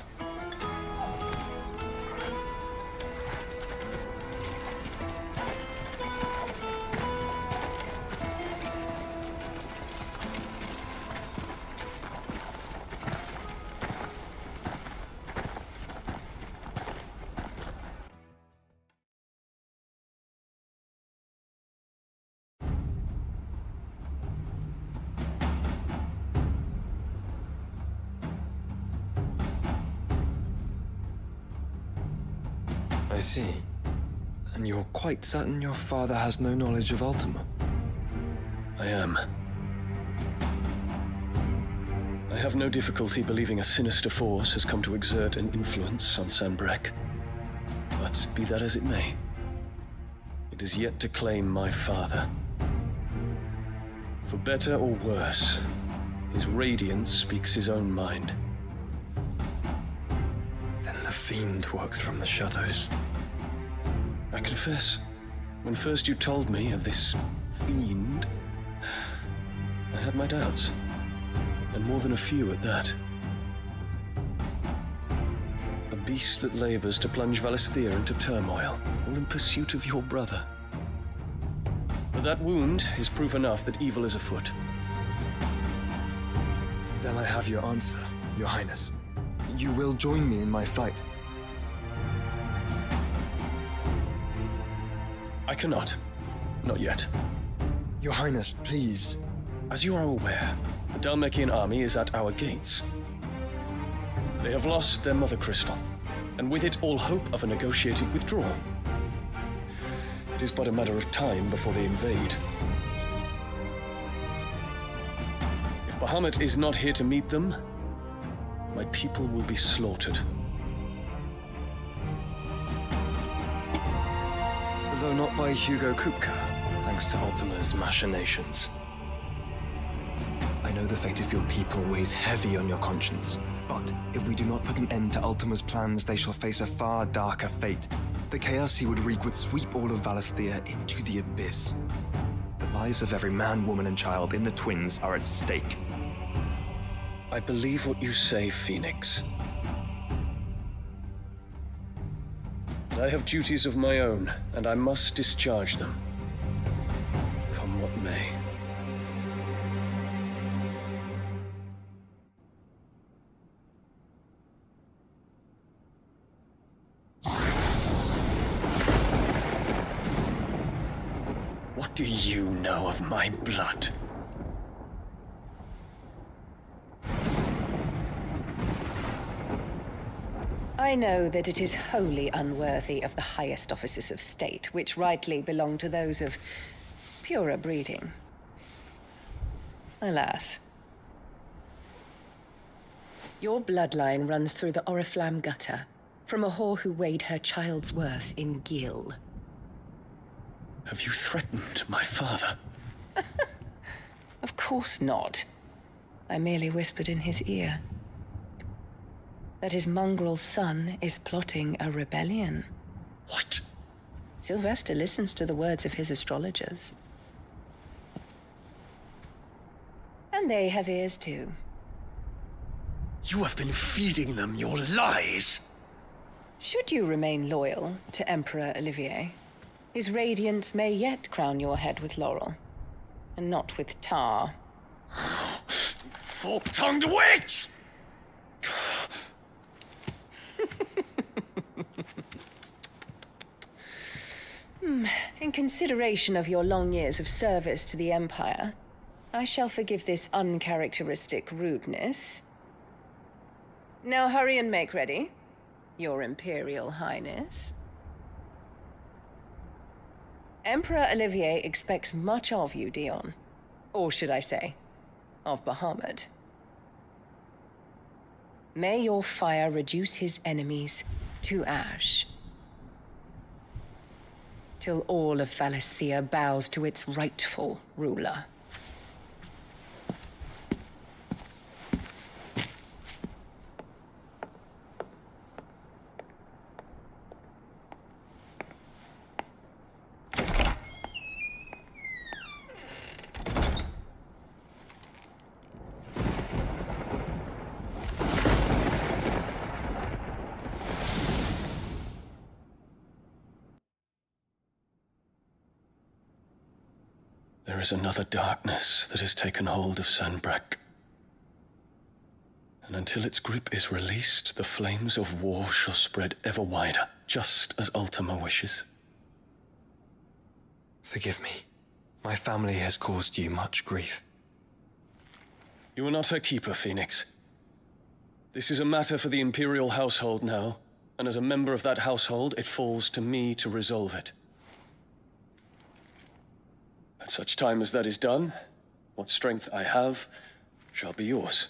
I see. And you're quite certain your father has no knowledge of Ultima? I am. I have no difficulty believing a sinister force has come to exert an influence on Sanbreque. But be that as it may, it is yet to claim my father. For better or worse, his radiance speaks his own mind. Then the Fiend works from the shadows. I confess, when first you told me of this Fiend, I had my doubts. And more than a few at that. A beast that labors to plunge Valisthea into turmoil, all in pursuit of your brother. But that wound is proof enough that evil is afoot. Then I have your answer, Your Highness. You will join me in my fight. I cannot. Not yet. Your Highness, please. As you are aware, the Dhalmekian army is at our gates. They have lost their mother crystal, and with it all hope of a negotiated withdrawal. It is but a matter of time before they invade. If Bahamut is not here to meet them, my people will be slaughtered. Though not by Hugo Kupka, thanks to Ultima's machinations. I know the fate of your people weighs heavy on your conscience, but if we do not put an end to Ultima's plans, they shall face a far darker fate. The chaos he would wreak would sweep all of Valisthea into the abyss. The lives of every man, woman, and child in the Twins are at stake. I believe what you say, Phoenix. But I have duties of my own, and I must discharge them. Come what may. What do you know of my blood? I know that it is wholly unworthy of the highest offices of state, which rightly belong to those of purer breeding. Alas. Your bloodline runs through the Oriflamme gutter, from a whore who weighed her child's worth in gil. Have you threatened my father? Of course not. I merely whispered in his ear that his mongrel son is plotting a rebellion. What? Sylvester listens to the words of his astrologers. And they have ears too. You have been feeding them your lies! Should you remain loyal to Emperor Olivier, his radiance may yet crown your head with laurel, and not with tar. Fork-tongued witch! In consideration of your long years of service to the Empire, I shall forgive this uncharacteristic rudeness. Now hurry and make ready, Your Imperial Highness. Emperor Olivier expects much of you, Dion. Or should I say, of Bahamut. May your fire reduce his enemies to ash, till all of Valisthea bows to its rightful ruler. There is another darkness that has taken hold of Sanbreque. And until its grip is released, the flames of war shall spread ever wider, just as Ultima wishes. Forgive me. My family has caused you much grief. You are not her keeper, Phoenix. This is a matter for the Imperial household now, and as a member of that household, it falls to me to resolve it. At such time as that is done, what strength I have shall be yours.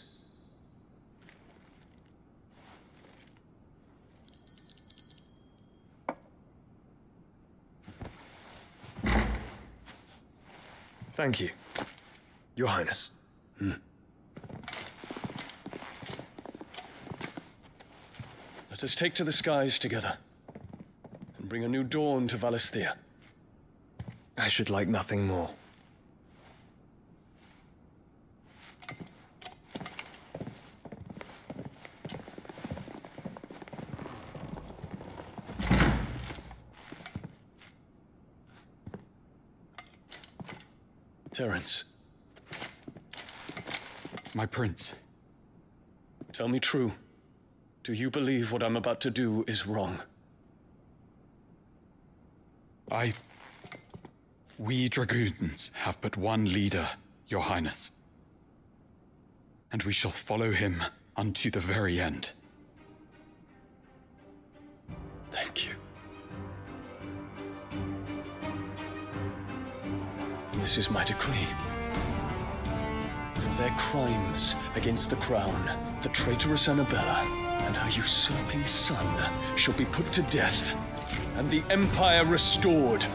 Thank you, Your Highness. Let us take to the skies together, and bring a new dawn to Valisthea. I should like nothing more. Terence. My prince. Tell me true. Do you believe what I'm about to do is wrong? We dragoons have but one leader, Your Highness. And we shall follow him unto the very end. Thank you. This is my decree. For their crimes against the crown, the traitoress Annabella and her usurping son shall be put to death, and the Empire restored.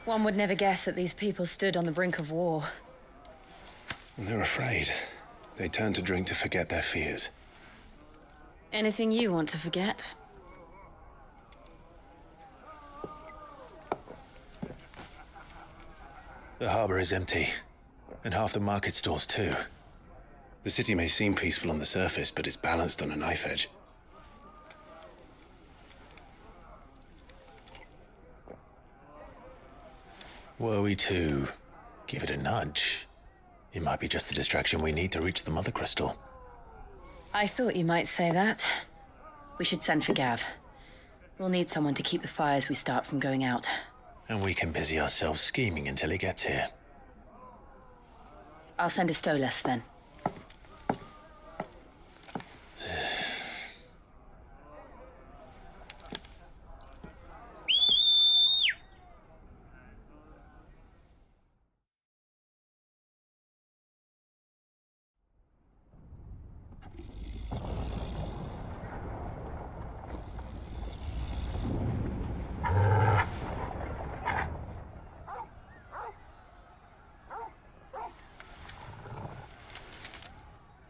One would never guess that these people stood on the brink of war. They're afraid. They turn to drink to forget their fears. Anything you want to forget? The harbor is empty, and half the market stalls too. The city may seem peaceful on the surface, but it's balanced on a knife edge. Were we to give it a nudge, it might be just the distraction we need to reach the Mother Crystal. I thought you might say that. We should send for Gav. We'll need someone to keep the fires we start from going out. And we can busy ourselves scheming until he gets here. I'll send a Stolas then.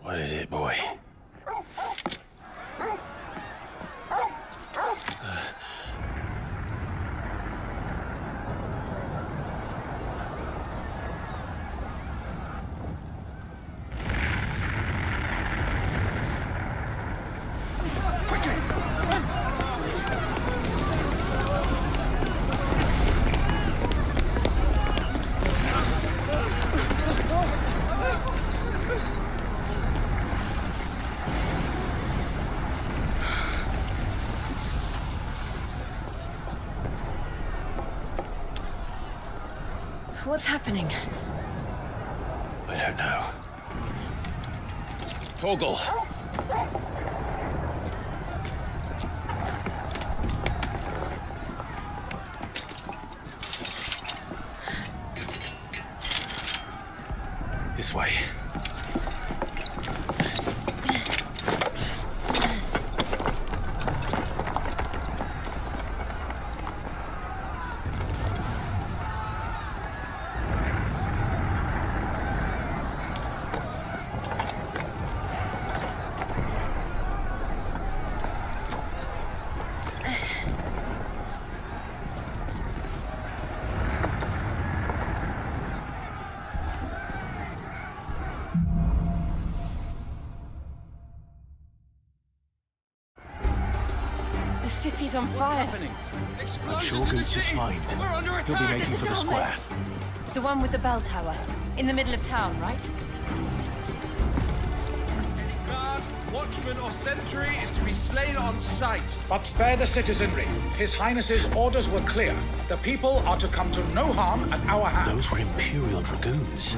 What is it, boy? What's happening? I don't know. Torgal. This way. The city's on fire. I'm sure Goots is fine. He'll be making for the square. The one with the bell tower. In the middle of town, right? Any guard, watchman, or sentry is to be slain on sight. But spare the citizenry. His Highness's orders were clear. The people are to come to no harm at our hands. Those were Imperial Dragoons.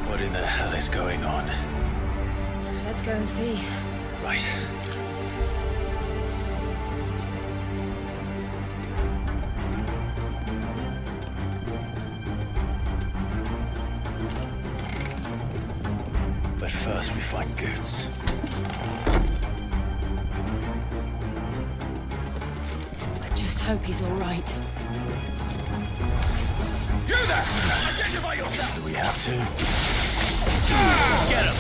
What in the hell is going on? Let's go and see. Right. But first we find Goots. I just hope he's all right. You there! Identify yourself! Do we have to? Get him!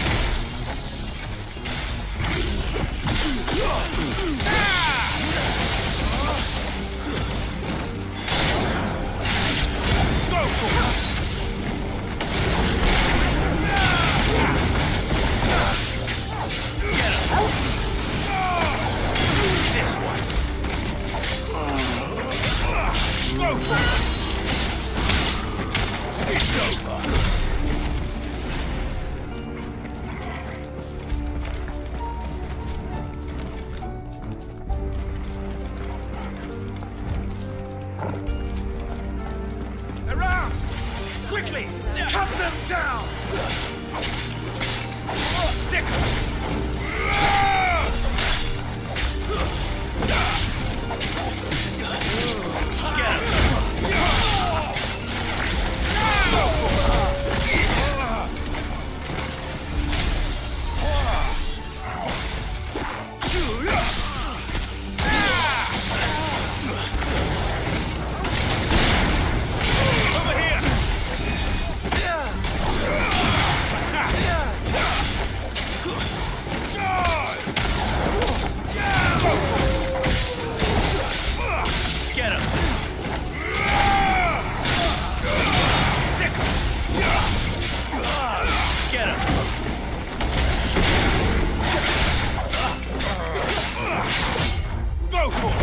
Go for it! Get him! This one! Go for it! It's over! Around! Quickly! Cut them down! Six! Get him! Get him! Get him! Go for it!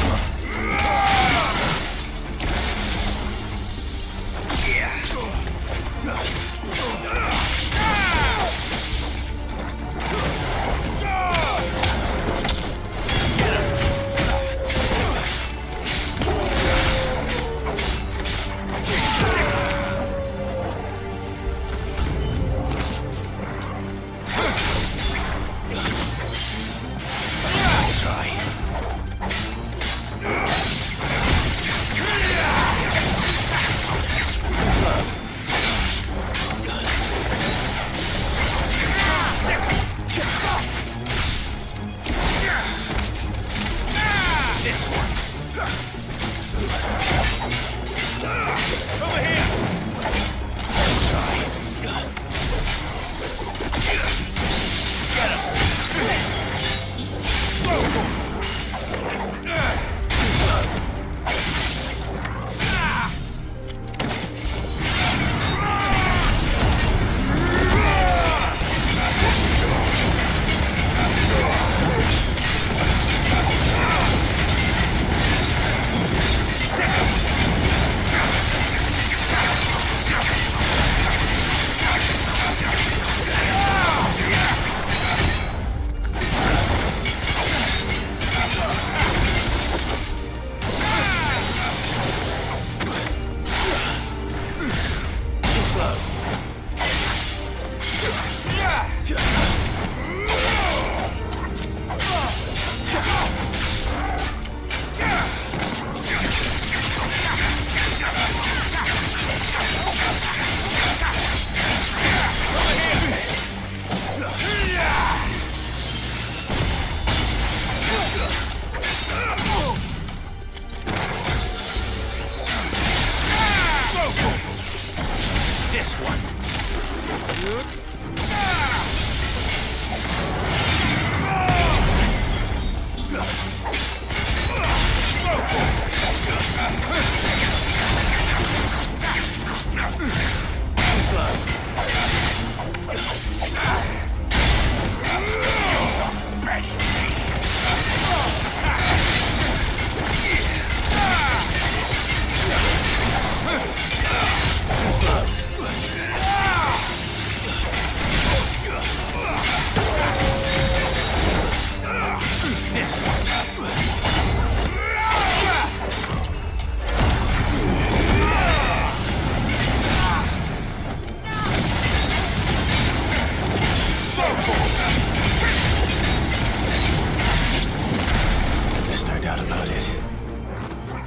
There's no doubt about it.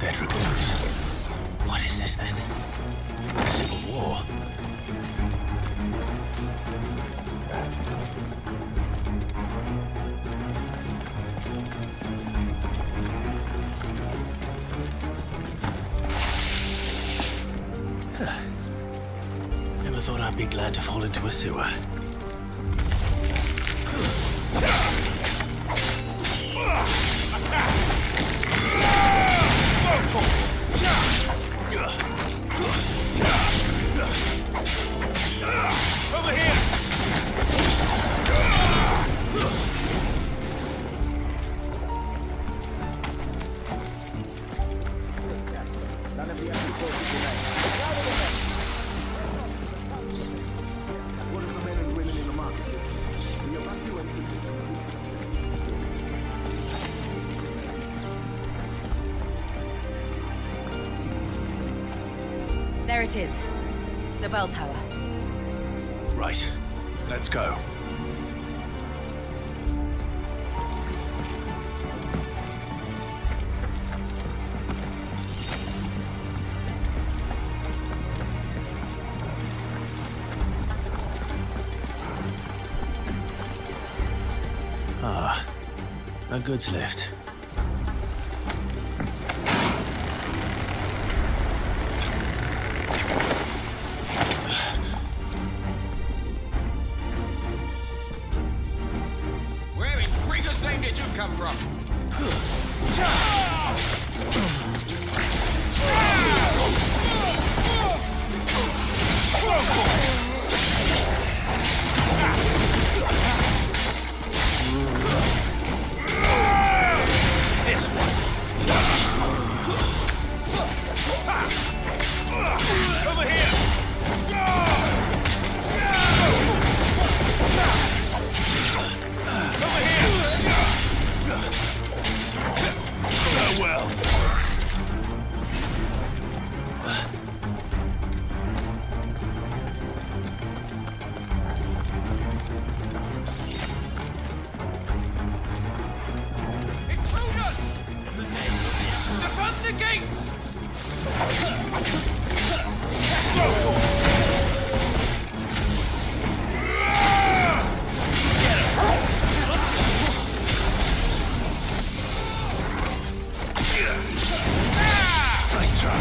They're dragoons. What is this then? A civil war? Never thought I'd be glad to fall into a sewer. Over here! There it is. The bell tower. Right. Let's go. Ah, a goods lift. Where in Gregor's name did you come from? This one. Over here. Over here. Farewell. Intruders! Defend the gates! Nice try.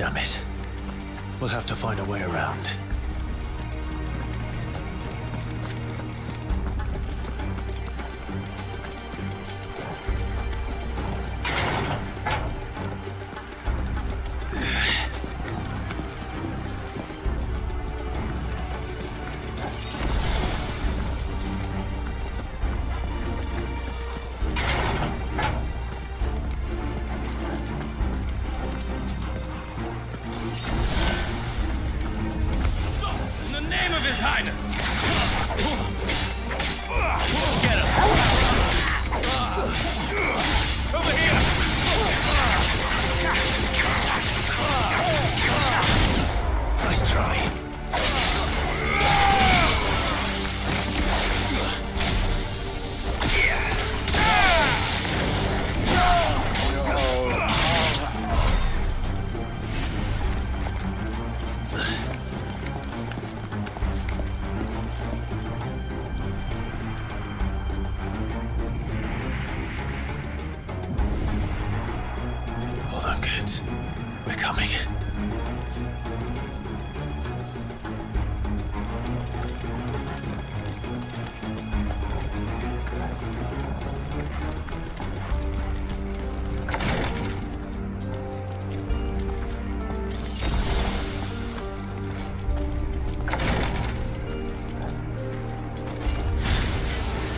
Damn it. We'll have to find a way around. In the name of His Highness! Get him! Over here! Nice try. Hold on, kids. We're coming.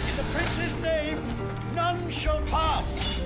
In the prince's name, none shall pass.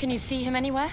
Can you see him anywhere?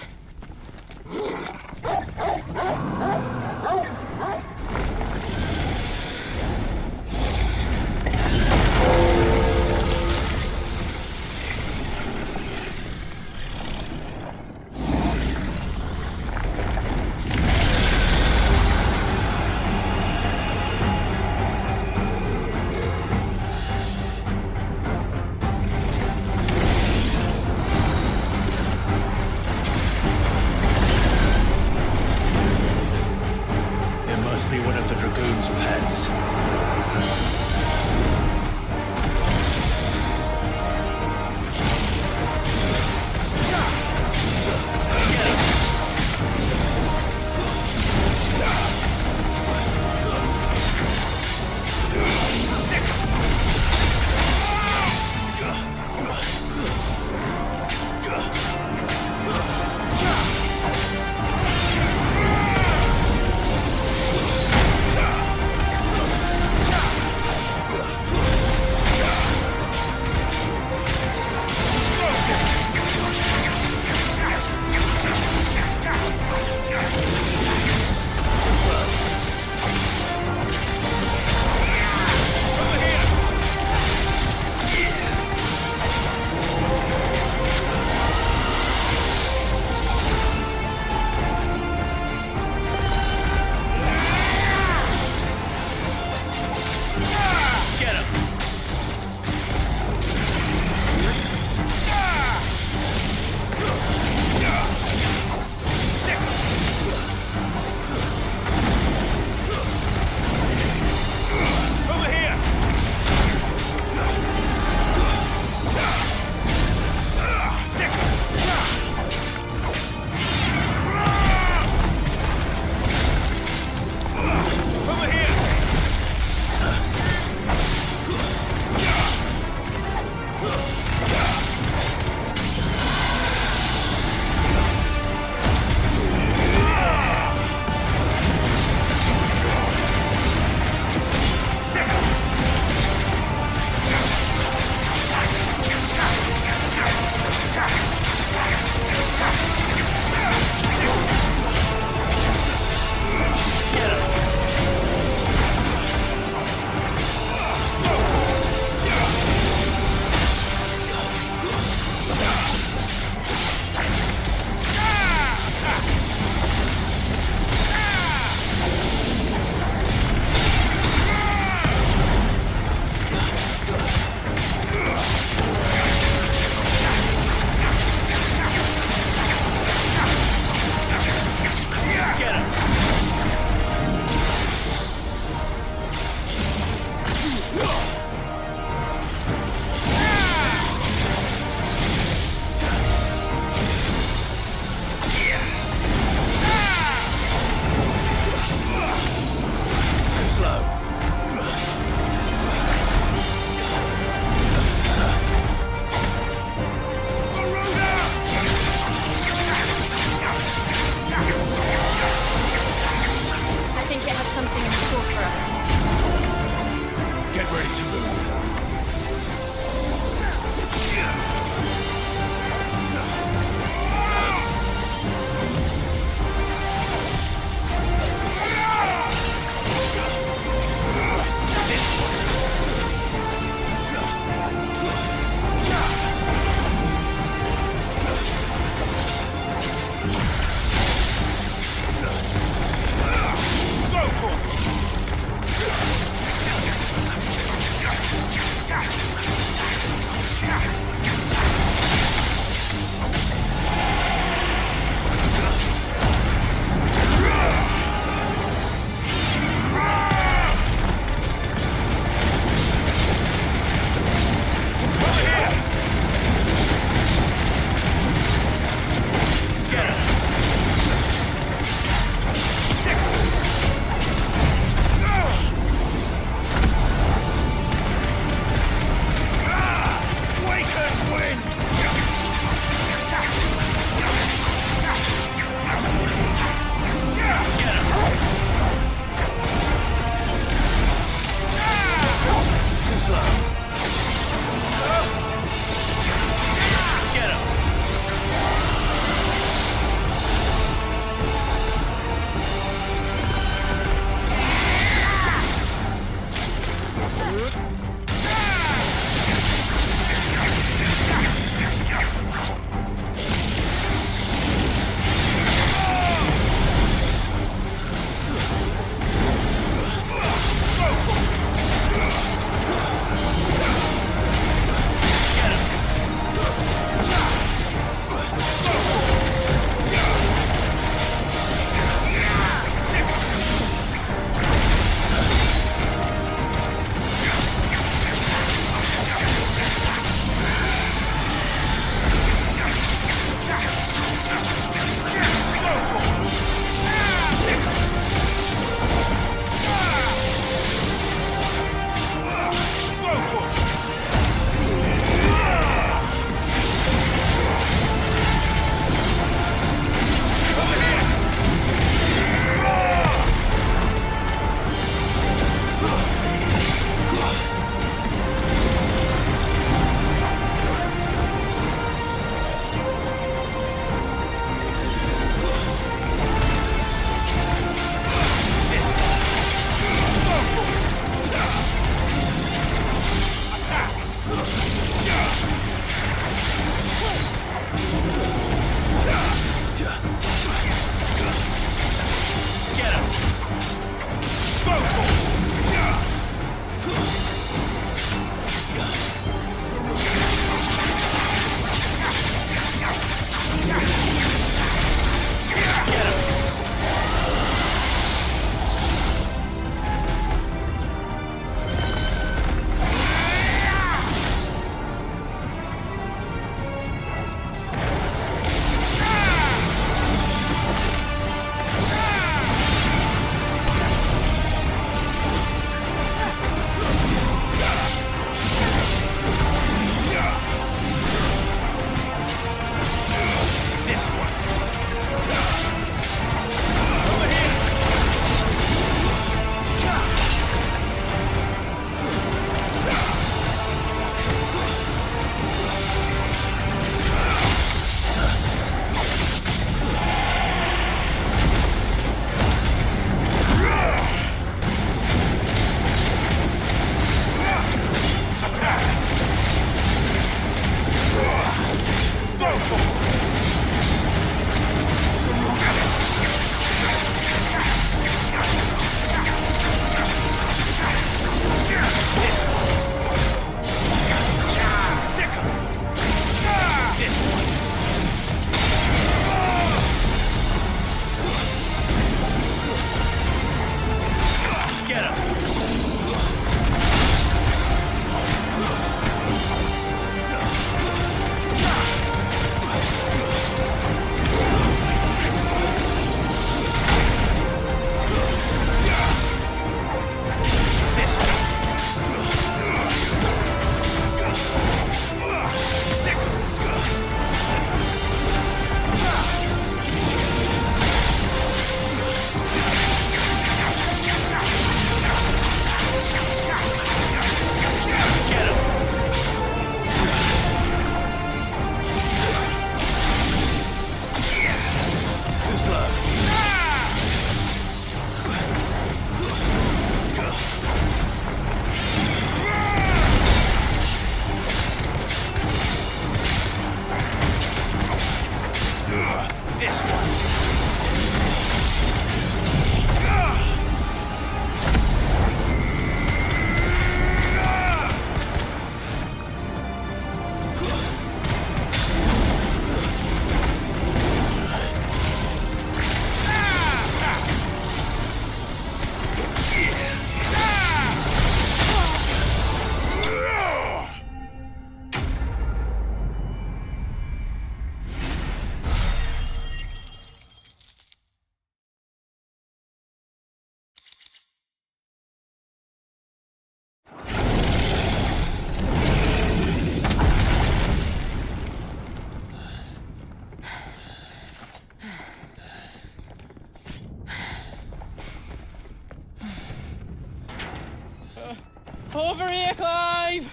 Clive!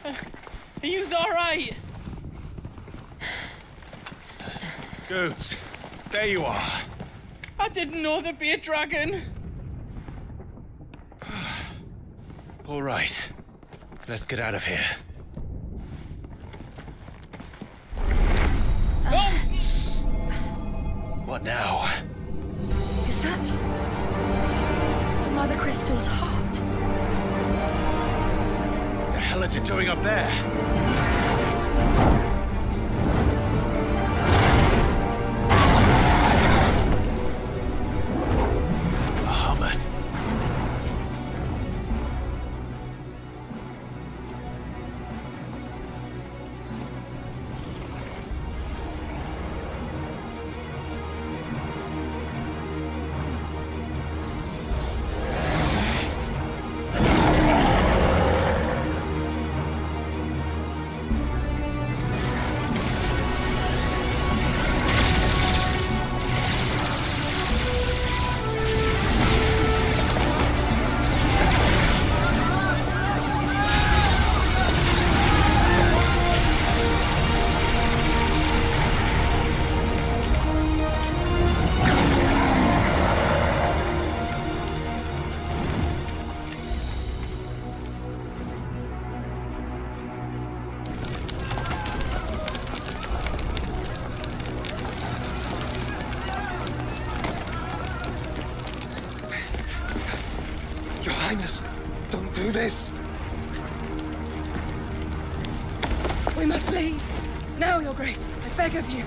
Are you alright? Goods, there you are. I didn't know there'd be a dragon. All right, let's get out of here. What now? Is that Mother Crystal's heart? The hell is it doing up there? Bahamut. Your Highness, don't do this. We must leave. Now, Your Grace. I beg of you.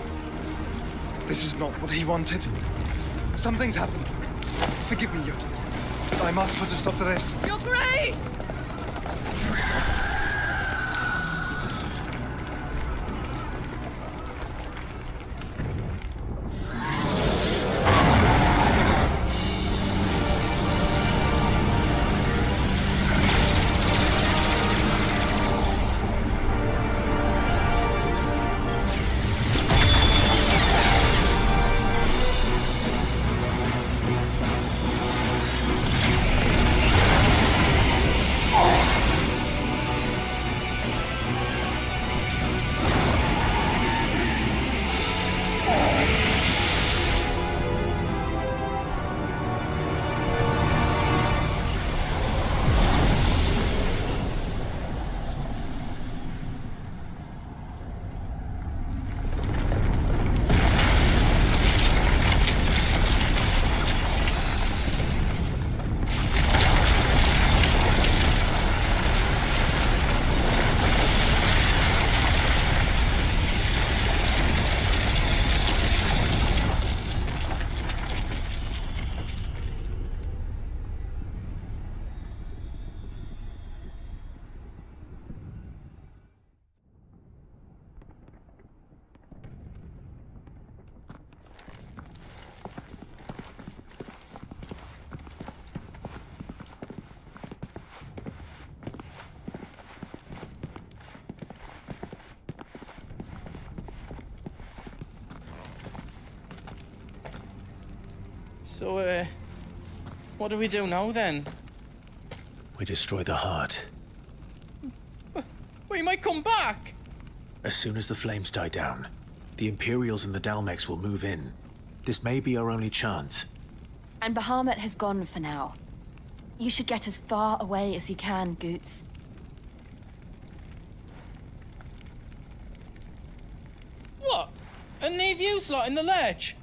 This is not what he wanted. Something's happened. Forgive me, Yud. I must put a stop to this. Your Grace! So, what do we do now then? We destroy the heart. We might come back! As soon as the flames die down, the Imperials and the Dalmex will move in. This may be our only chance. And Bahamut has gone for now. You should get as far away as you can, Goots. What? And leave you lot in the lurch?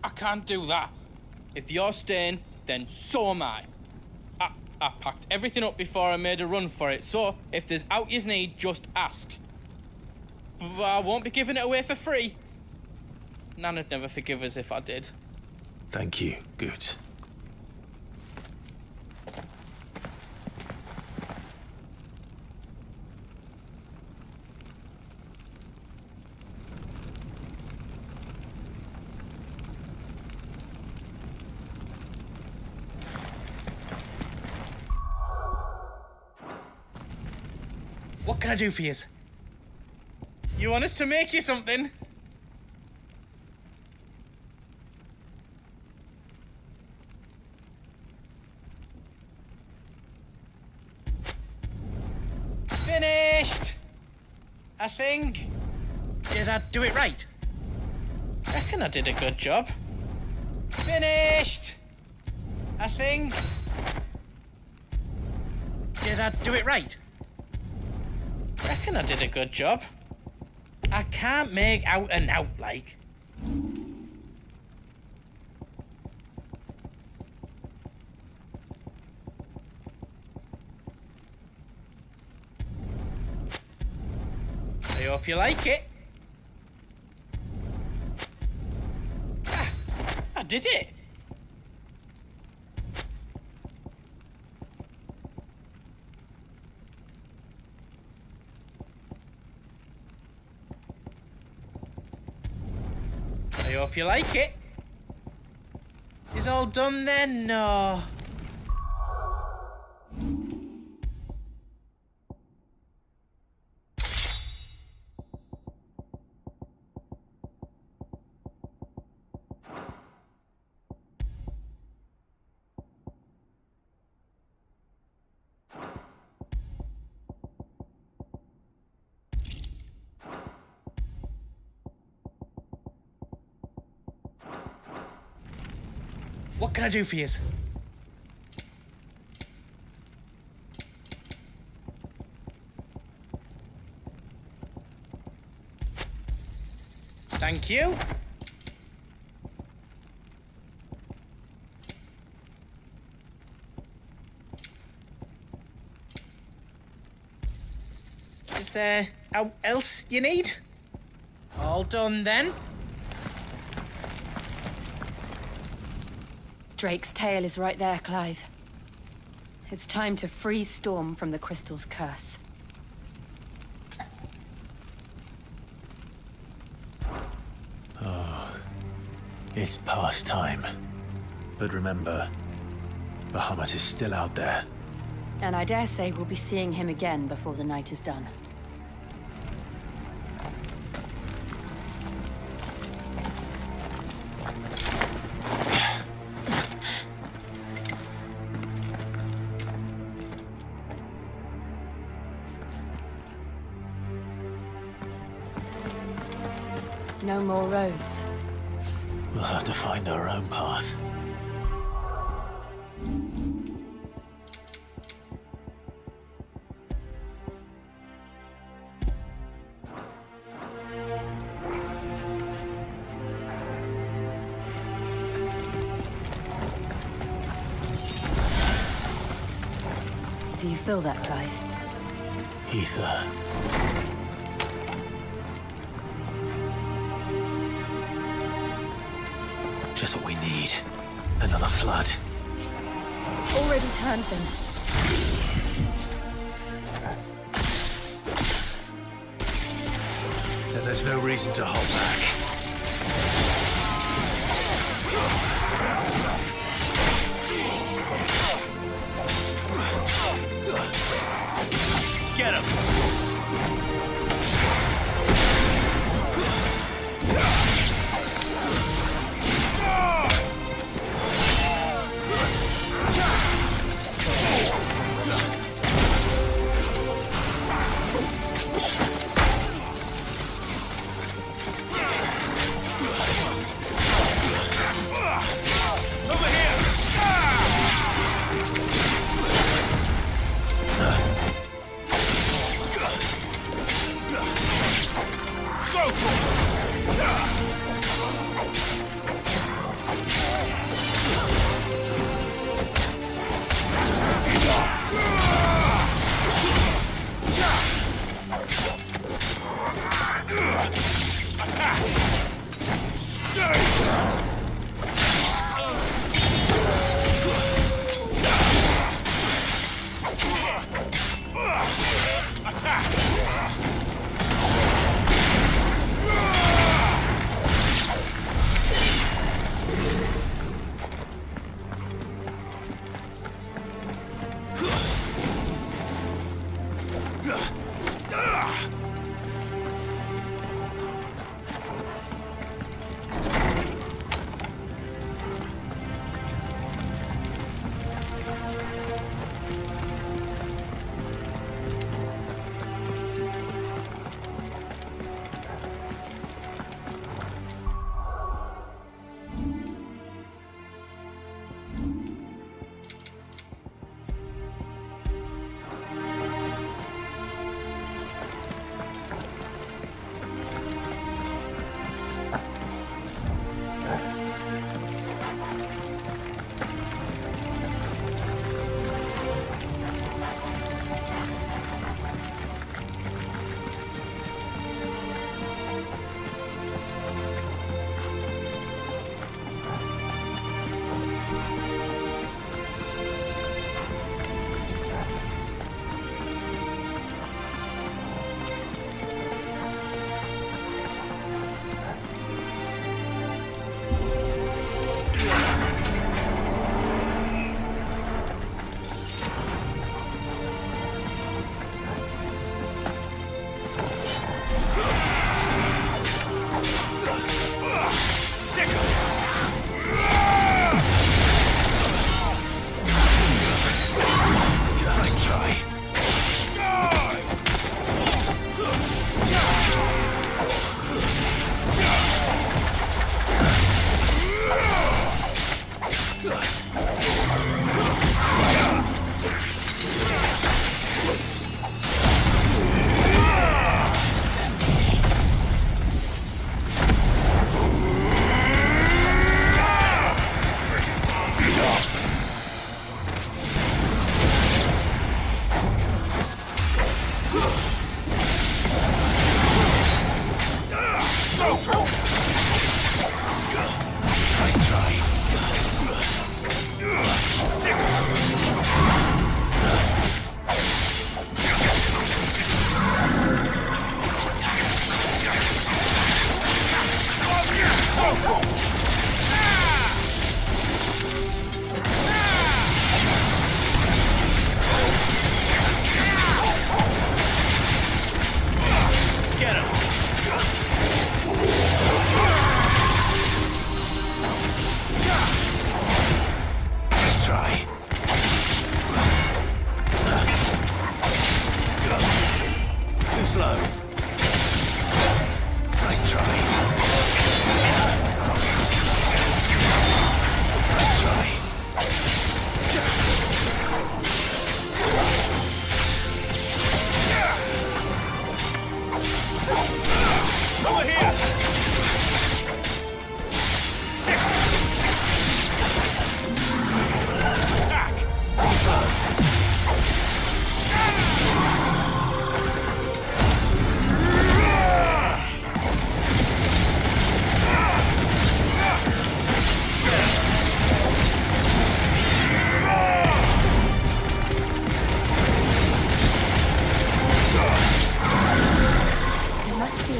I can't do that. If you're staying, then so am I. I packed everything up before I made a run for it, so if there's out yous need, just ask. But I won't be giving it away for free. Nana'd never forgive us if I did. Thank you, Goots. What can I do for yous? You want us to make you something? Did I do it right? Reckon I did a good job. Finished! I think. Did I do it right? Reckon I did a good job. I can't make out and out like. I hope you like it. Ah, I did it. I hope you like it. Is all done then? No. What can I do for you? Thank you. Is there else you need? All done then? Drake's tail is right there, Clive. It's time to free Storm from the Crystal's curse. Oh, it's past time. But remember, Bahamut is still out there. And I dare say we'll be seeing him again before the night is done. No more roads. We'll have to find our own path. Do you feel that, Clive? Ether. Just what we need. Another flood. Already turned them. Then there's no reason to hold back. Get him!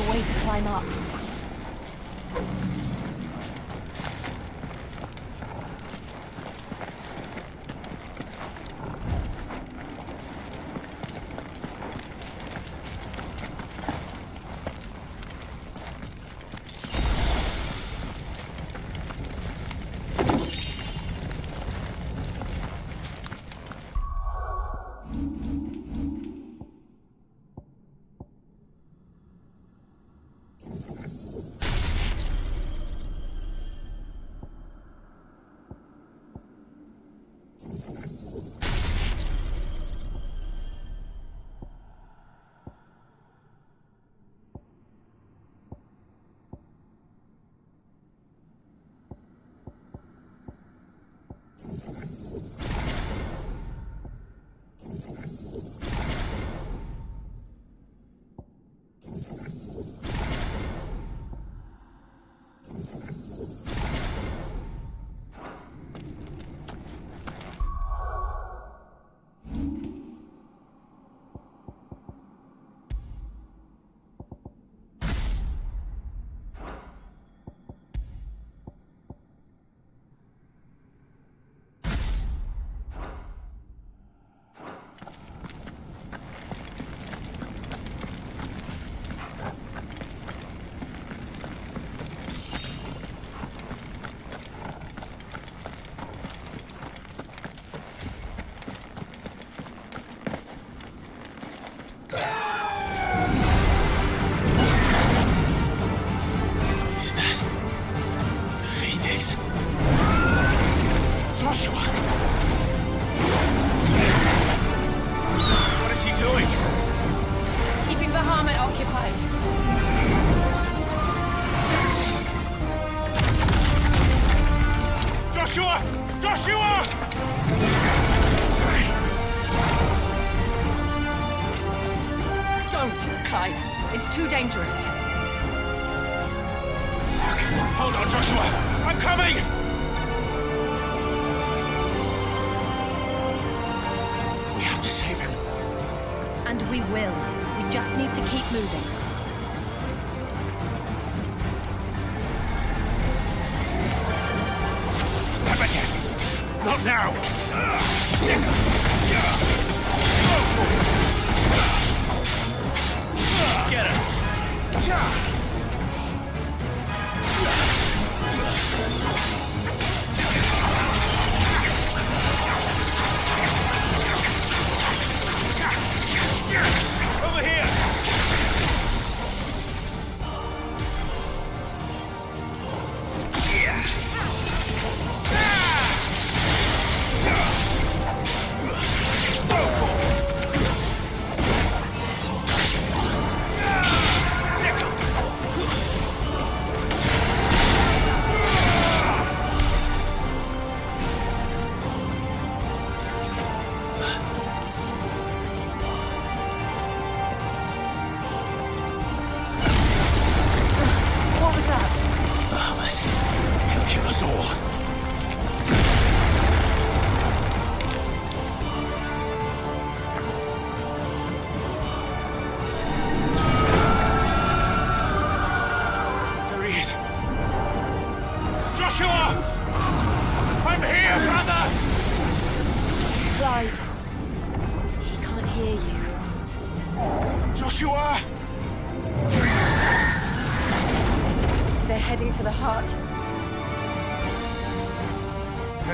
a way to climb up. It's too dangerous. Fuck! Hold on, Joshua! I'm coming! We have to save him. And we will. We just need to keep moving. Never yet! Not now! Get her! Over here!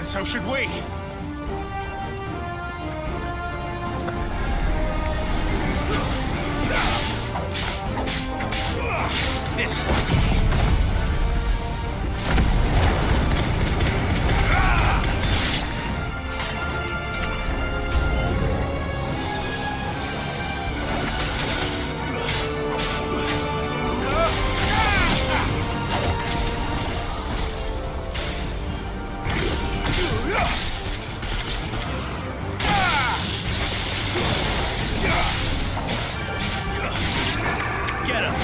So should we. This one. Get him!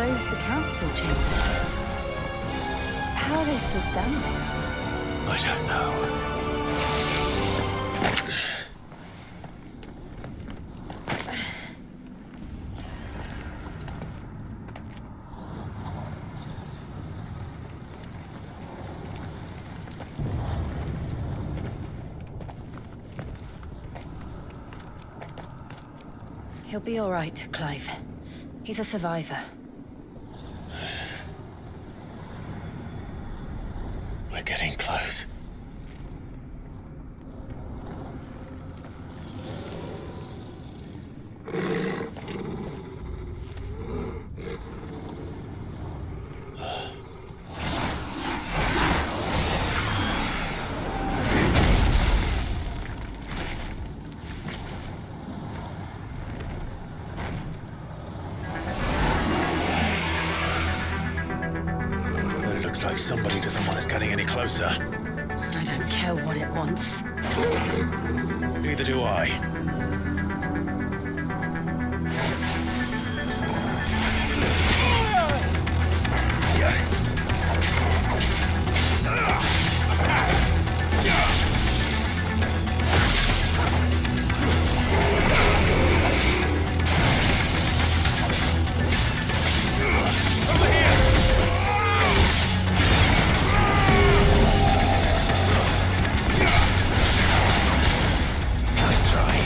closed the council chambers. How are they still standing? I don't know. He'll be all right, Clive. He's a survivor. We're getting close. Looks like somebody doesn't want us getting any closer. I don't care what it wants. Neither do I. Nice try.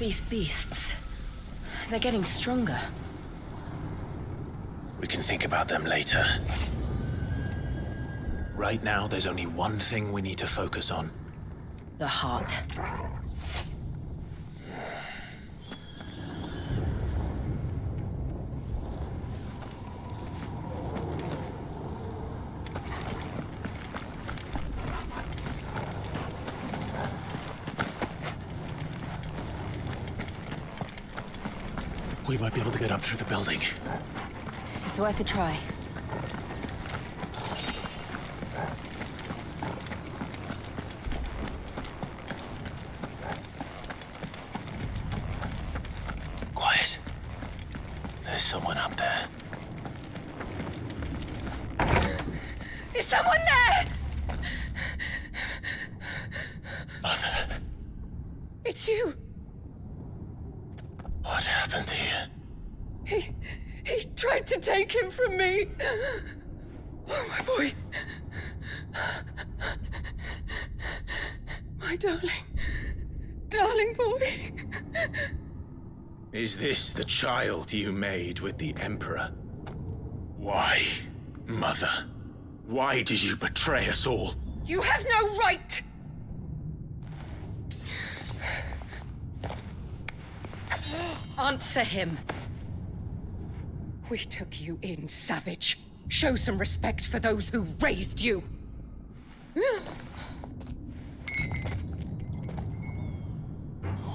These beasts, they're getting stronger. We can think about them later. Right now, there's only one thing we need to focus on. The heart. We might be able to get up through the building. It's worth a try. Quiet. There's someone up there. Is someone there? Mother. It's you. What happened here? He tried to take him from me. Oh, my boy. My darling boy. Is this the child you made with the Emperor? Why, Mother? Why did you betray us all? You have no right. Answer him. We took you in, savage. Show some respect for those who raised you.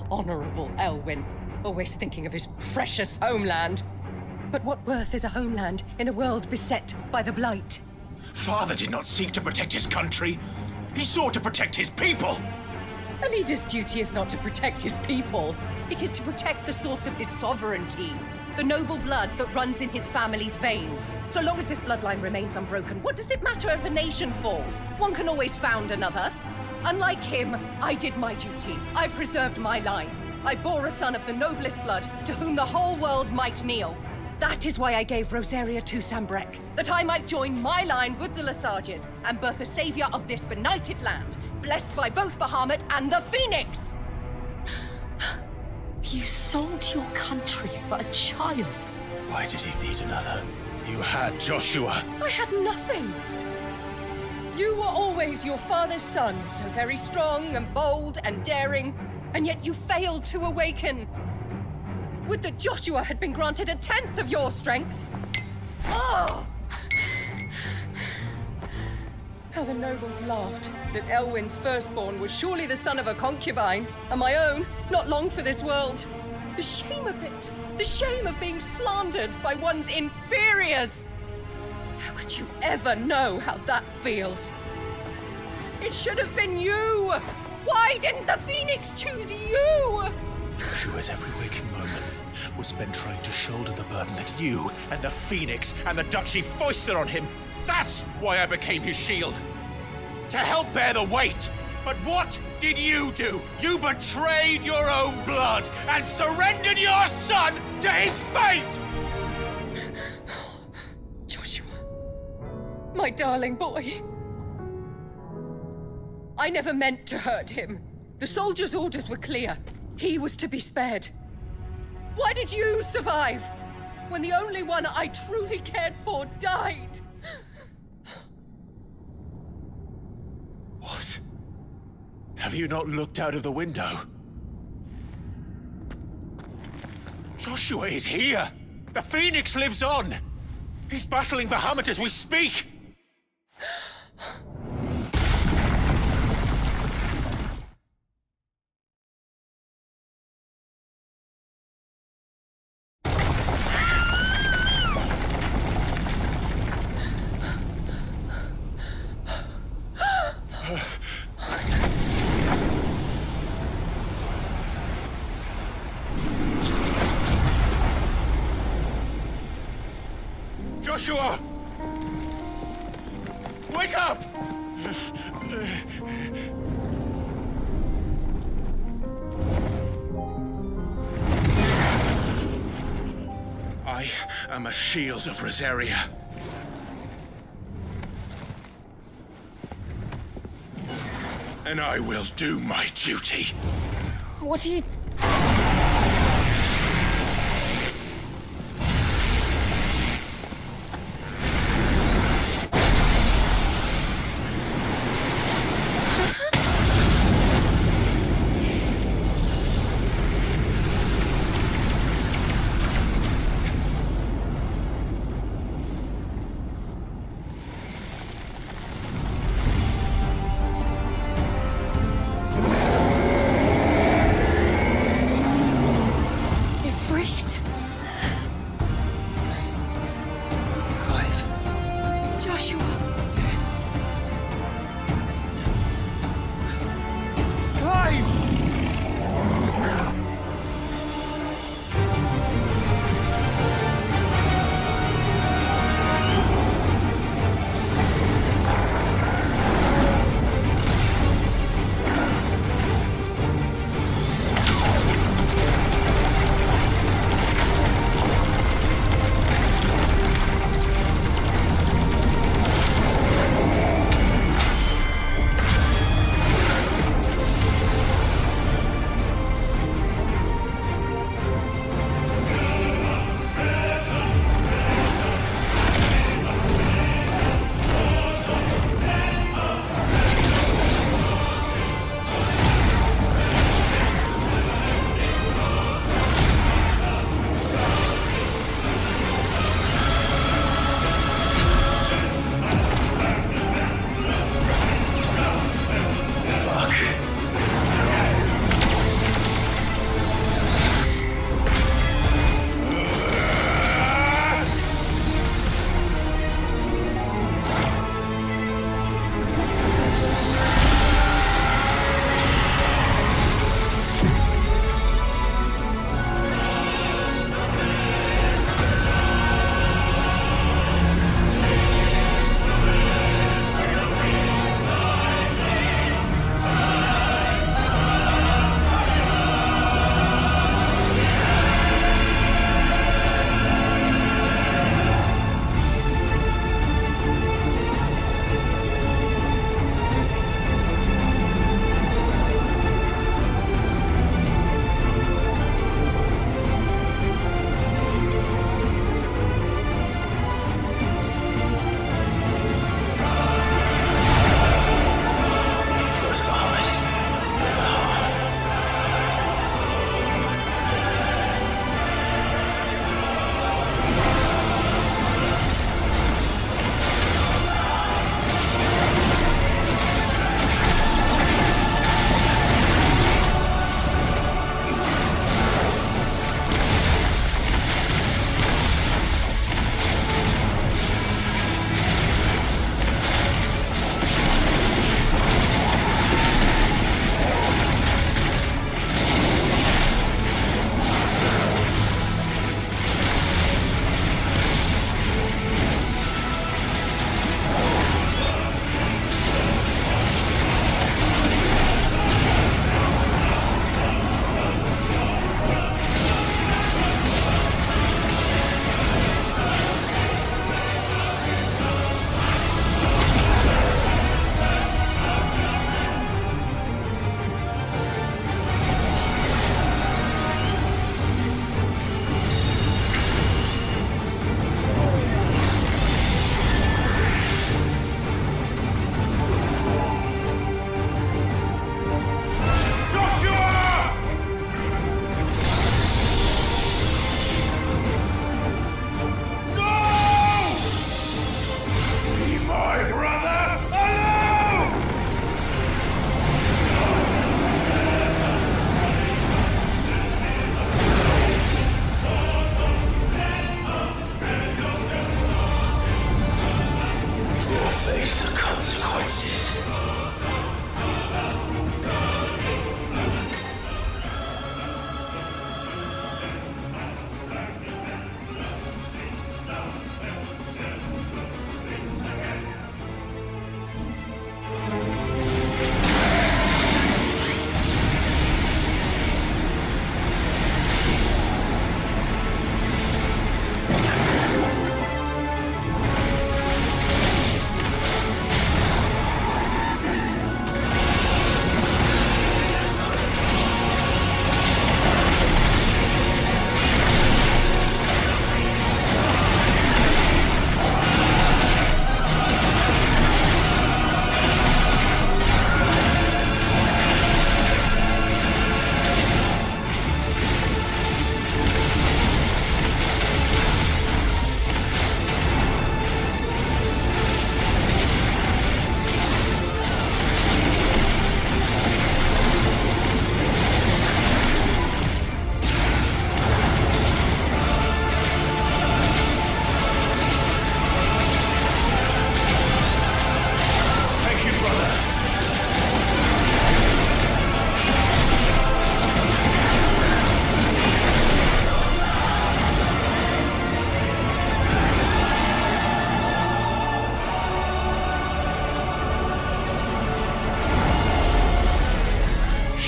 Honorable Elwyn, always thinking of his precious homeland. But what worth is a homeland in a world beset by the Blight? Father did not seek to protect his country. He sought to protect his people. A leader's duty is not to protect his people. It is to protect the source of his sovereignty. The noble blood that runs in his family's veins. So long as this bloodline remains unbroken, what does it matter if a nation falls? One can always found another. Unlike him, I did my duty. I preserved my line. I bore a son of the noblest blood, to whom the whole world might kneel. That is why I gave Rosaria to Sambrek, that I might join my line with the Lesages and birth a savior of this benighted land, blessed by both Bahamut and the Phoenix! You sold your country for a child. Why did he need another? You had Joshua. I had nothing. You were always your father's son, so very strong and bold and daring, and yet you failed to awaken. Would that Joshua had been granted 1/10 of your strength. Oh! How the nobles laughed that Elwyn's firstborn was surely the son of a concubine, and my own, not long for this world. The shame of it! The shame of being slandered by one's inferiors! How could you ever know how that feels? It should have been you! Why didn't the Phoenix choose you? Joshua's every waking moment was spent trying to shoulder the burden that you and the Phoenix and the Duchy foisted on him. That's why I became his shield. To help bear the weight. But what did you do? You betrayed your own blood and surrendered your son to his fate! Joshua, my darling boy. I never meant to hurt him. The soldiers' orders were clear. He was to be spared. Why did you survive when the only one I truly cared for died? What? Have you not looked out of the window? Joshua is here! The Phoenix lives on! He's battling Bahamut as we speak! Joshua! Wake up! I am a shield of Rosaria. And I will do my duty. What are you...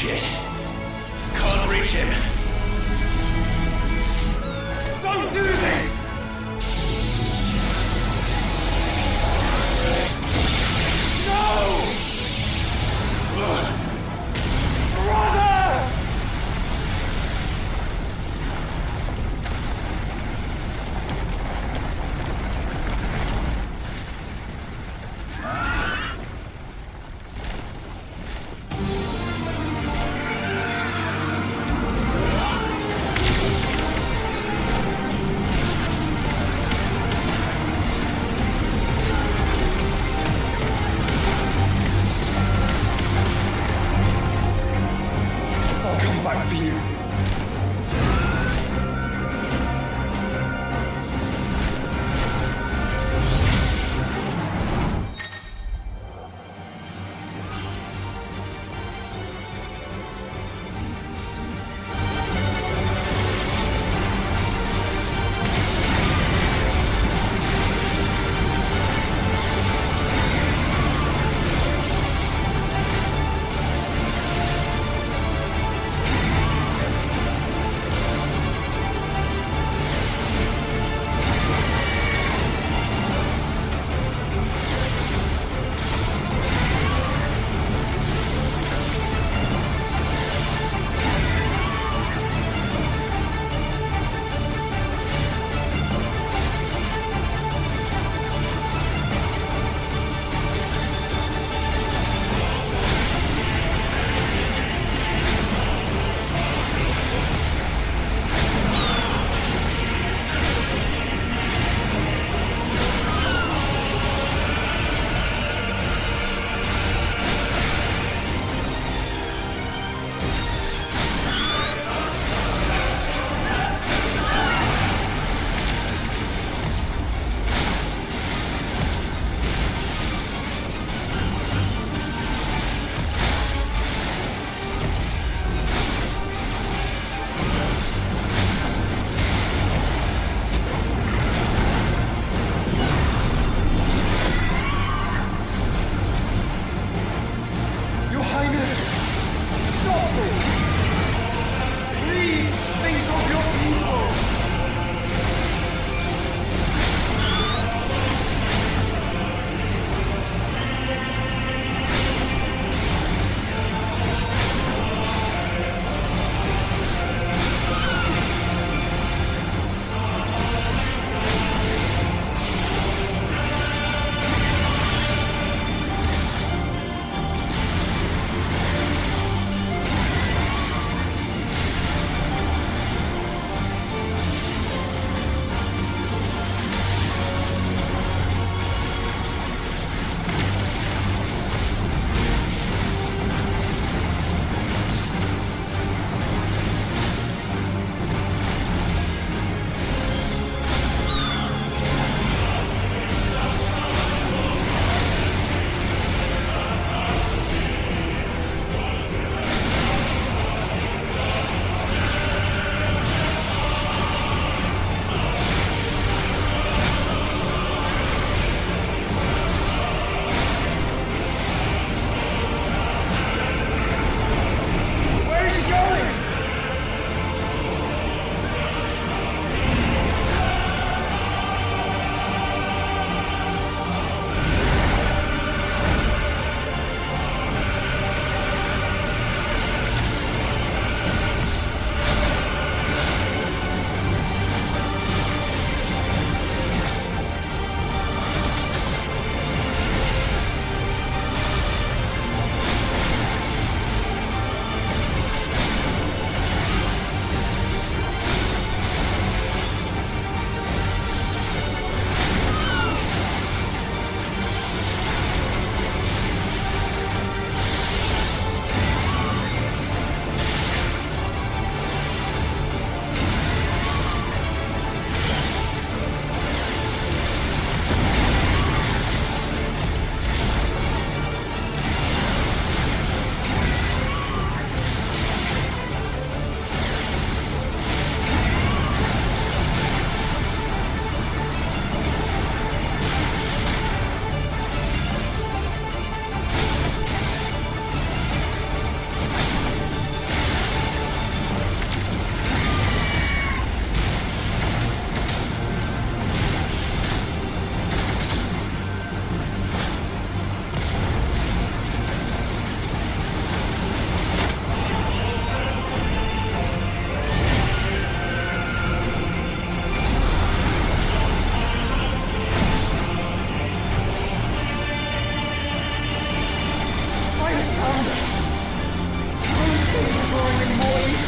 Shit. Can't reach him. Don't do this! No! Brother! I'll come back for you.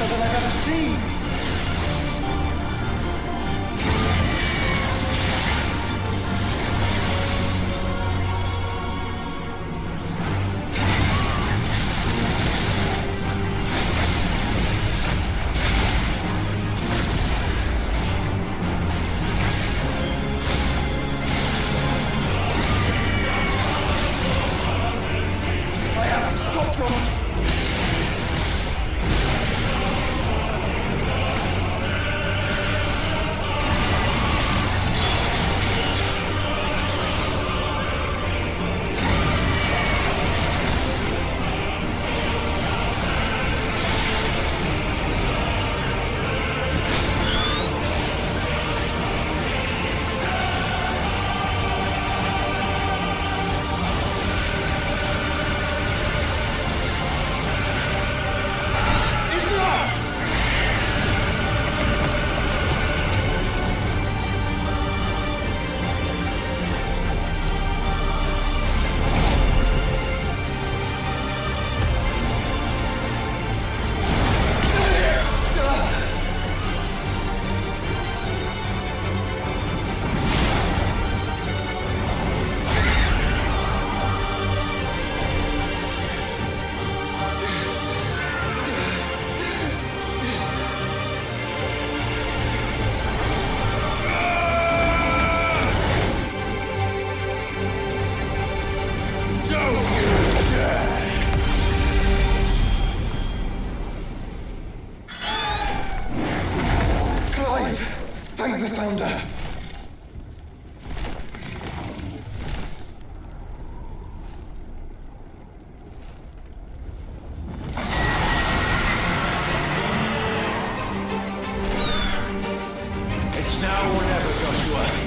closer than I've ever seen. Thank the Founder. It's now or never, Joshua.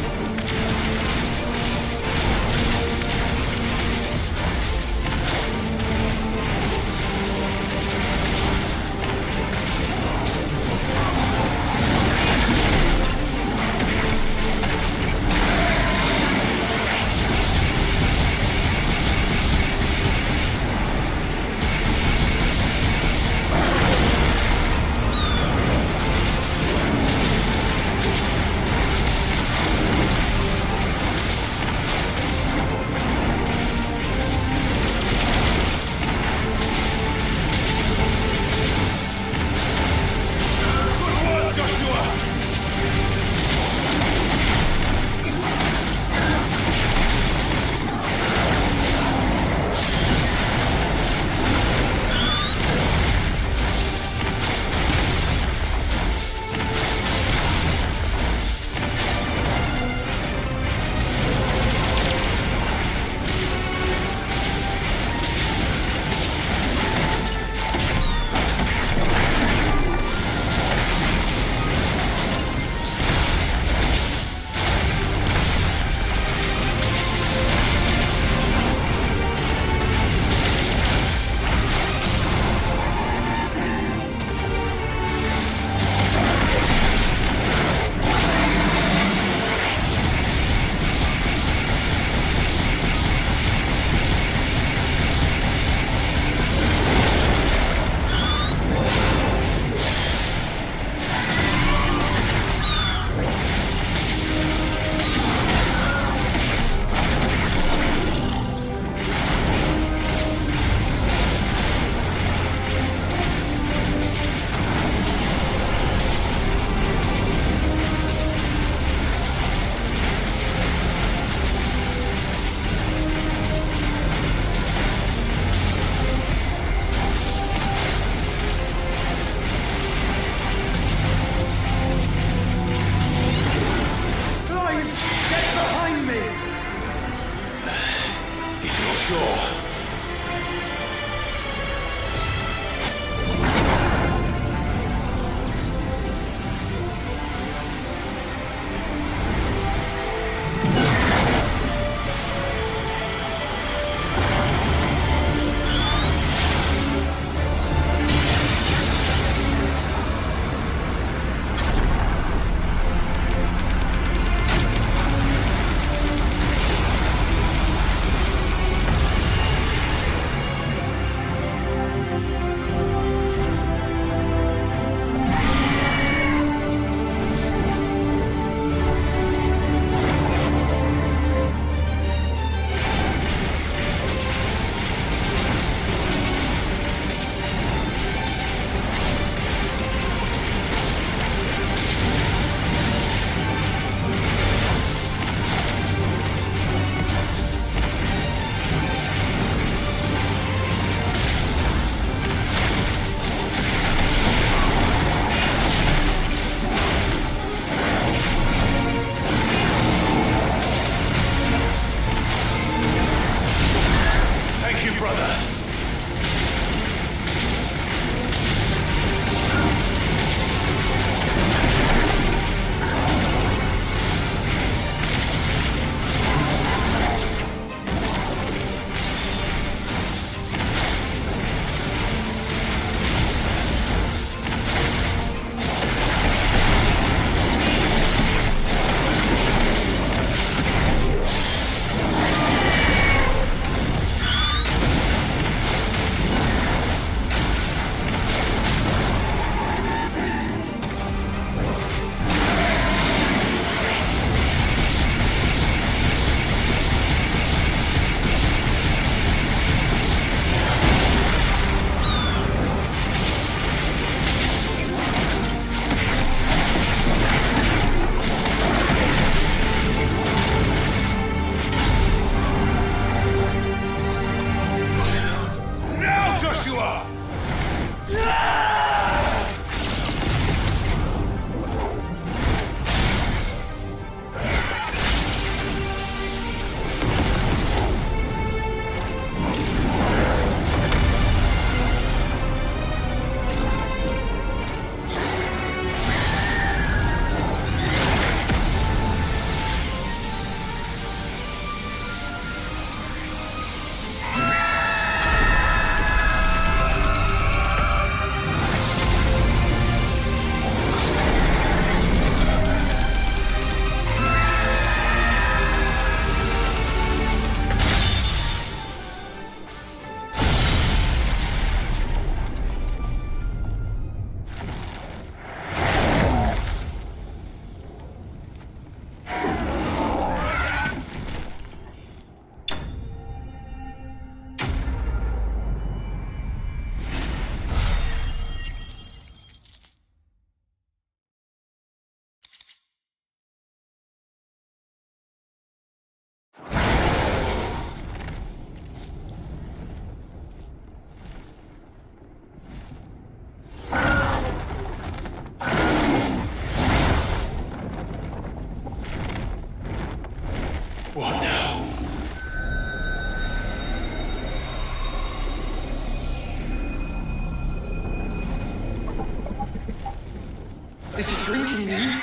This is drinking you.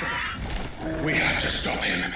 We have to stop him.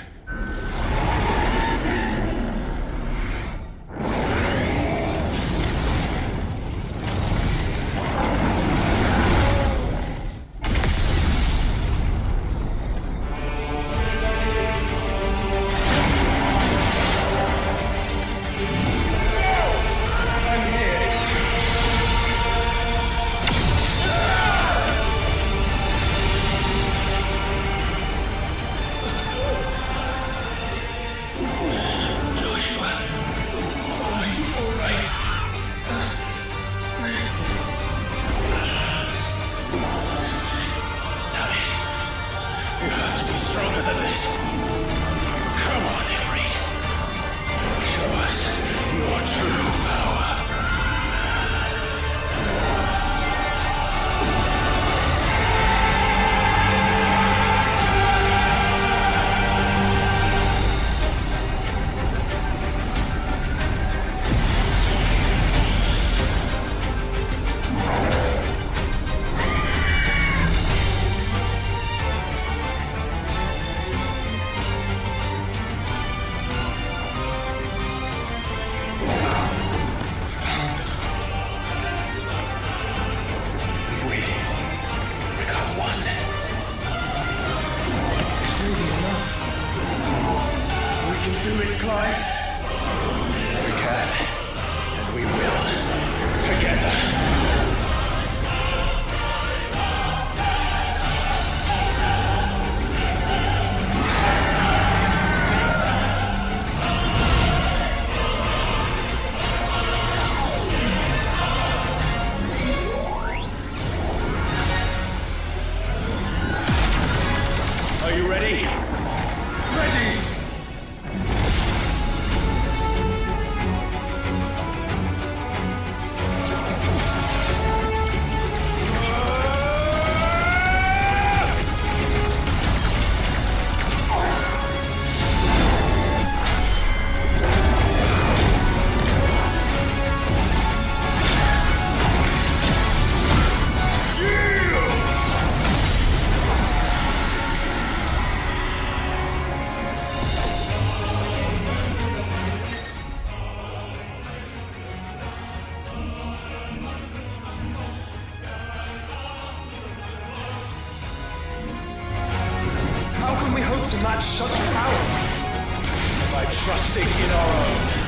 Match such power by trusting in our own.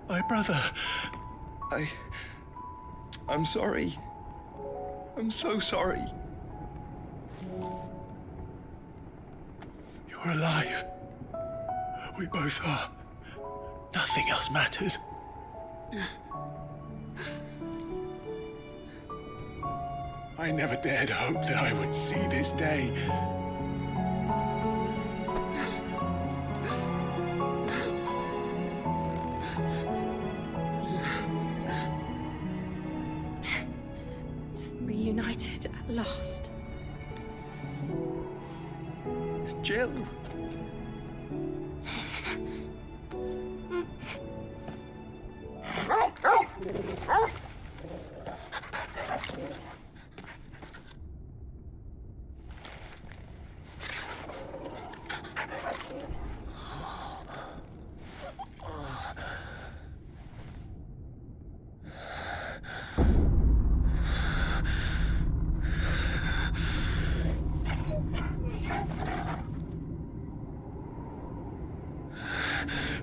My brother. I'm sorry. I'm so sorry. You're alive. We both are. Nothing else matters. I never dared hope that I would see this day. Reunited at last. Jill.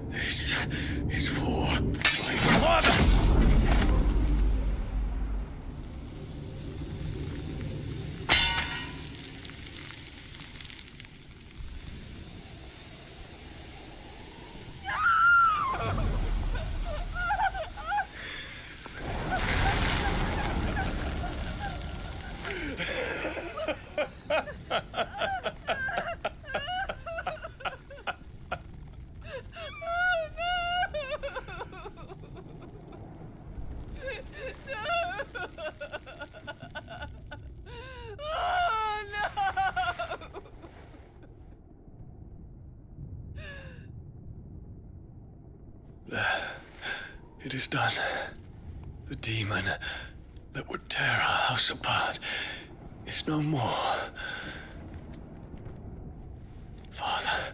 This is for my father! It is done. The demon that would tear our house apart is no more. Father.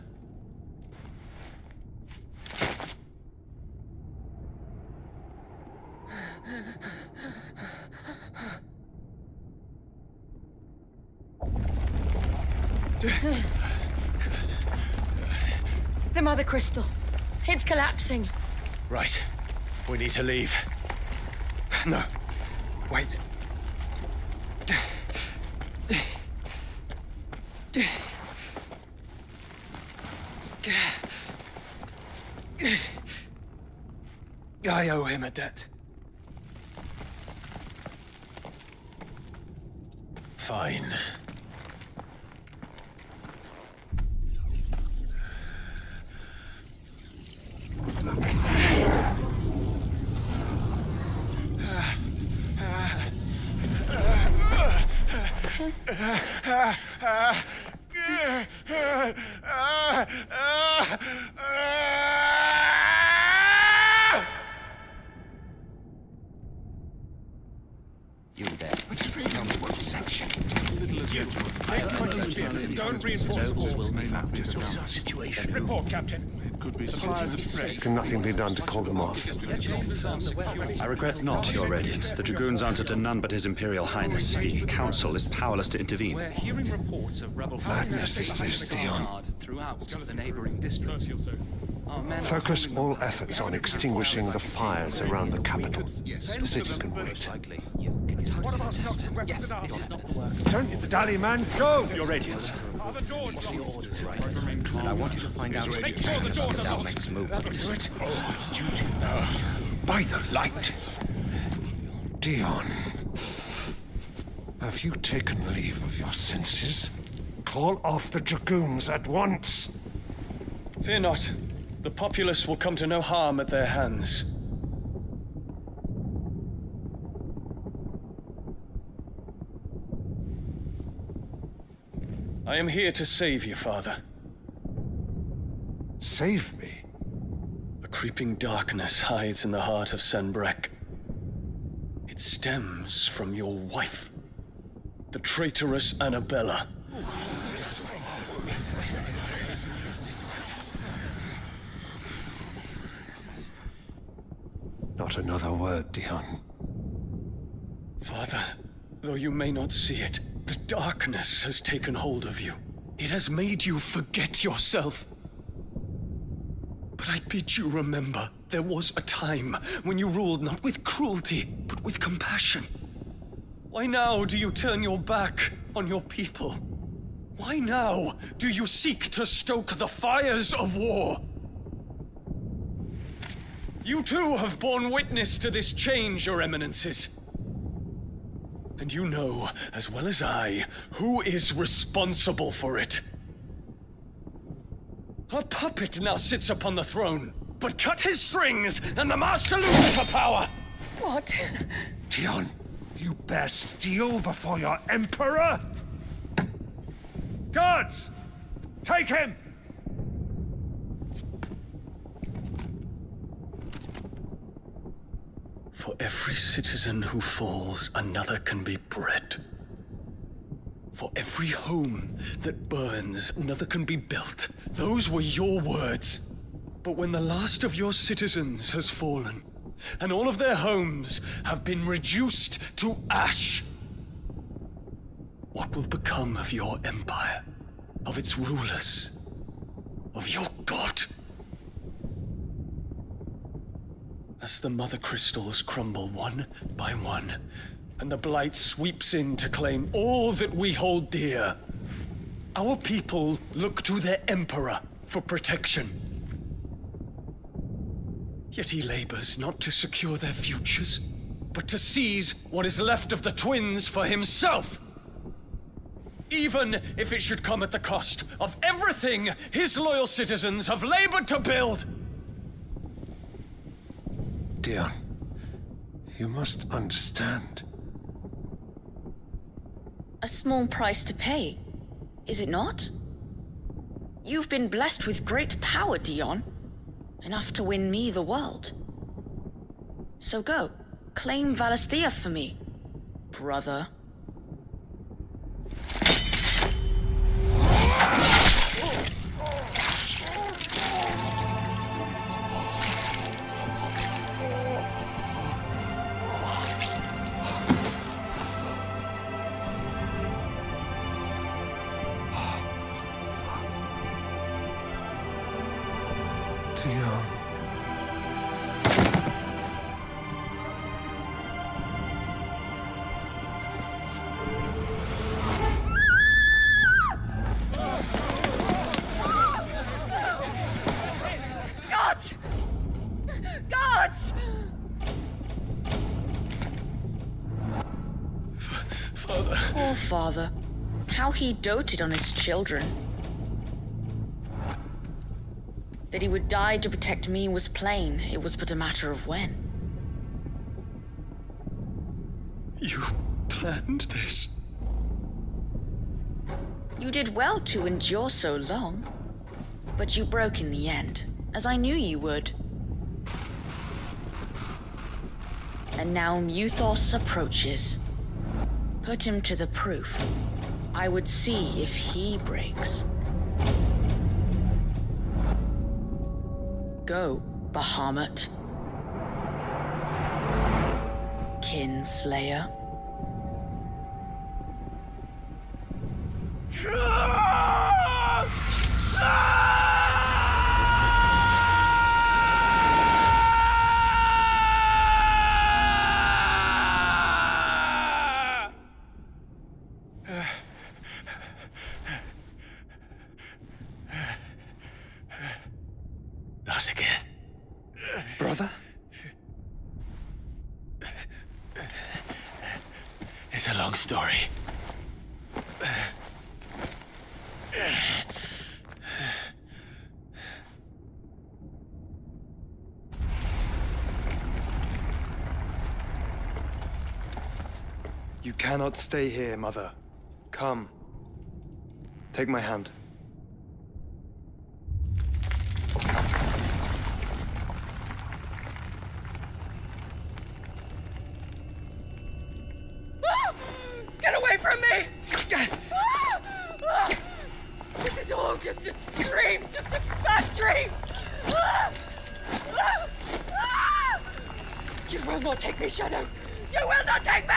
The Mother Crystal. It's collapsing. Right. We need to leave. No. Wait. I owe him a debt. Fine. You there. What section? Don't reinforce walls. Situation. Report, Captain. It could be The fires have spread. Can nothing be done to call them off? I regret not, Your Radiance. The Dragoons answer to none but His Imperial Highness. The Council is powerless to intervene. We're hearing reports of rebel Madness is this, Dion. throughout the neighboring districts. Our men Focus all efforts on extinguishing the fires around the capital. The city can wait. What about stocks and weapons and armor? Don't dally, man. Go! Your Radiance. Are the doors locked? And I want you to find out Make sure the doors are locked. next move. By the light. Dion. Have you taken leave of your senses? Call off the Dragoons at once. Fear not. The populace will come to no harm at their hands. I am here to save you, Father. Save me? A creeping darkness hides in the heart of Sanbreque. It stems from your wife, the traitorous Annabella. Not another word, Dion. Father, though you may not see it, the darkness has taken hold of you. It has made you forget yourself. But I bid you remember, there was a time when you ruled not with cruelty, but with compassion. Why now do you turn your back on your people? Why now do you seek to stoke the fires of war? You too have borne witness to this change, Your Eminences. And you know, as well as I, who is responsible for it. A puppet now sits upon the throne, but cut his strings and the master loses her power! What? Dion, you bear steel before your emperor? Guards! Take him! For every citizen who falls, another can be bred. For every home that burns, another can be built. Those were your words. But when the last of your citizens has fallen, and all of their homes have been reduced to ash, what will become of your empire, of its rulers, of your god? As the mother crystals crumble one by one, and the blight sweeps in to claim all that we hold dear, our people look to their emperor for protection. Yet he labors not to secure their futures, but to seize what is left of the twins for himself. Even if it should come at the cost of everything his loyal citizens have labored to build. Dion, you must understand. A small price to pay, is it not? You've been blessed with great power, Dion. Enough to win me the world. So go, claim Valisthea for me, brother. Dion. Gods! Gods! Father. Poor father. How he doted on his children. That he would die to protect me was plain. It was but a matter of when. You planned this? You did well to endure so long. But you broke in the end, as I knew you would. And now Muthos approaches. Put him to the proof. I would see if he breaks. Go, Bahamut. Kinslayer. Not again. Brother? It's a long story. You cannot stay here, Mother. Come. Take my hand. Get away from me! This is all just a dream, just a bad dream! You will not take me, Shadow! You will not take me!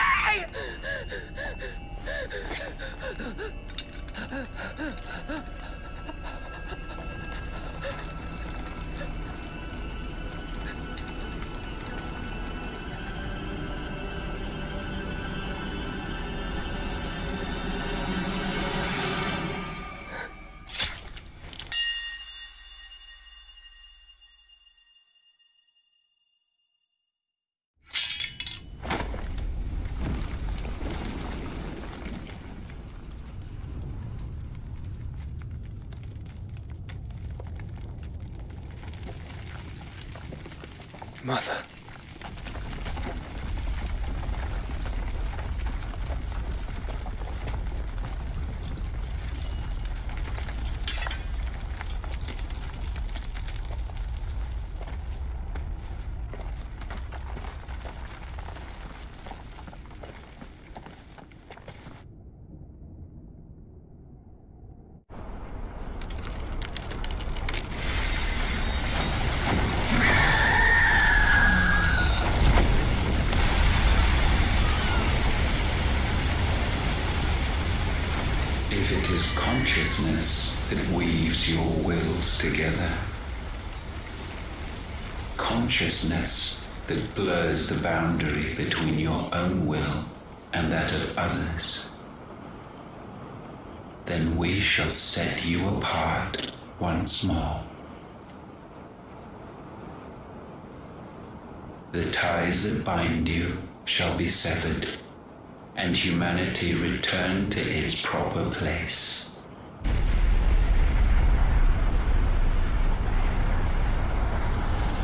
Mother. If it is consciousness that weaves your wills together, consciousness that blurs the boundary between your own will and that of others, then we shall set you apart once more. The ties that bind you shall be severed, and humanity return to its proper place.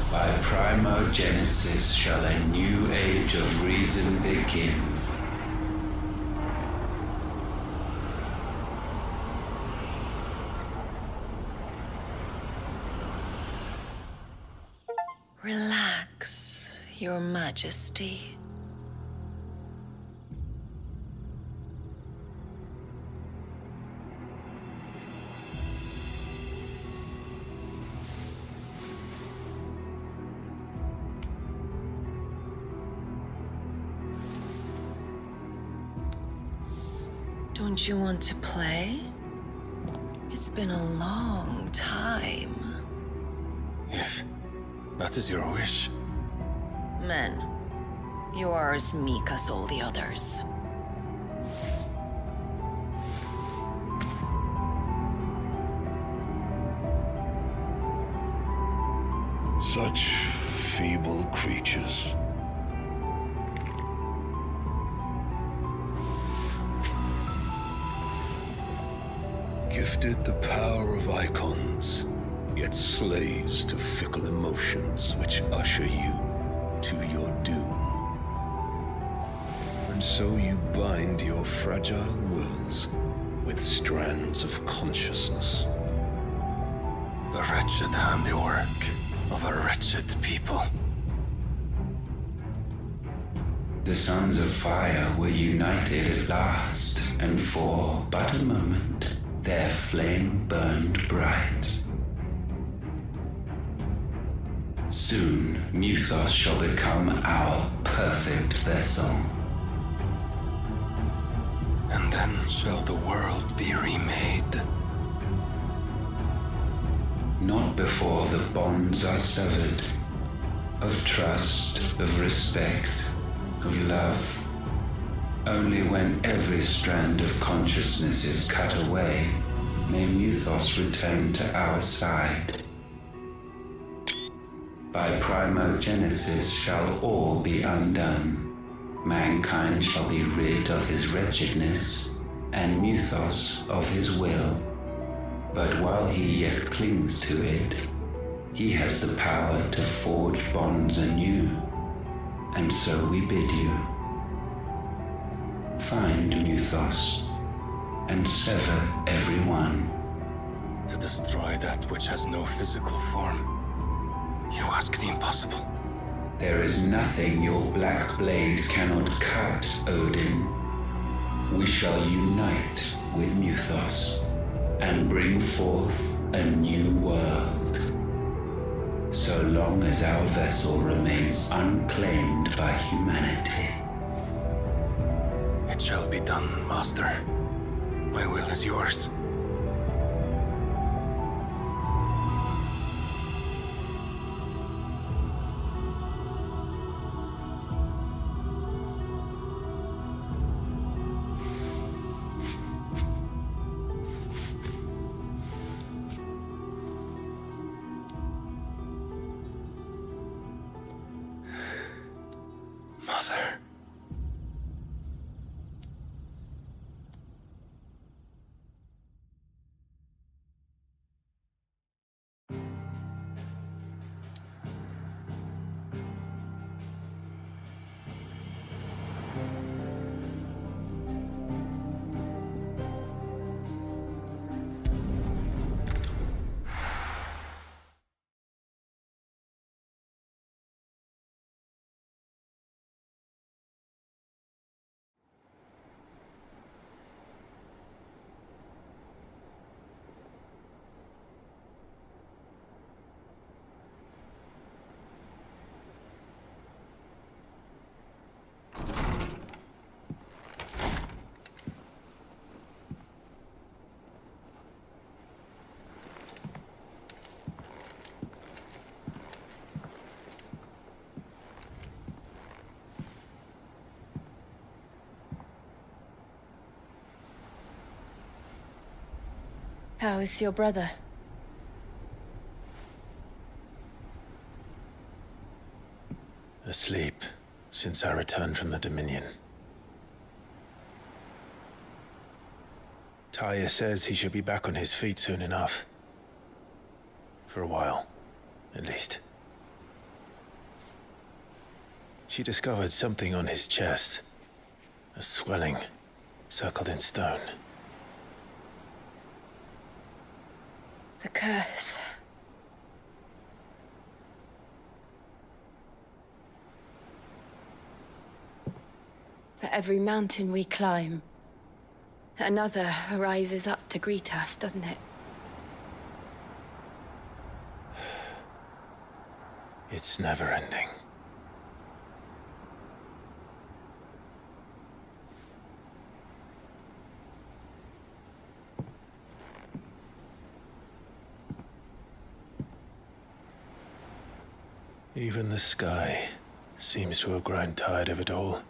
By primogenesis shall a new age of reason begin. Relax, Your Majesty. Don't you want to play? It's been a long time. If that is your wish. Men, you are as meek as all the others. Such feeble creatures. Gifted the power of eikons, yet slaves to fickle emotions which usher you to your doom. And so you bind your fragile wills with strands of consciousness. The wretched handiwork of a wretched people. The sons of fire were united at last, and for but a moment, their flame burned bright. Soon, Muthos shall become our perfect vessel. And then shall the world be remade. Not before the bonds are severed, of trust, of respect, of love. Only when every strand of consciousness is cut away, may Muthos return to our side. By primogenesis shall all be undone. Mankind shall be rid of his wretchedness, and Muthos of his will. But while he yet clings to it, he has the power to forge bonds anew. And so we bid you. Find Muthos, and sever everyone. To destroy that which has no physical form, you ask the impossible. There is nothing your black blade cannot cut, Odin. We shall unite with Muthos, and bring forth a new world. So long as our vessel remains unclaimed by humanity. It shall be done, Master. My will is yours. Mother. How is your brother? Asleep since I returned from the Dominion. Taya says he should be back on his feet soon enough. For a while, at least. She discovered something on his chest. A swelling, circled in stone. The curse. For every mountain we climb, another rises up to greet us, doesn't it? It's never ending. Even the sky seems to have grown tired of it all.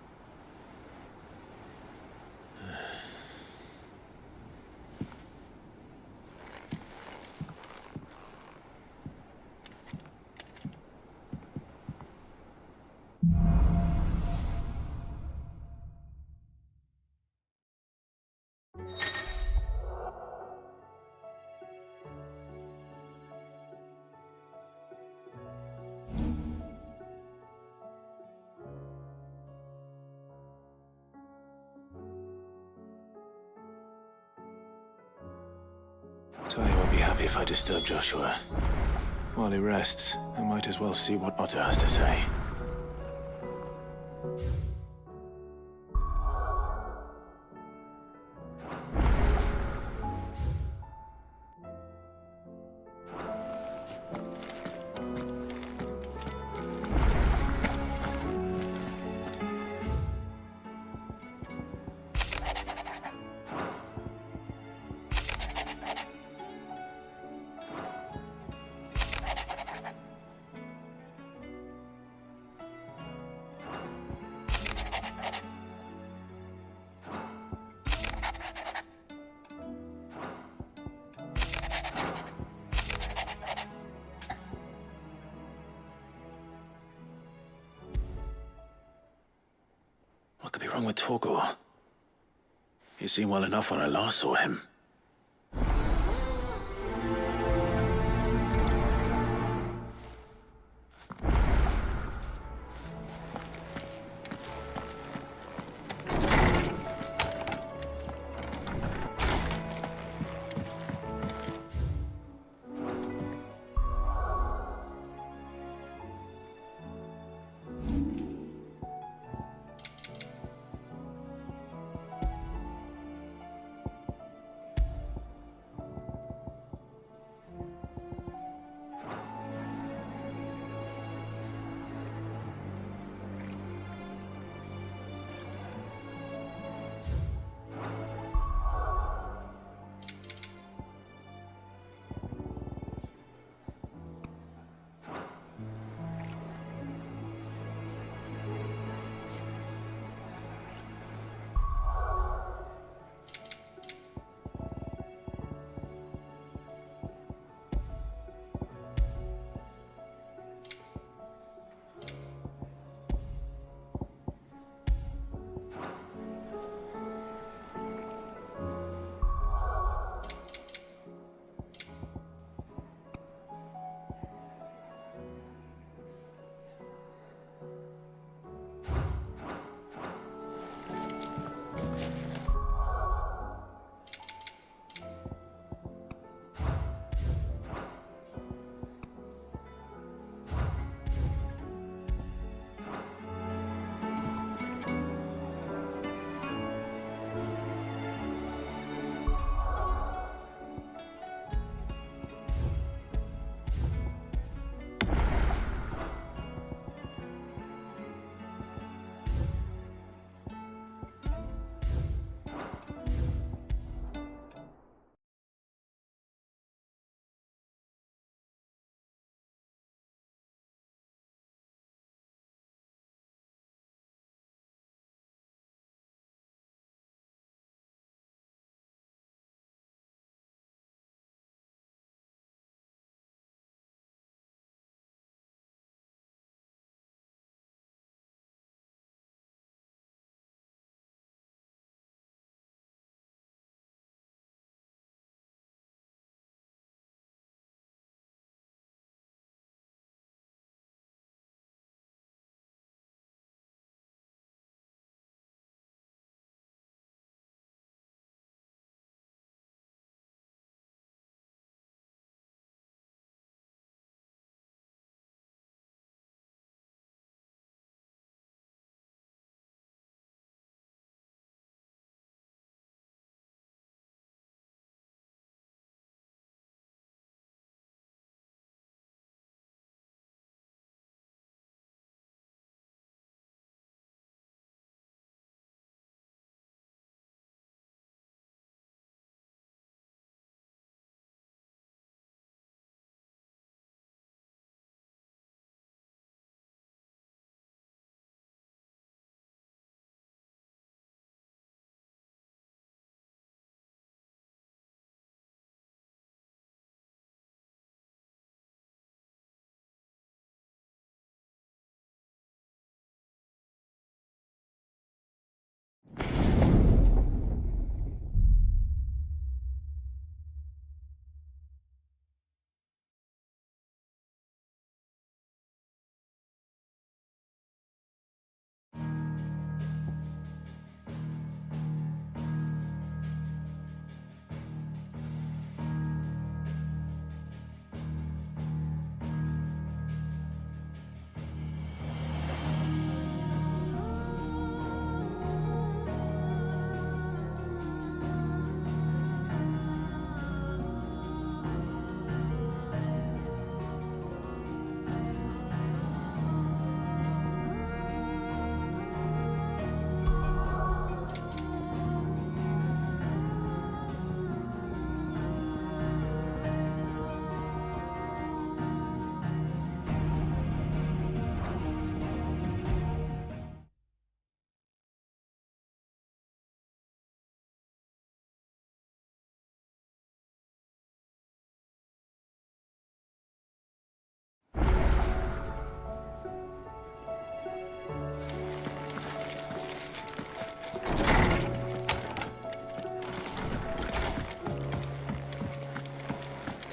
Taya won't be happy if I disturb Joshua. While he rests, I might as well see what Otter has to say. What could be wrong with Torgor? He seemed well enough when I last saw him.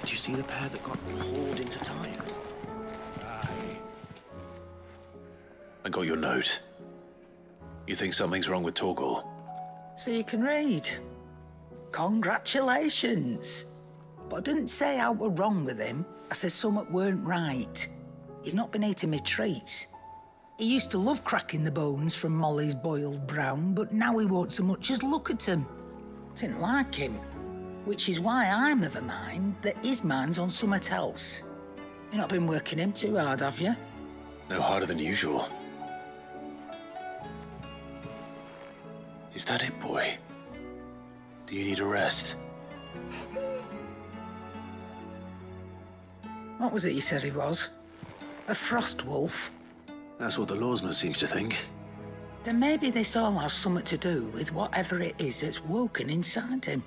Did you see the pair that got hauled into tires? Aye. I got your note. You think something's wrong with Torgal? So you can read. Congratulations. But I didn't say how we're wrong with him. I said something weren't right. He's not been eating me treats. He used to love cracking the bones from Molly's boiled brown, but now he won't so much as look at them. Didn't like him. Which is why I'm of a mind that his mind's on something else. You've not been working him too hard, have you? No harder than usual. Is that it, boy? Do you need a rest? What was it you said he was? A frost wolf? That's what the lawsman seems to think. Then maybe this all has something to do with whatever it is that's woken inside him.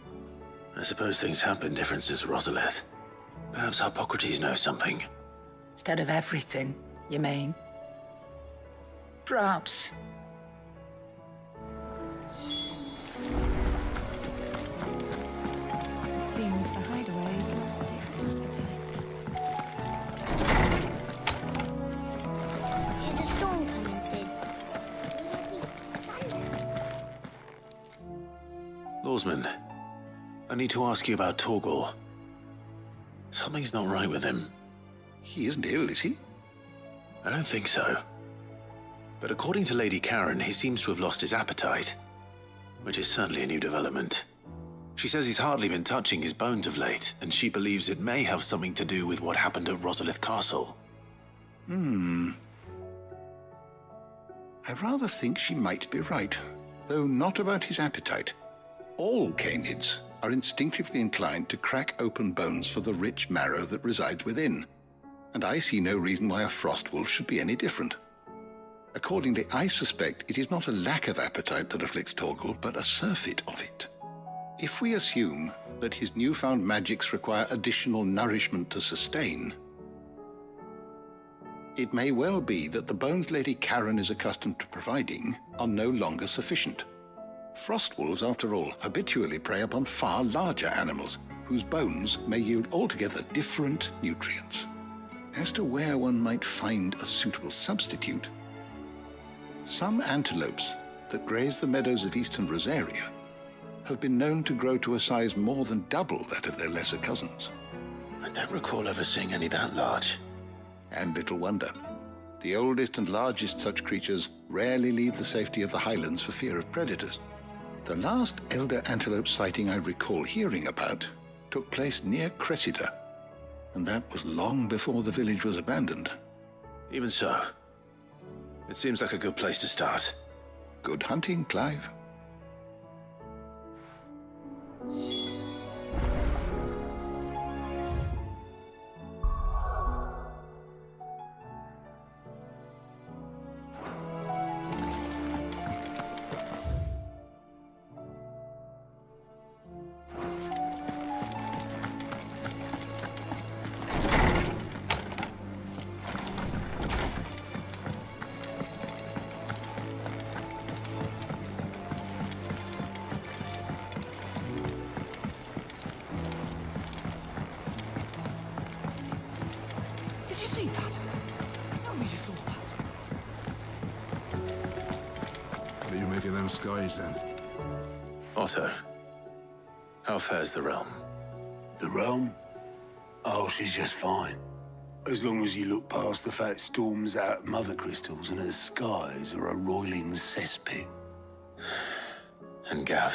I suppose things have been different since Rosalith. Perhaps Hippocrates knows something. Instead of everything, you mean? Perhaps. It seems the hideaway has lost its appetite. Is a storm coming, Sid? Will there be thunder? Lawsman, I need to ask you about Torgal. Something's not right with him. He isn't ill, is he? I don't think so. But according to Lady Karen, he seems to have lost his appetite, which is certainly a new development. She says he's hardly been touching his bones of late, and she believes it may have something to do with what happened at Rosalith Castle. I rather think she might be right, though not about his appetite. All canids are instinctively inclined to crack open bones for the rich marrow that resides within, and I see no reason why a frost wolf should be any different. Accordingly, I suspect it is not a lack of appetite that afflicts Torgal, but a surfeit of it. If we assume that his newfound magics require additional nourishment to sustain, it may well be that the bones Lady Karen is accustomed to providing are no longer sufficient. Frost wolves, after all, habitually prey upon far larger animals, whose bones may yield altogether different nutrients. As to where one might find a suitable substitute, some antelopes that graze the meadows of eastern Rosaria have been known to grow to a size more than double that of their lesser cousins. I don't recall ever seeing any that large. And little wonder. The oldest and largest such creatures rarely leave the safety of the highlands for fear of predators. The last elder antelope sighting I recall hearing about took place near Cressida, and that was long before the village was abandoned. Even so, it seems like a good place to start. Good hunting, Clive. Did you see that? Tell me you saw that. What do you make of them skies, then? Otto, how fares the realm? The realm? Oh, she's just fine. As long as you look past the fat storms out mother crystals and her skies are a roiling cesspit. And Gav?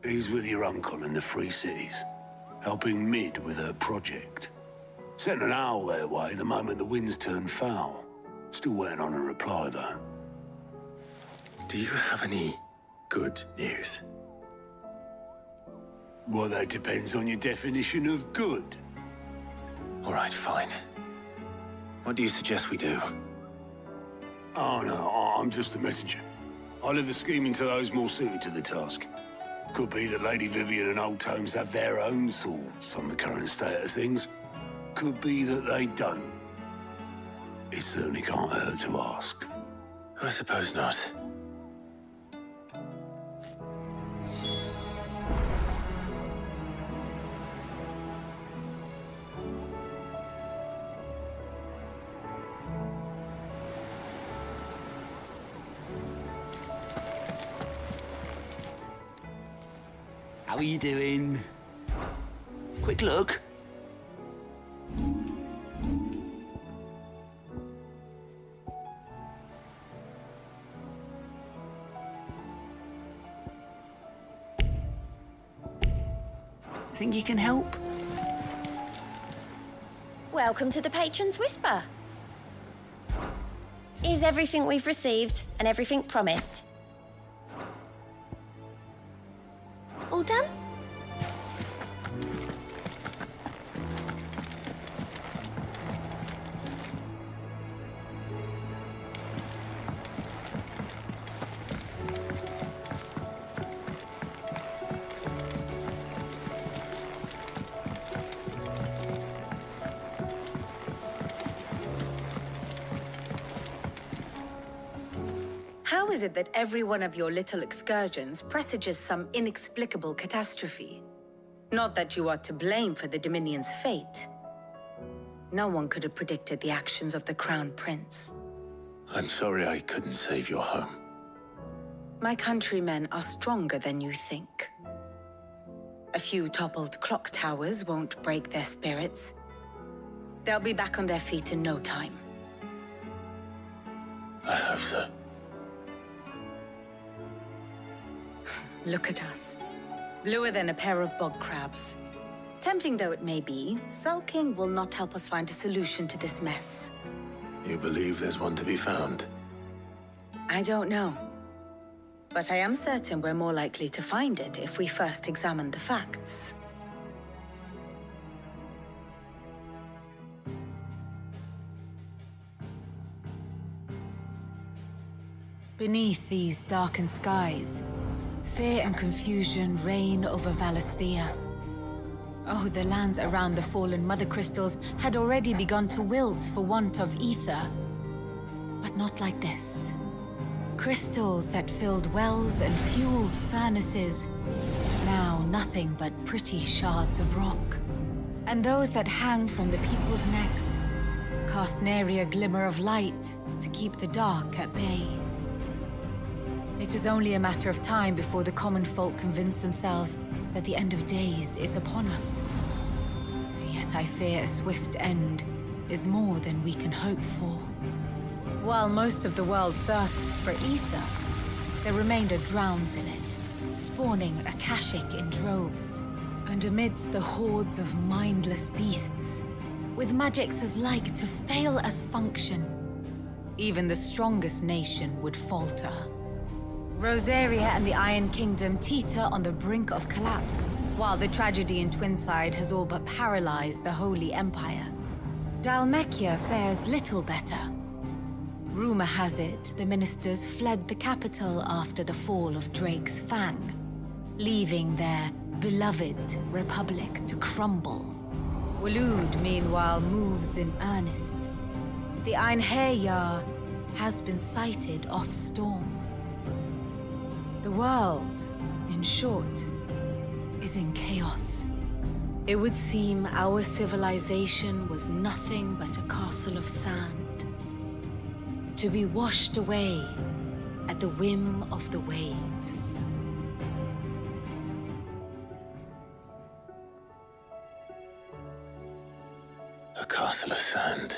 He's with your uncle in the Free Cities, helping Mid with her project. Sent an owl their way the moment the winds turned foul. Still waiting on a reply, though. Do you have any good news? Well, that depends on your definition of good. All right, fine. What do you suggest we do? Oh, no, I'm just the messenger. I'll leave the scheming to those more suited to the task. Could be that Lady Vivian and Old Tomes have their own thoughts on the current state of things. Could be that they don't. It certainly can't hurt to ask. I suppose not. How are you doing? Quick look. Think you can help? Welcome to the Patron's Whisper. Is everything we've received and everything promised? All done? How is it that every one of your little excursions presages some inexplicable catastrophe? Not that you are to blame for the Dominion's fate. No one could have predicted the actions of the Crown Prince. I'm sorry I couldn't save your home. My countrymen are stronger than you think. A few toppled clock towers won't break their spirits. They'll be back on their feet in no time. I hope so. Look at us. Bluer than a pair of bog crabs. Tempting though it may be, sulking will not help us find a solution to this mess. You believe there's one to be found? I don't know. But I am certain we're more likely to find it if we first examine the facts. Beneath these darkened skies, fear and confusion reign over Valisthea. Oh, the lands around the fallen Mother Crystals had already begun to wilt for want of ether. But not like this. Crystals that filled wells and fueled furnaces, now nothing but pretty shards of rock. And those that hang from the people's necks cast nary a glimmer of light to keep the dark at bay. It is only a matter of time before the common folk convince themselves that the end of days is upon us. Yet I fear a swift end is more than we can hope for. While most of the world thirsts for ether, the remainder drowns in it, spawning Akashic in droves. And amidst the hordes of mindless beasts, with magics as like to fail as function, even the strongest nation would falter. Rosaria and the Iron Kingdom teeter on the brink of collapse, while the tragedy in Twinside has all but paralyzed the Holy Empire. Dalmekia fares little better. Rumor has it the ministers fled the capital after the fall of Drake's Fang, leaving their beloved republic to crumble. Waloed, meanwhile, moves in earnest. The Einherjar has been sighted off-storm. The world, in short, is in chaos. It would seem our civilization was nothing but a castle of sand, to be washed away at the whim of the waves. A castle of sand.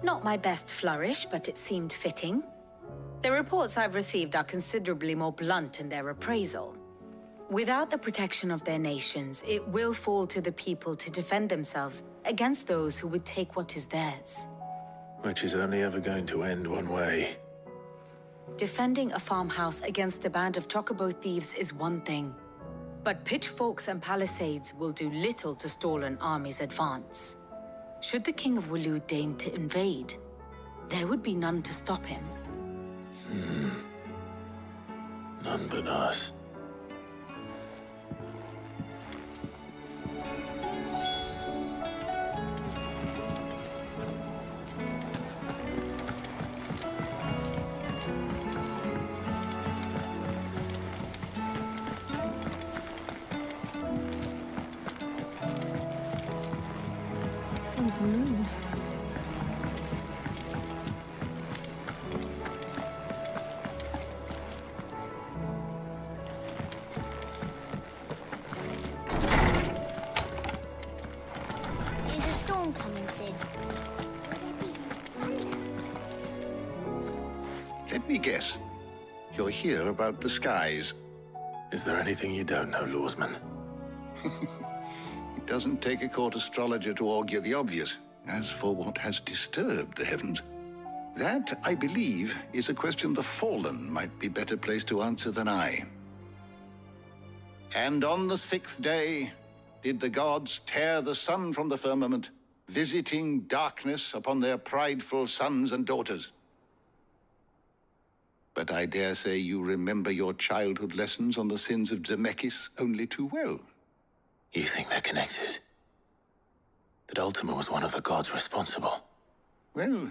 Not my best flourish, but it seemed fitting. The reports I've received are considerably more blunt in their appraisal. Without the protection of their nations, it will fall to the people to defend themselves against those who would take what is theirs. Which is only ever going to end one way. Defending a farmhouse against a band of chocobo thieves is one thing, but pitchforks and palisades will do little to stall an army's advance. Should the King of Waloed deign to invade, there would be none to stop him. None but us. Oh, the moon. storm coming soon? Will there be thunder? Let me guess. You're here about the skies. Is there anything you don't know, Lawsman? It doesn't take a court astrologer to augur the obvious. As for what has disturbed the heavens, that, I believe, is a question the Fallen might be better placed to answer than I. And on the 6th day did the gods tear the sun from the firmament, visiting darkness upon their prideful sons and daughters. But I dare say you remember your childhood lessons on the sins of Zemeckis only too well. You think they're connected? That Ultima was one of the gods responsible? Well,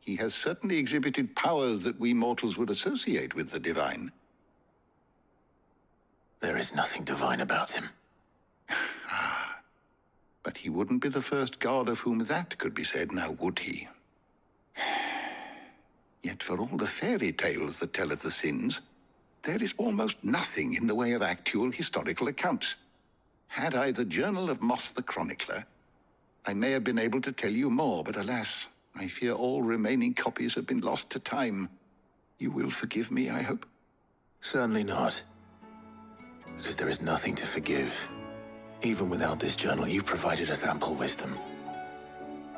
he has certainly exhibited powers that we mortals would associate with the divine. There is nothing divine about him. But he wouldn't be the first god of whom that could be said, now would he? Yet for all the fairy tales that tell of the sins, there is almost nothing in the way of actual historical accounts. Had I the Journal of Moss the Chronicler, I may have been able to tell you more, but alas, I fear all remaining copies have been lost to time. You will forgive me, I hope? Certainly not. Because there is nothing to forgive. Even without this journal, you've provided us ample wisdom.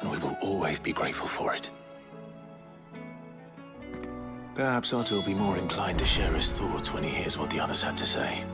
And we will always be grateful for it. Perhaps Otto will be more inclined to share his thoughts when he hears what the others had to say.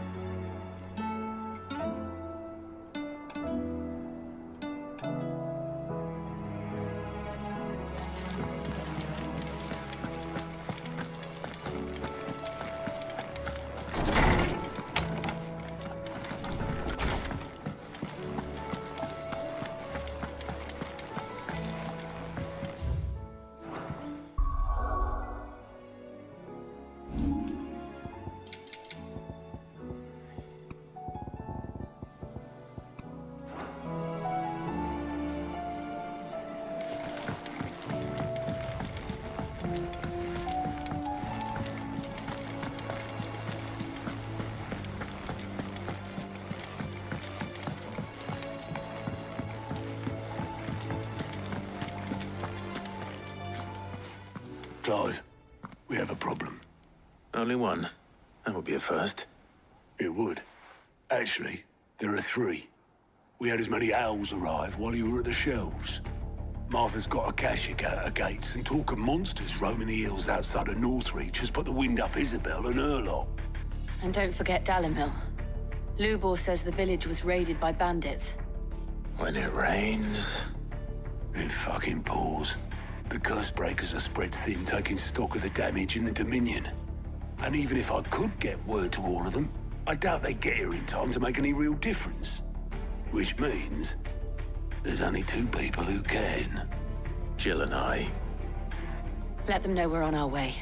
Clive, we have a problem. Only one. That would be a first. It would. Actually, there are 3. We had as many owls arrive while you were at the shelves. Martha's got a Akashic out her gates, and talk of monsters roaming the hills outside of Northreach has put the wind up Isabel and her lot. And don't forget Dalimil. Lubor says the village was raided by bandits. When it rains... It fucking pours. The curse breakers are spread thin, taking stock of the damage in the Dominion. And even if I could get word to all of them, I doubt they'd get here in time to make any real difference. Which means there's only 2 people who can. Jill and I. Let them know we're on our way.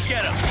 Get him!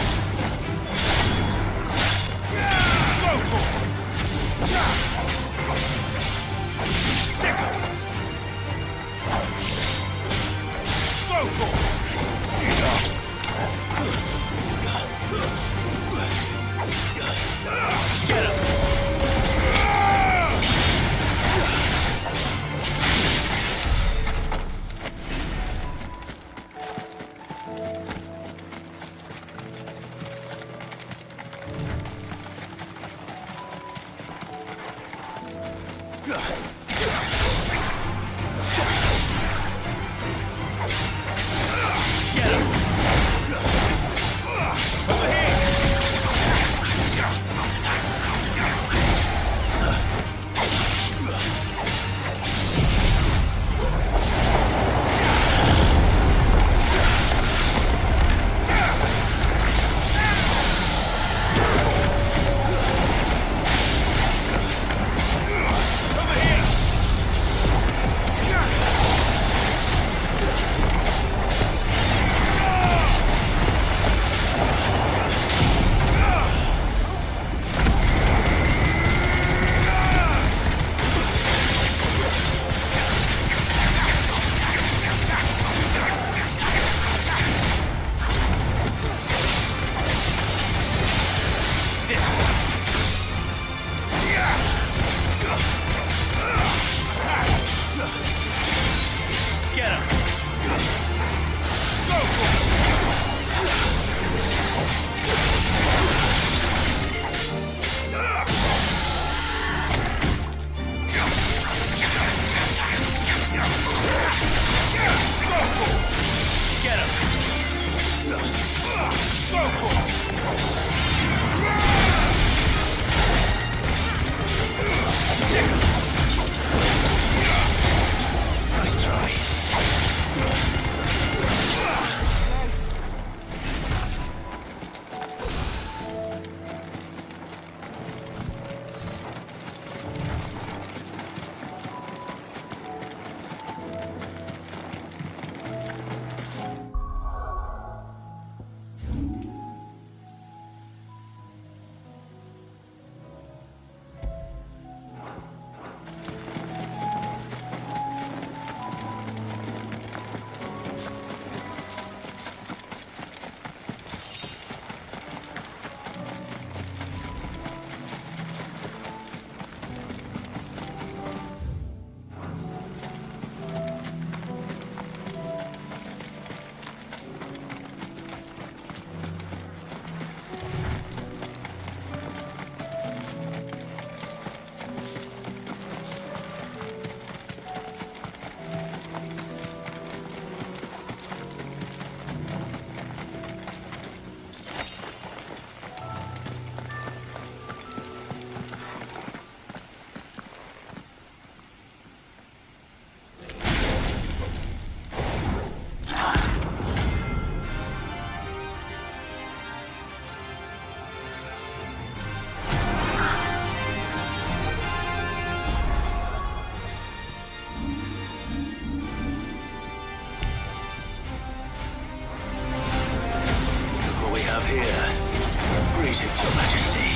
Greetings, Your Majesty.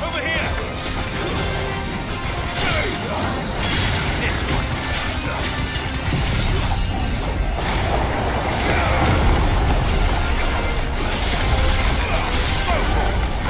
Over here! This one. Go for it!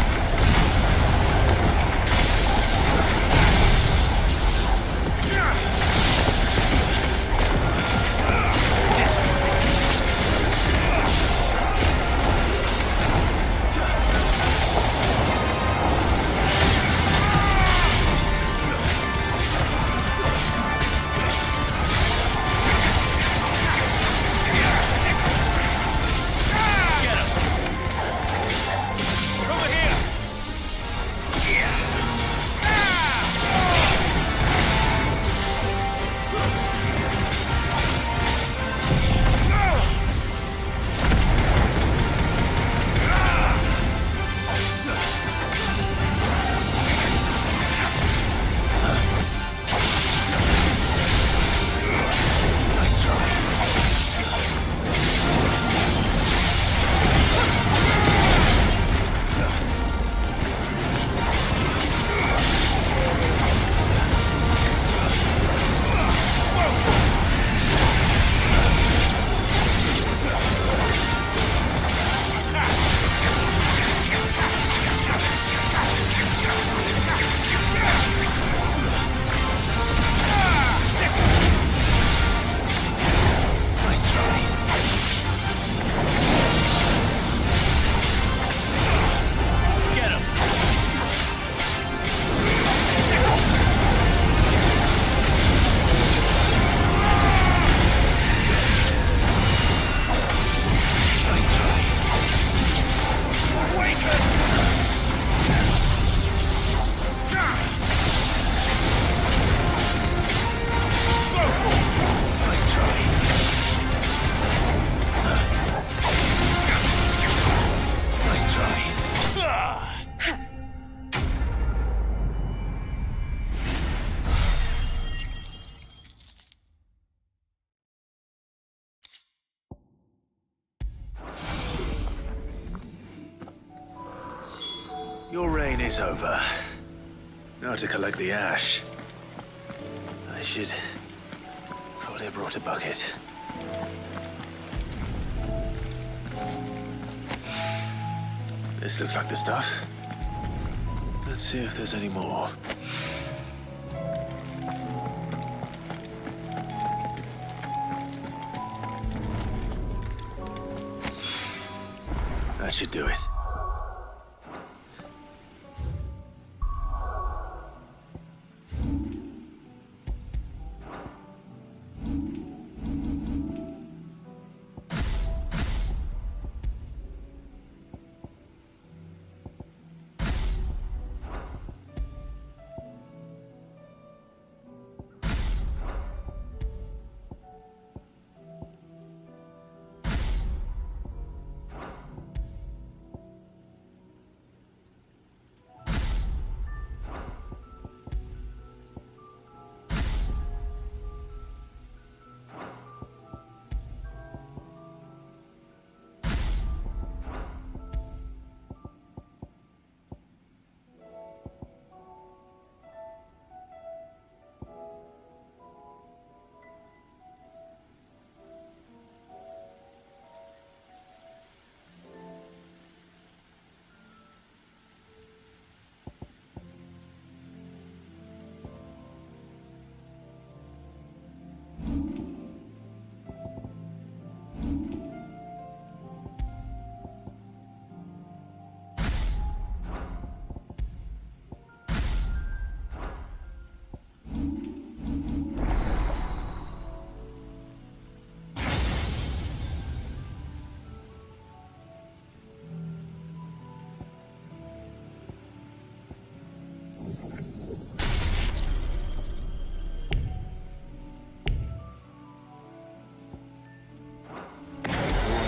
Your reign is over. Now to collect the ash. I should probably have brought a bucket. This looks like the stuff. Let's see if there's any more. That should do it.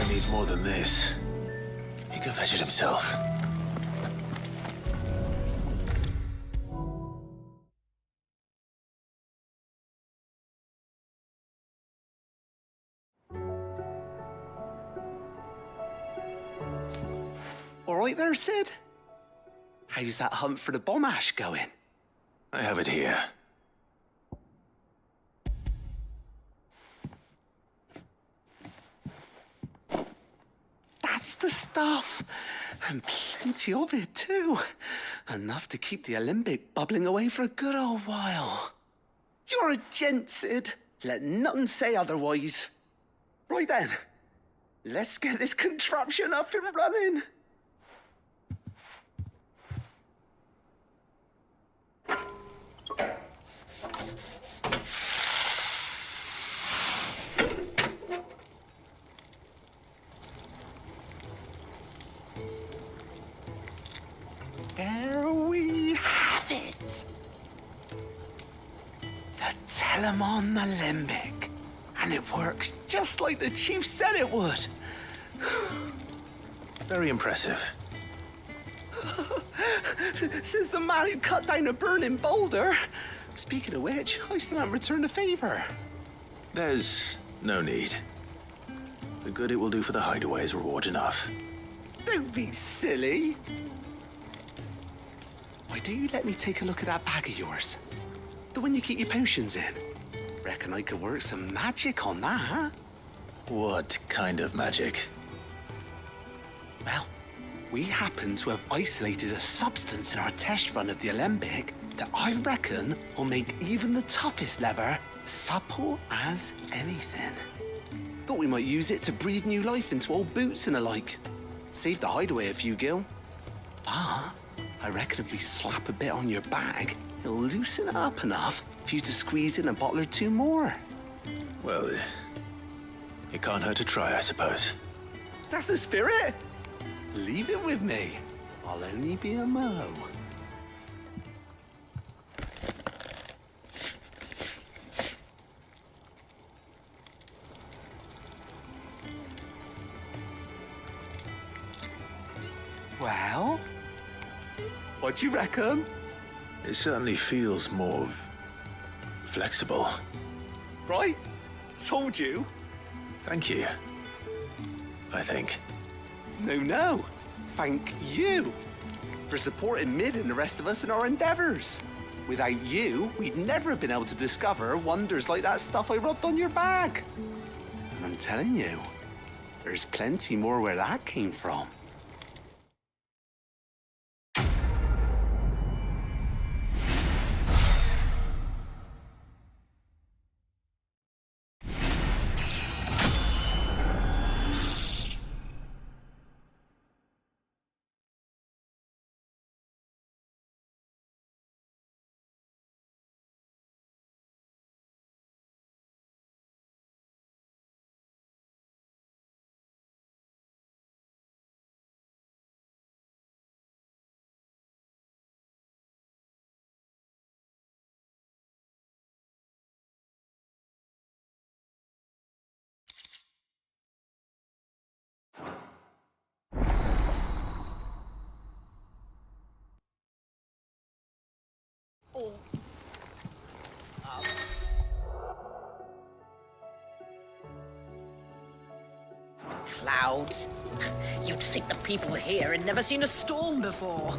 Needs more than this. He can fetch it himself. All right there, Sid? How's that hunt for the bomb ash going? I have it here. That's the stuff. And plenty of it, too. Enough to keep the Alembic bubbling away for a good old while. You're a gent, Sid. Let nothing say otherwise. Right then, let's get this contraption up and running. There we have it. The Telemon Alembic. And it works just like the chief said it would. Very impressive. Says the man who cut down a burning boulder. Speaking of which, I still haven't returned the favor. There's no need. The good it will do for the hideaway is reward enough. Don't be silly. Why don't you let me take a look at that bag of yours? The one you keep your potions in. Reckon I could work some magic on that, huh? What kind of magic? Well, we happen to have isolated a substance in our test run of the Alembic that I reckon will make even the toughest lever supple as anything. Thought we might use it to breathe new life into old boots and the like. Save the hideaway a few gil. But I reckon if we slap a bit on your bag, it'll loosen it up enough for you to squeeze in a bottle or two more. Well, it can't hurt to try, I suppose. That's the spirit. Leave it with me. I'll only be a mo. Well, what do you reckon? It certainly feels more flexible. Right? Told you. Thank you. I think. No. Thank you. for supporting Mid and the rest of us in our endeavors. Without you, we'd never have been able to discover wonders like that stuff I rubbed on your bag. And I'm telling you, there's plenty more where that came from. Clouds. You'd think the people here had never seen a storm before.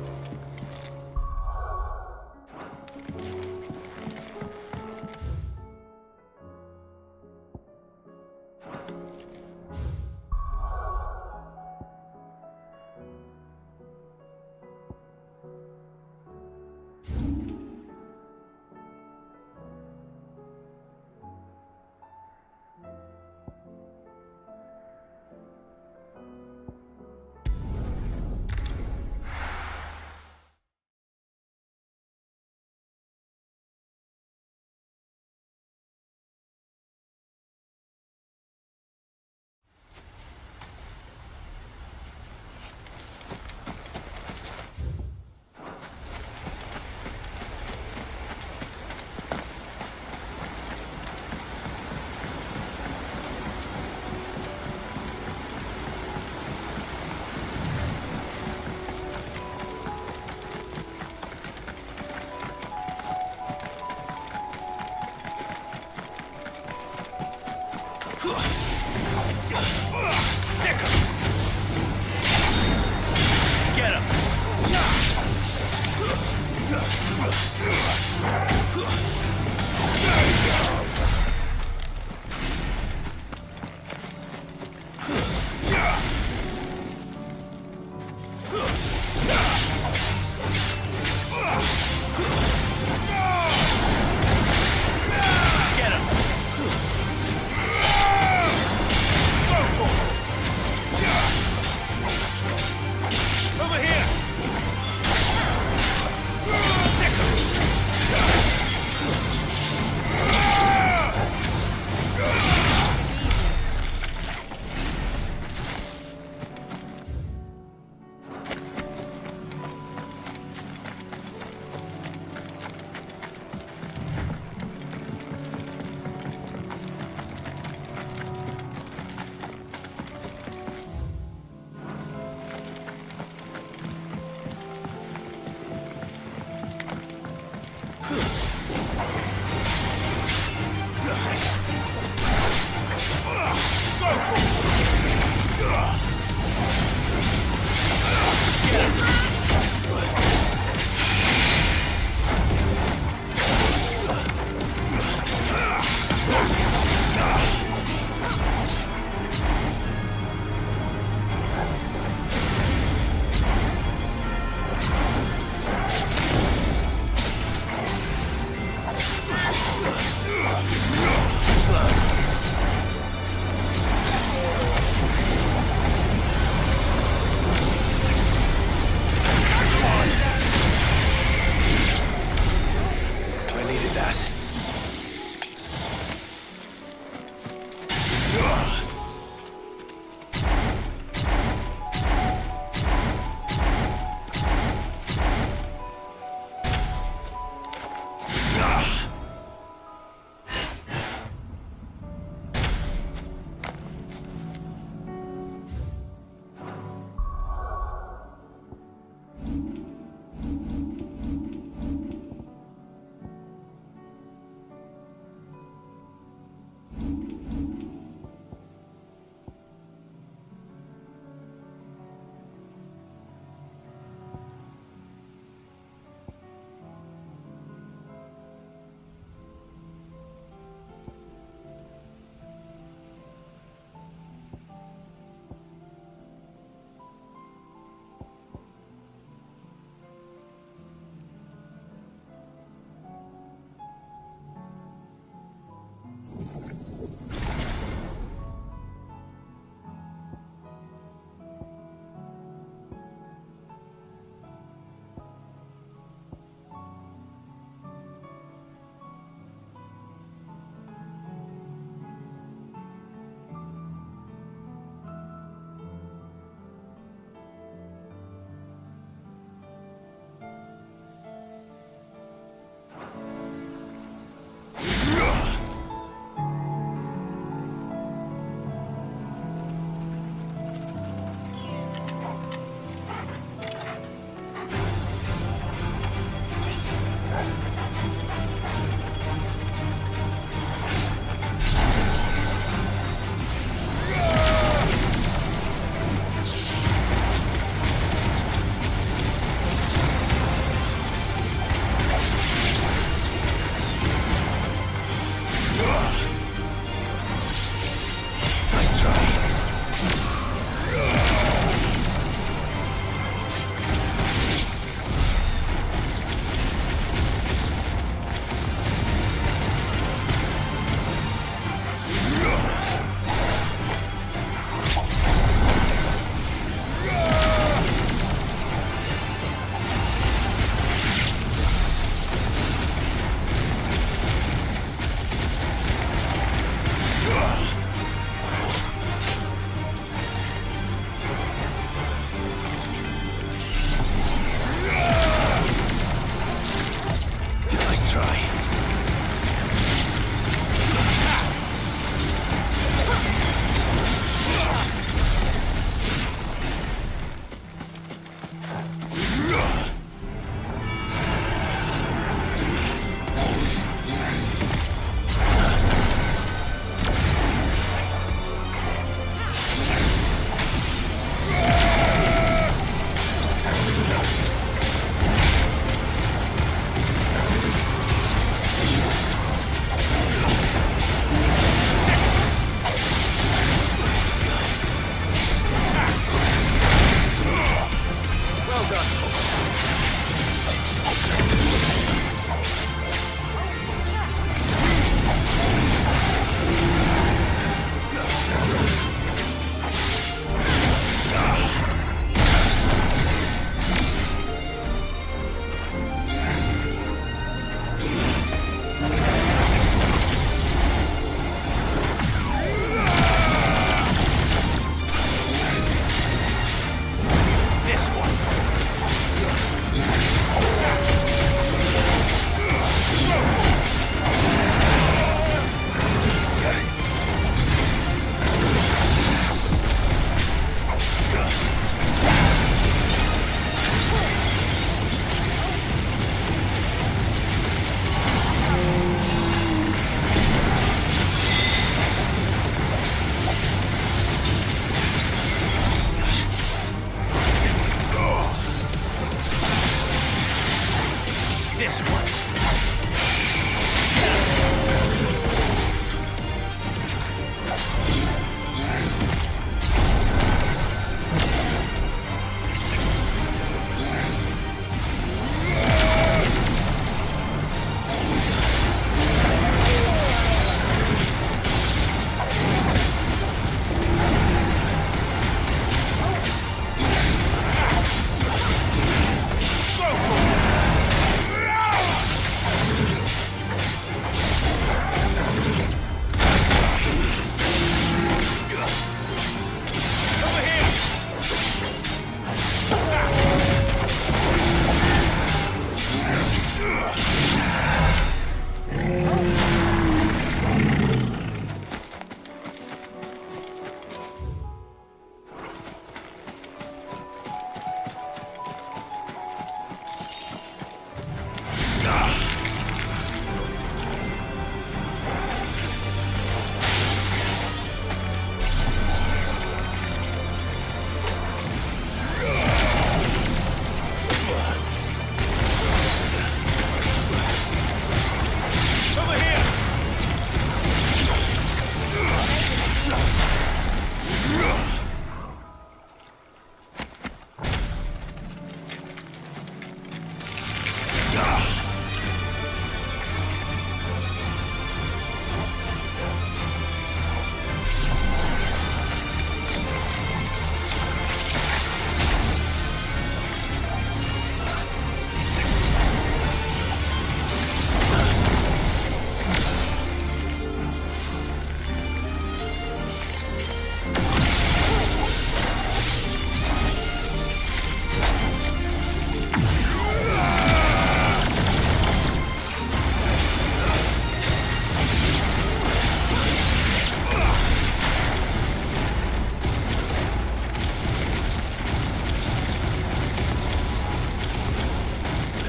this one.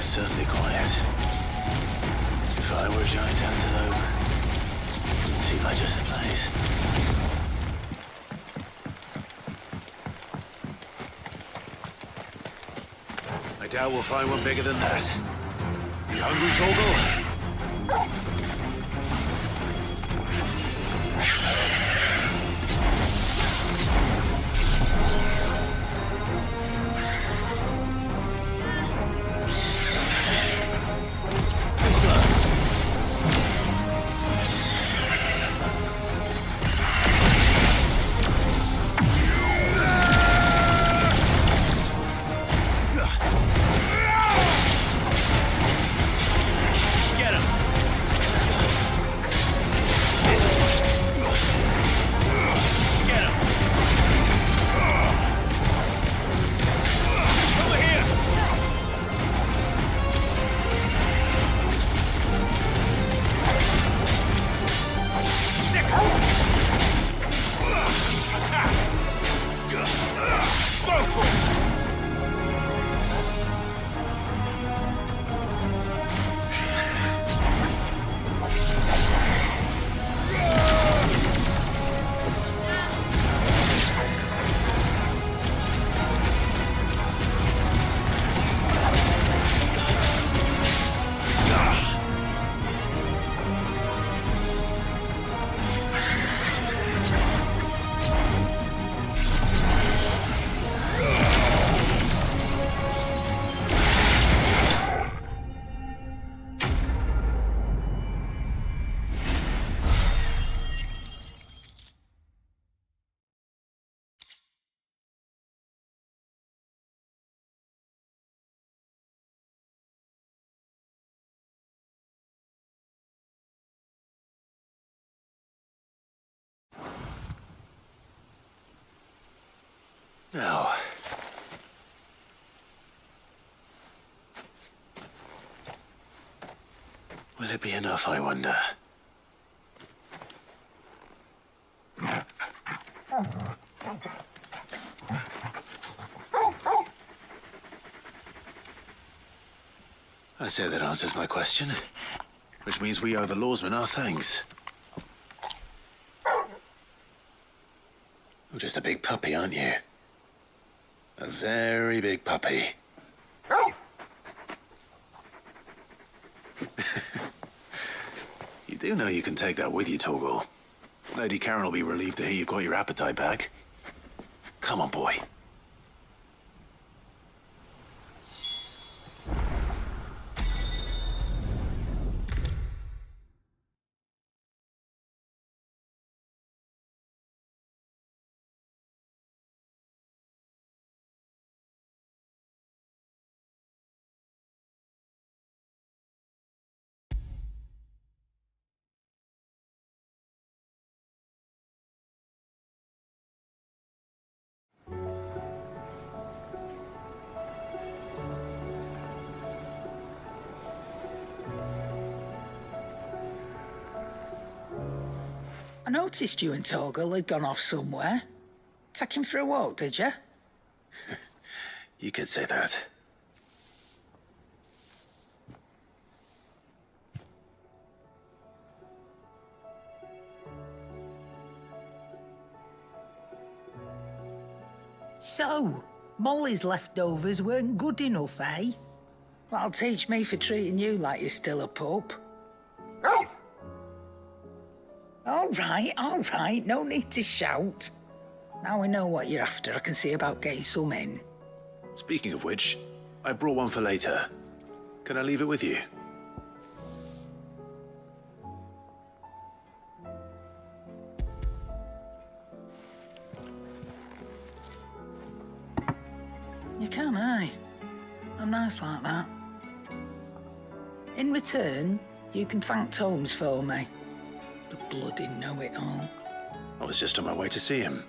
Certainly quiet. If I were a giant antelope, it seemed like just the place. I doubt we'll find one bigger than that. You hungry, Torgal? Now, will it be enough, I wonder? I say that answers my question, which means we owe the lawsmen our thanks. You're just a big puppy, aren't you? A very big puppy. do know you can take that with you, Torgal. Lady Karen will be relieved to hear you've got your appetite back. Come on, boy. I noticed you and Torgal had gone off somewhere. Take him for a walk, did you? You could say that. So, Molly's leftovers weren't good enough, eh? That'll teach me for treating you like you're still a pup. All right, no need to shout. Now we know what you're after, I can see about getting some in. Speaking of which, I brought one for later. Can I leave it with you? You can, eh? I'm nice like that. In return, you can thank Tomes for me. The bloody know-it-all. I was just on my way to see him.